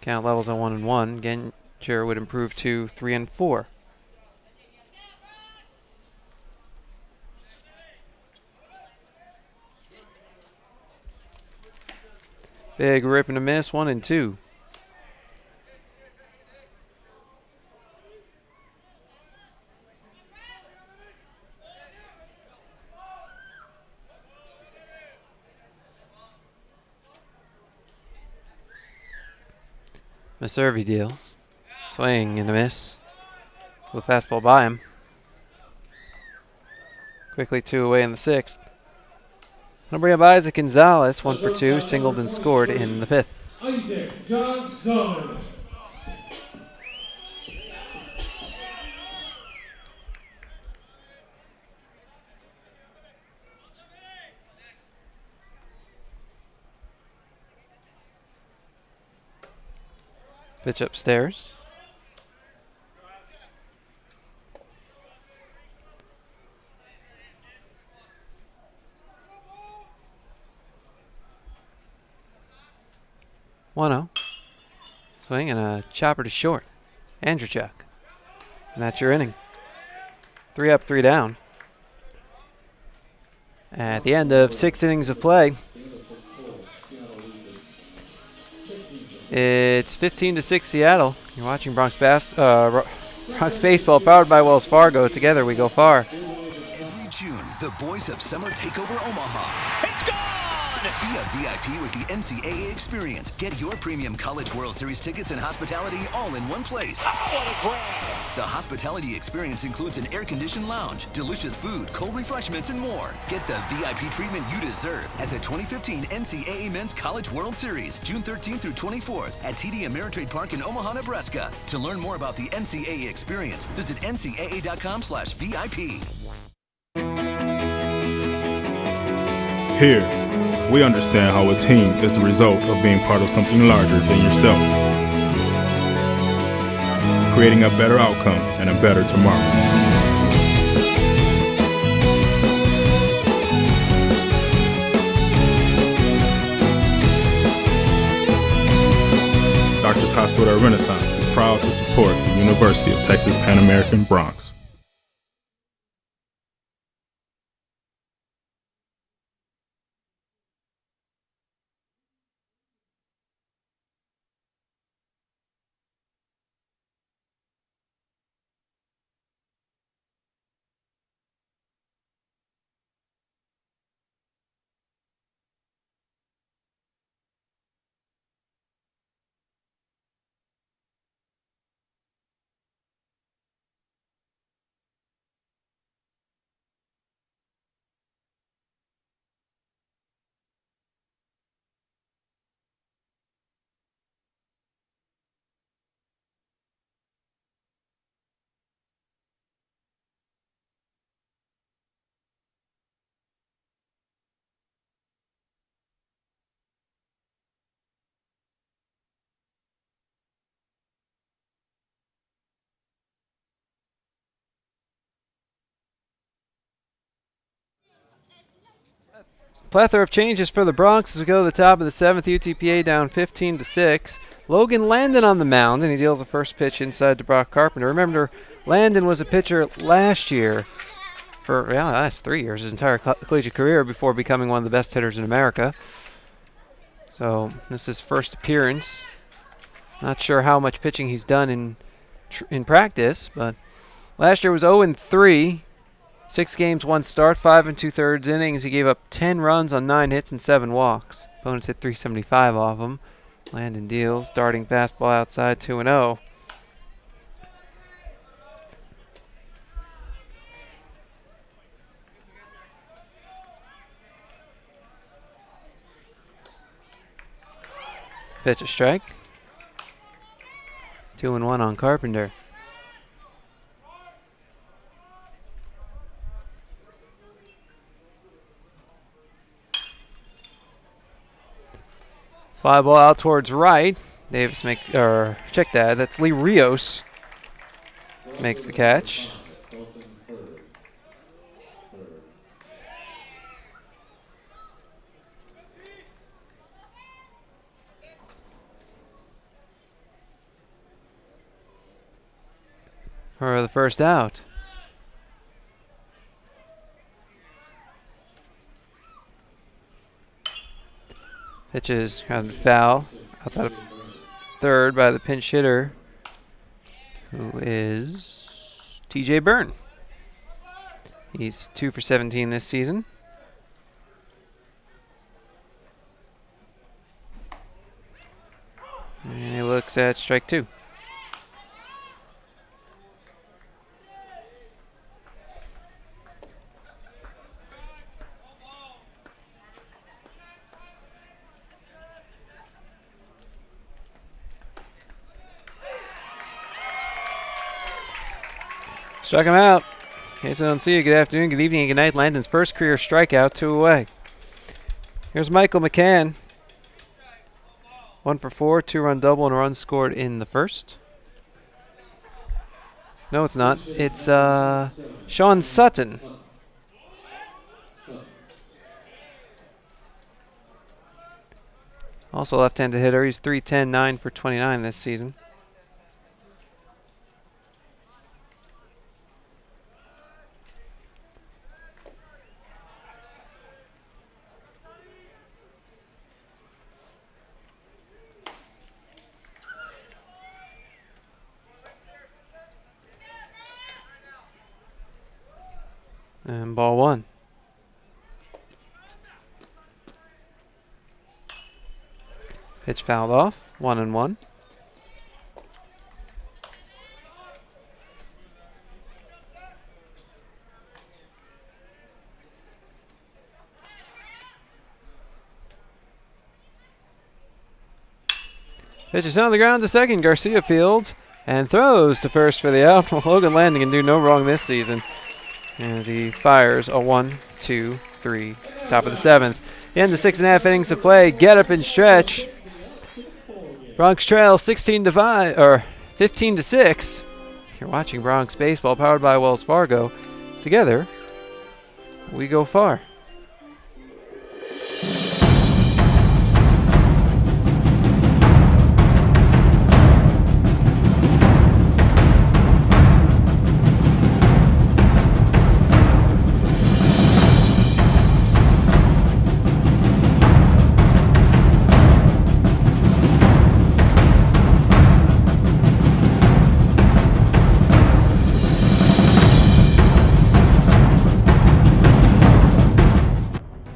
Count levels on 1-1. Gencher would improve to 3-4. Big rip and a miss, 1-2. Meserve deals. Swing and a miss. With a fastball by him. Quickly 2 away in the 6th. Gonna bring up Isaac Gonzalez, 1 for 2, singled and scored in the 5th. Isaac Gonzalez. Pitch upstairs. One-0. Swing and a chopper to short. Andrewchuk. And that's your inning. 3 up, 3 down. At the end of 6 innings of play, it's 15-6 Seattle. You're watching Bronx Baseball, powered by Wells Fargo. Together we go far. Every June, the boys of Summer take over Omaha. It's gone! Be a VIP with the NCAA experience. Get your premium College World Series tickets and hospitality all in one place. Oh, what a grab! The hospitality experience includes an air-conditioned lounge, delicious food, cold refreshments, and more. Get the VIP treatment you deserve at the 2015 NCAA Men's College World Series, June 13th through 24th at TD Ameritrade Park in Omaha, Nebraska. To learn more about the NCAA experience, visit ncaa.com/VIP. Here, we understand how a team is the result of being part of something larger than yourself, creating a better outcome and a better tomorrow. Doctors Hospital Renaissance is proud to support the University of Texas Pan American Bronx. Plethora of changes for the Bronx as we go to the top of the 7th. UTPA down 15-6. Logan Landon on the mound, and he deals the first pitch inside to Brock Carpenter. Remember, Landon was a pitcher last year for the last 3 years, his entire collegiate career, before becoming one of the best hitters in America. So this is his first appearance. Not sure how much pitching he's done in practice, but last year was 0-3. 6 games, 1 start, 5 2/3 innings. He gave up 10 runs on 9 hits and 7 walks. Opponents hit 375 off him. Landon deals, darting fastball outside, 2-0. Pitch a strike. 2-1 on Carpenter. Fly ball out towards right. Davis check that. That's Lee Rios makes the catch. For the first out. Pitch is kind of foul outside of third by the pinch hitter, who is TJ Byrne. He's 2 for 17 this season. And he looks at strike 2. Struck him out. In case I don't see you, good afternoon, good evening, and good night. Landon's first career strikeout, 2 away. Here's Michael McCann. 1 for 4, 2-run double, and a run scored in the first. No, it's not. It's Sean Sutton. Also left-handed hitter. He's 310, 9 for 29 this season. And ball 1. Pitch fouled off. 1-1. Pitch is on the ground to second. Garcia fields and throws to first for the out. Logan Landon can do no wrong this season as he fires a 1, 2, 3, top of the 7th. The end of 6.5 innings of play. Get up and stretch. Bronx trail 15 to 6. You're watching Bronx Baseball, powered by Wells Fargo. Together, we go far.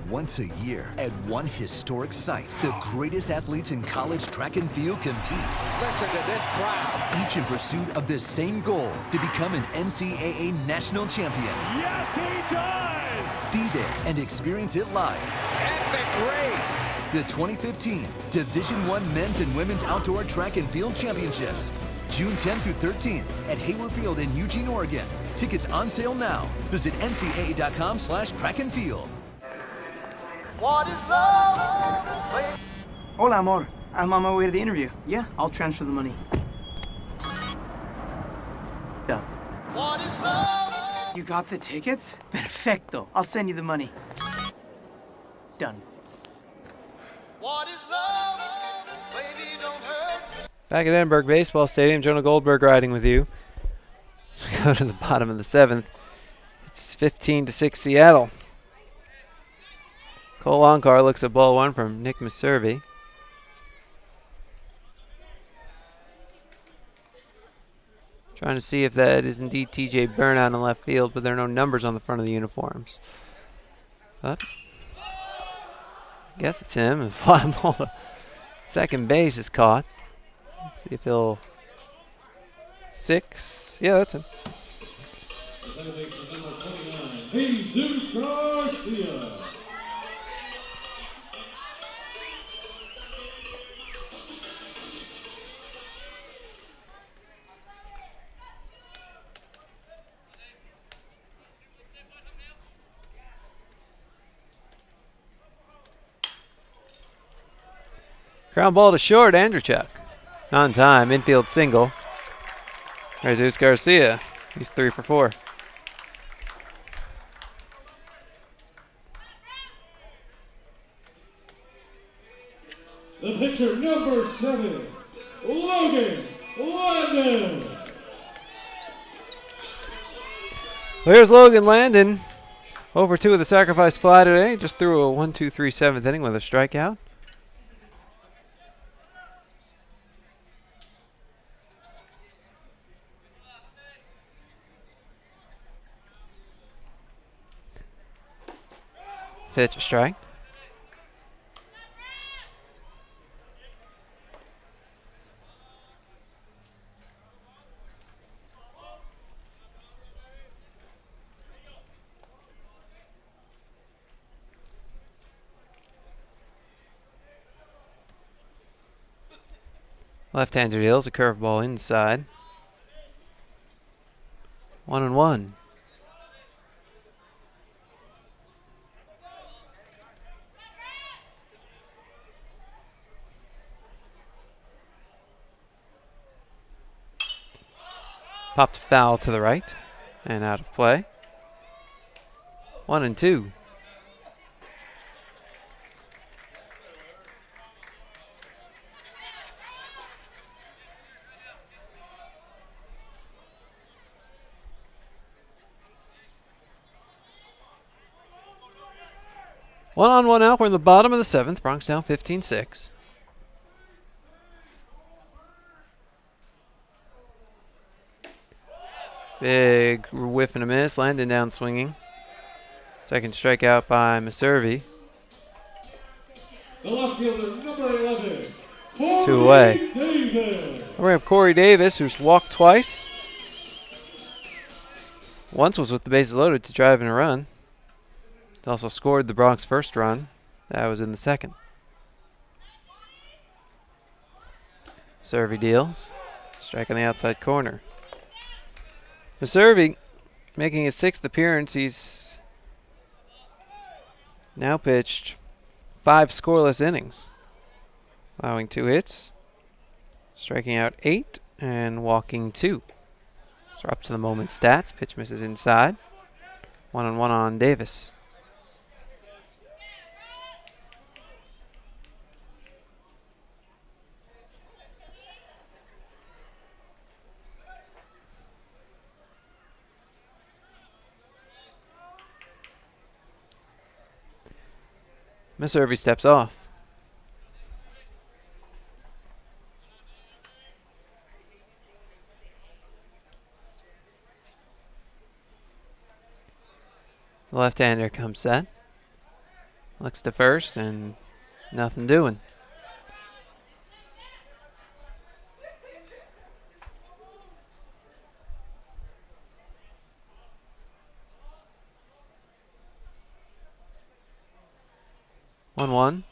Once a year, at one historic site, the greatest athletes in college track and field compete. Listen to this crowd. Each in pursuit of the same goal, to become an NCAA national champion. Yes, he does! Be there and experience it live. Epic race! The 2015 Division I Men's and Women's Outdoor Track and Field Championships. June 10th through 13th at Hayward Field in Eugene, Oregon. Tickets on sale now. Visit ncaa.com/trackandfield. What is love? Hola, amor. I'm on my way to the interview. Yeah, I'll transfer the money. Done. What is love? You got the tickets? Perfecto. I'll send you the money. Done. What is love? Baby, don't hurt. Back at Edinburgh Baseball Stadium, Jonah Goldberg riding with you. Go to the bottom of the 7th. It's 15 to 6 Seattle. Cole Onkar looks at ball 1 from Nick Maservi. Trying to see if that is indeed TJ Byrne out in left field, but there are no numbers on the front of the uniforms. But I guess it's him. And fly ball to second base is caught. Let's see if he'll 6. Yeah, that's him. Jesus Garcia. Ground ball to short, Andrechuk. On time, infield single. Jesus Garcia. He's 3 for 4. The pitcher, number 7, Logan Landon. Here's Logan Landon. Over 2 of the sacrifice fly today. Just threw a 1-2-3 7th inning with a strikeout. Pitch, a strike. Left-hander deals a curveball inside. 1-1. Popped foul to the right and out of play. 1-2. One on, one out. We're in the bottom of the 7th. Bronx down 15-6. Big whiff and a miss. Landon down swinging. Second strikeout by Maservi. The left fielder, number 11, 2 away. Davis. We have Corey Davis, who's walked twice. Once was with the bases loaded to drive in a run. He also scored the Bronx first run. That was in the 2nd. Maservi deals. Strike on the outside corner. Maservi making his 6th appearance. He's now pitched 5 scoreless innings, allowing 2 hits, striking out 8, and walking 2. So we're up to the moment stats. Pitch misses inside. 1-1 on Davis. Maservi steps off. The left-hander comes set. Looks to first and nothing doing. One.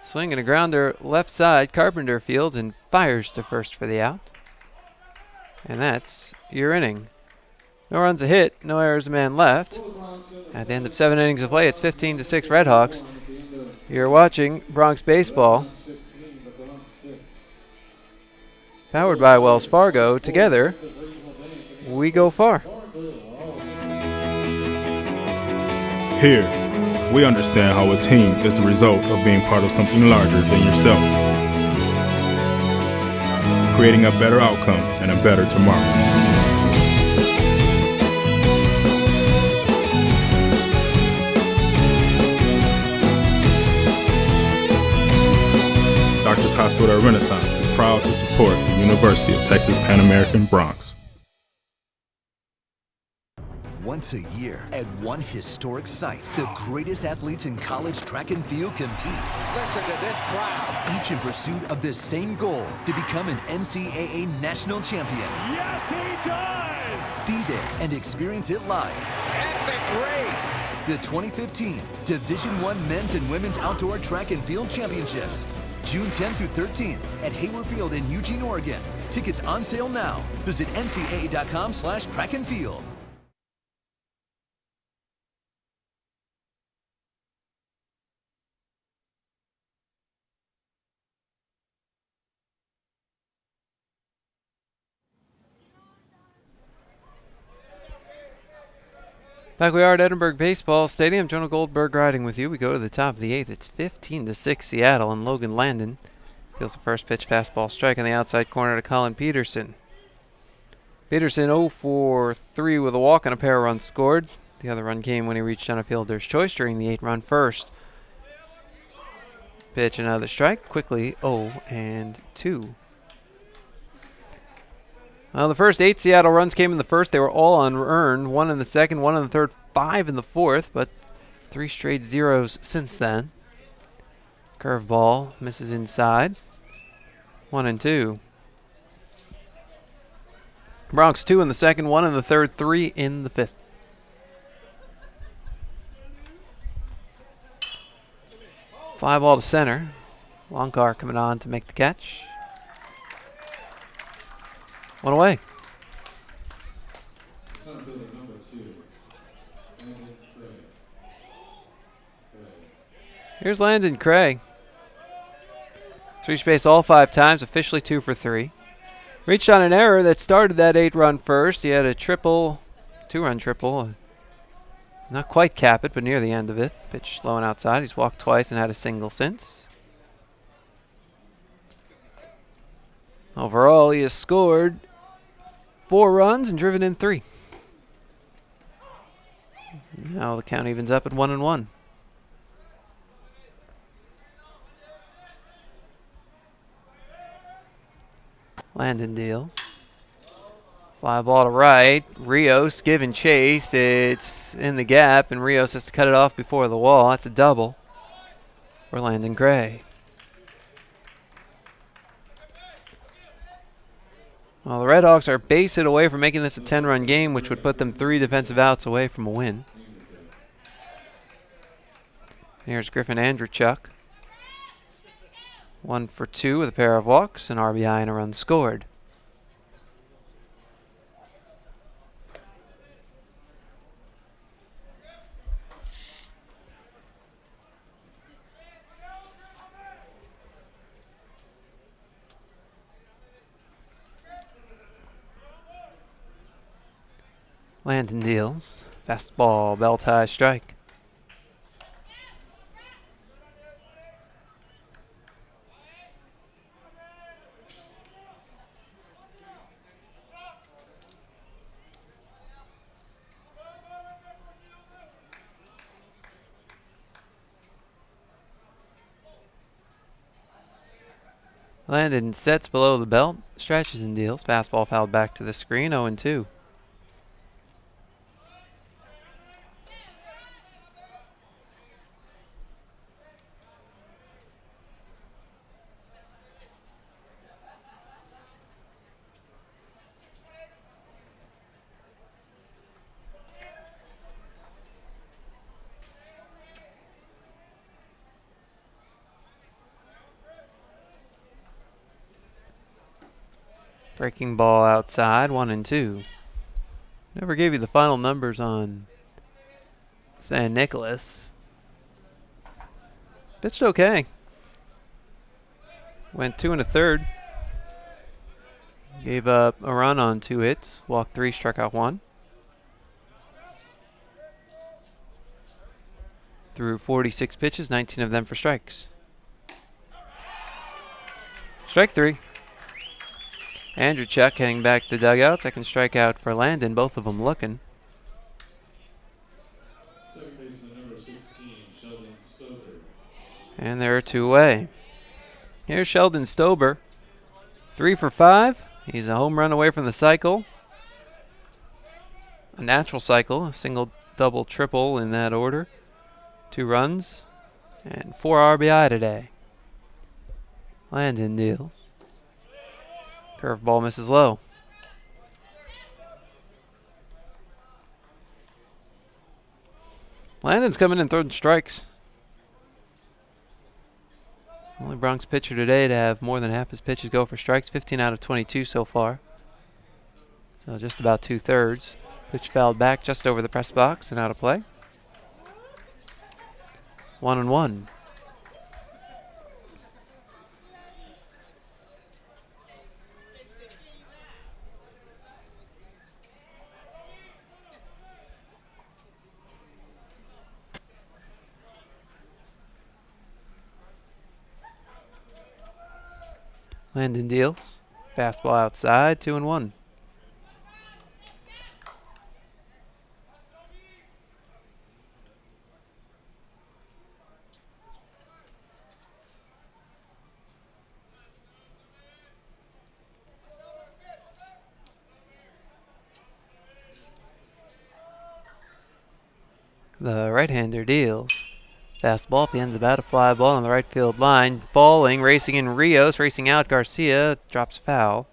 Swing and a grounder left side. Carpenter fields and fires to first for the out. And that's your inning. No runs a hit, no errors, a man left. At the end of 7 innings of play, it's 15-6 Redhawks. You're watching Bronx Baseball. Powered by Wells Fargo. Together, we go far. Here, we understand how a team is the result of being part of something larger than yourself. Creating a better outcome and a better tomorrow. Doctors Hospital Renaissance is proud to support the University of Texas Pan American Bronx. Once a year, at one historic site, the greatest athletes in college track and field compete. Listen to this crowd. Each in pursuit of the same goal, to become an NCAA national champion. Yes, he does. Be there and experience it live. Epic race. The 2015 Division I Men's and Women's Outdoor Track and Field Championships. June 10th through 13th at Hayward Field in Eugene, Oregon. Tickets on sale now. Visit ncaa.com/trackandfield. Back we are at Edinburgh Baseball Stadium. Jonah Goldberg riding with you. We go to the top of the 8th. It's 15-6 Seattle, and Logan Landon feels the first pitch fastball strike on the outside corner to Colin Peterson. Peterson 0 for 3 with a walk and a pair of runs scored. The other run came when he reached on a fielder's choice during the 8-run first. Pitch, another strike. Quickly 0-2. Well, the first 8 Seattle runs came in the first. They were all unearned. 1 in the second, 1 in the third, 5 in the fourth, but 3 straight zeros since then. Curveball misses inside. 1-2. Bronx 2 in the second, 1 in the third, 3 in the fifth. Fly ball to center. Longcar coming on to make the catch. 1 away. Center fielder number 2, Landon Cray. Here's Landon Cray. Reached base all 5 times, officially 2 for 3. Reached on an error that started that 8-run first. He had a triple, 2-run triple. Not quite cap it, but near the end of it. Pitch low and outside. He's walked twice and had a single since. Overall, he has scored 4 runs and driven in 3. Now the count evens up at 1-1. Landon deals. Fly ball to right. Rios giving chase. It's in the gap, and Rios has to cut it off before the wall. That's a double for Landon Gray. Well, the Red Hawks are base hit away from making this a 10-run game, which would put them 3 defensive outs away from a win. Here's Griffin Andrechuk. 1 for 2 with a pair of walks, an RBI, and a run scored. Landon deals. Fastball, belt high strike. Landon sets below the belt, stretches and deals. Fastball fouled back to the screen, 0-2. Breaking ball outside, 1-2. Never gave you the final numbers on San Nicolas. Pitched okay. Went 2 1/3. Gave up a run on 2 hits. Walked 3, struck out 1. Threw 46 pitches, 19 of them for strikes. Strike 3. Andrechuk heading back to the dugout. Second strikeout for Landon. Both of them looking. Second baseman number 16, Sheldon Stover. And they're 2 away. Here's Sheldon Stober. 3 for 5. He's a home run away from the cycle. A natural cycle. A single, double, triple in that order. 2 runs. And 4 RBI today. Landon deals. Curveball misses low. Landon's coming in throwing strikes. Only Bronx pitcher today to have more than half his pitches go for strikes. 15 out of 22 so far. So just about 2/3. Pitch fouled back just over the press box and out of play. 1-1. Landon deals. Fastball outside, 2-1. The right-hander deals. Fastball at the end of the bat, a fly ball on the right field line. Falling, racing in Rios, racing out. Garcia drops foul.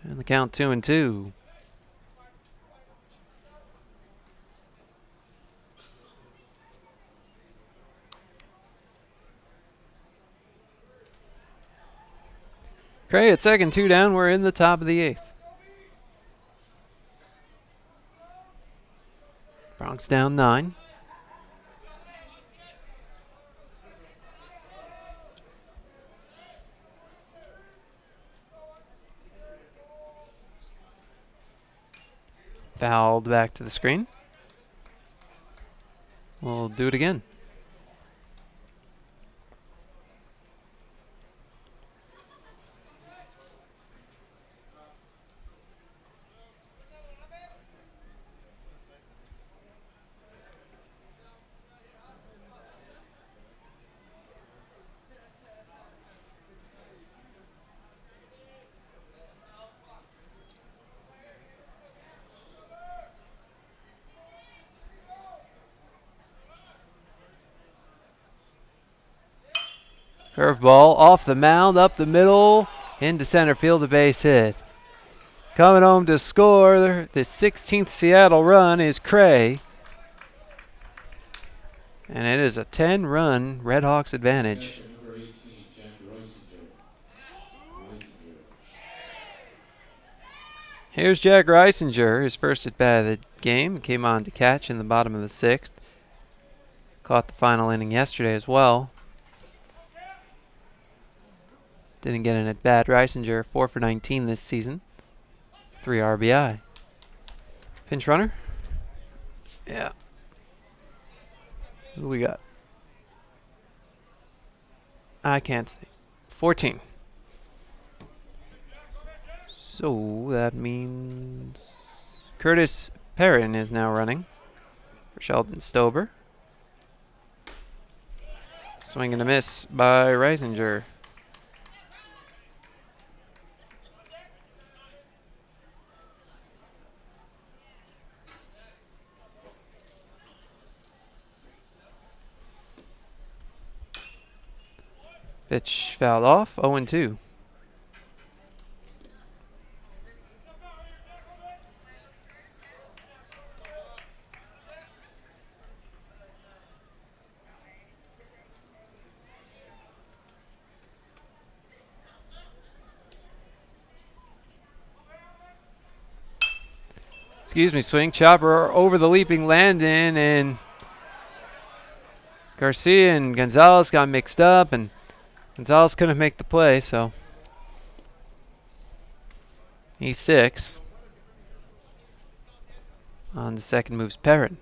And the count 2-2. Cray at second, 2 down. We're in the top of the 8th. Bronx down 9. Fouled back to the screen. We'll do it again. Curveball off the mound, up the middle, into center field, a base hit. Coming home to score the 16th Seattle run is Cray. And it is a 10-run Red Hawks advantage. Here's Jack Reisinger, his first at bat of the game. Came on to catch in the bottom of the 6th. Caught the final inning yesterday as well. Didn't get an at bat. Reisinger 4 for 19 this season. 3 RBI. Pinch runner? Yeah. Who we got? I can't see. 14. So that means Curtis Perrin is now running for Sheldon Stober. Swing and a miss by Reisinger. Pitch fouled off, 0-2. Excuse me, swing. Chopper over the leaping Landon, and Garcia and Gonzalez got mixed up, and Gonzalez couldn't make the play, so he's 6. On the second moves Perrin.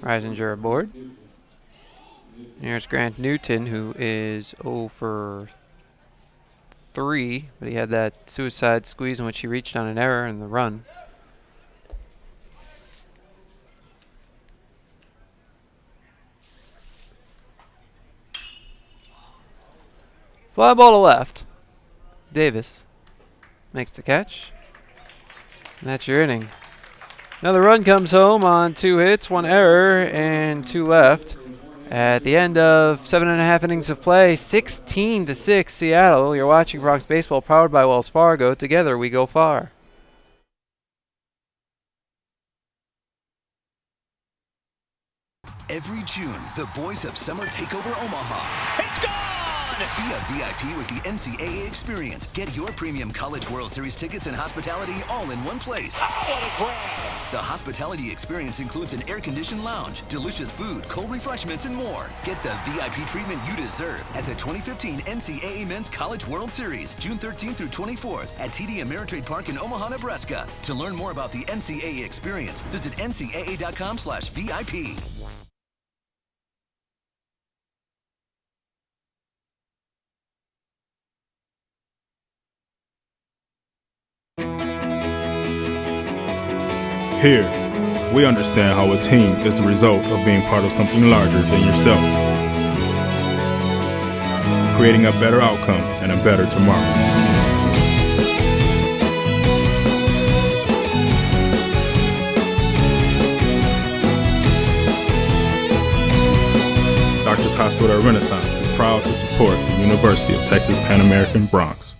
Reisinger aboard. Here's Grant Newton, who is 0 for 3, but he had that suicide squeeze in which he reached on an error in the run. Fly ball to left. Davis makes the catch. And that's your inning. Another run comes home on 2 hits, 1 error, and 2 left. At the end of 7.5 innings of play, 16-6 Seattle. You're watching Bronx Baseball, powered by Wells Fargo. Together we go far. Every June, the boys of Summer take over Omaha. It's gone! Be a VIP with the NCAA experience. Get your premium College World Series tickets and hospitality all in one place. Oh, what a grab! The hospitality experience includes an air-conditioned lounge, delicious food, cold refreshments, and more. Get the VIP treatment you deserve at the 2015 NCAA Men's College World Series, June 13th through 24th at TD Ameritrade Park in Omaha, Nebraska. To learn more about the NCAA experience, visit ncaa.com/VIP. Here, we understand how a team is the result of being part of something larger than yourself, creating a better outcome and a better tomorrow. Doctors Hospital Renaissance is proud to support the University of Texas Pan American Bronx.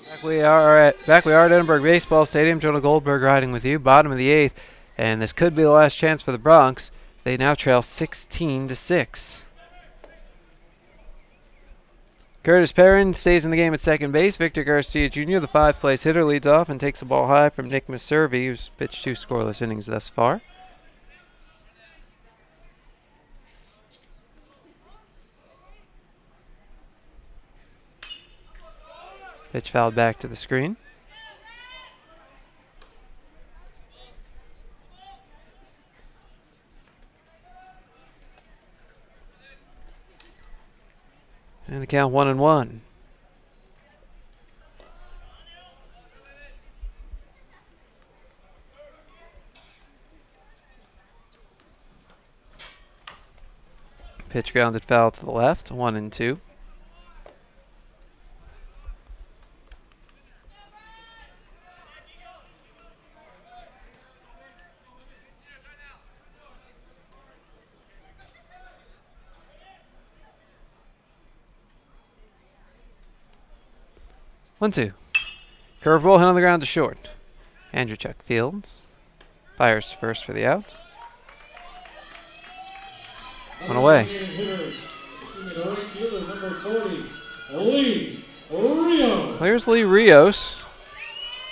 Back we are at Edinburgh Baseball Stadium. Jonah Goldberg riding with you, bottom of the 8th, and this could be the last chance for the Bronx. They now trail 16-6. Curtis Perrin stays in the game at second base. Victor Garcia Jr., the 5th-place hitter, leads off and takes the ball high from Nick Maservi, who's pitched 2 scoreless innings thus far. Pitch fouled back to the screen. And the count 1-1. Pitch grounded foul to the left, 1-2. One-two. Curveball hit on the ground to short. Andrewchuk fields. Fires first for the out. One away. Here's Lee Rios.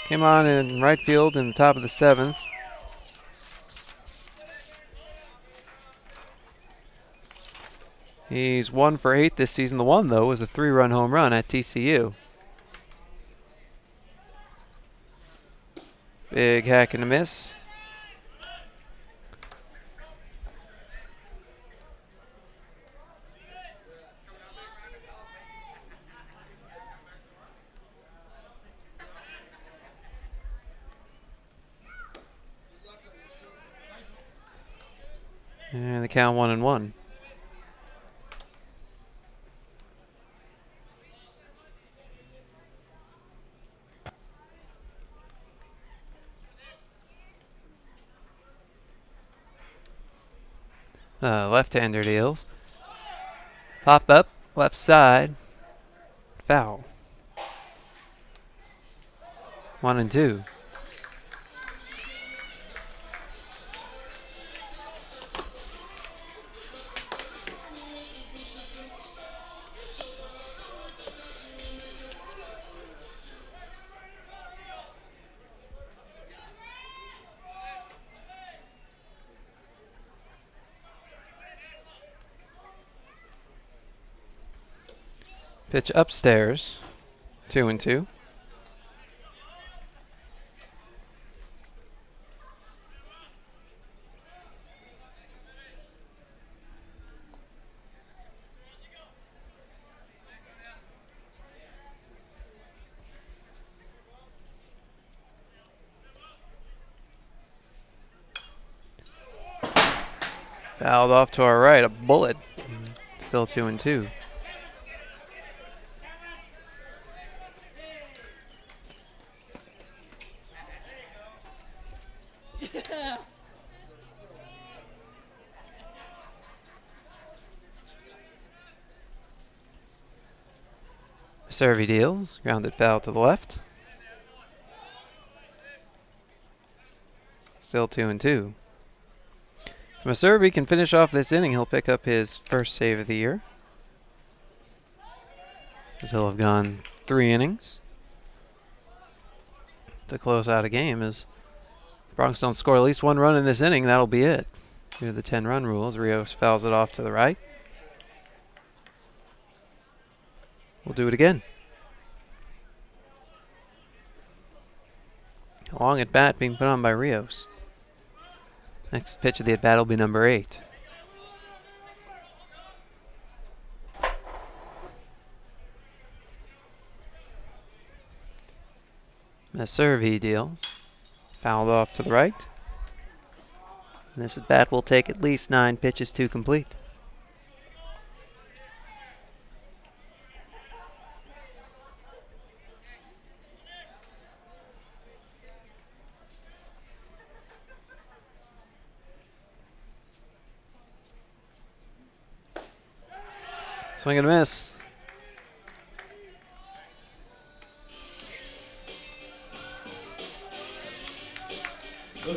Came on in right field in the top of the 7th. He's 1 for 8 this season. The one, though, was a 3-run home run at TCU. Big hack and a miss. And the count 1-1. Left-hander deals. Pop up, left side. Foul. 1-2. Pitch upstairs, 2-2. Fouled off to our right, a bullet. Still 2-2. Servey deals, grounded foul to the left. Still 2-2. If Maservi can finish off this inning, he'll pick up his first save of the year, as he'll have gone 3 innings to close out a game. As Bronx don't score at least 1 run in this inning, that'll be it. Due to the 10-run rules, Rios fouls it off to the right. We'll do it again. Long at bat being put on by Rios. Next pitch of the at-bat will be number 8. Messervy deals. Fouled off to the right. And this at-bat will take at least 9 pitches to complete. Swing and a miss.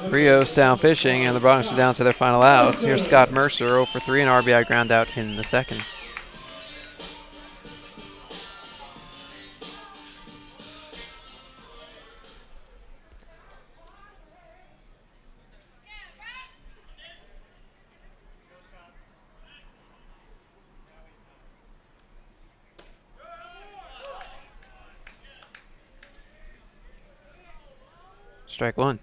Rios down fishing, and the Bronx are down to their final out. Here's Scott Mercer, 0 for 3, an RBI ground out in the second. Strike one.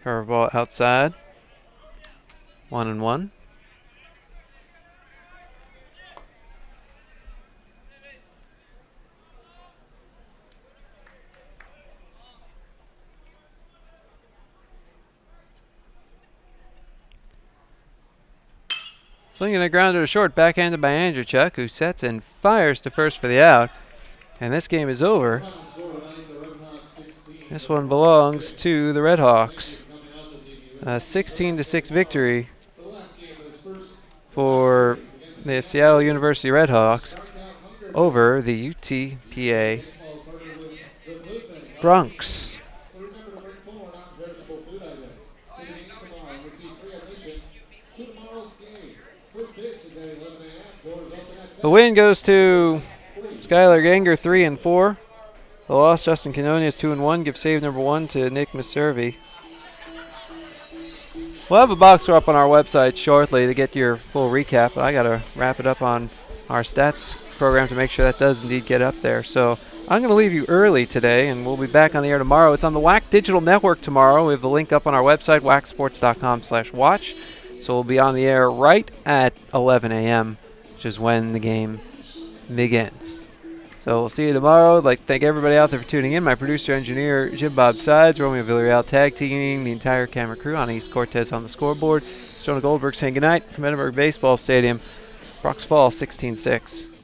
Curveball outside. 1-1. Swinging a grounder to short, backhanded by Andrechuk, who sets and fires to first for the out. And this game is over. This one belongs to the Red Hawks. A 16-6 victory for the Seattle University Red Hawks over the UTPA Bronx. The win goes to Skylar Ganger, 3 and 4. The loss, Justin Canonia, is 2 and 1. Give save number 1 to Nick Messervy. We'll have a box score up on our website shortly to get your full recap, but I got to wrap it up on our stats program to make sure that does indeed get up there. So I'm going to leave you early today, and we'll be back on the air tomorrow. It's on the WAC Digital Network tomorrow. We have the link up on our website, wacsports.com/watch. So we'll be on the air right at 11 a.m., which is when the game begins. So we'll see you tomorrow. I'd like to thank everybody out there for tuning in. My producer, engineer, Jim Bob Sides, Romeo Villarreal tag teaming the entire camera crew, on East Cortez on the scoreboard. Jonah Goldberg saying goodnight from Edinburgh Baseball Stadium. Bronx Falls 16-6.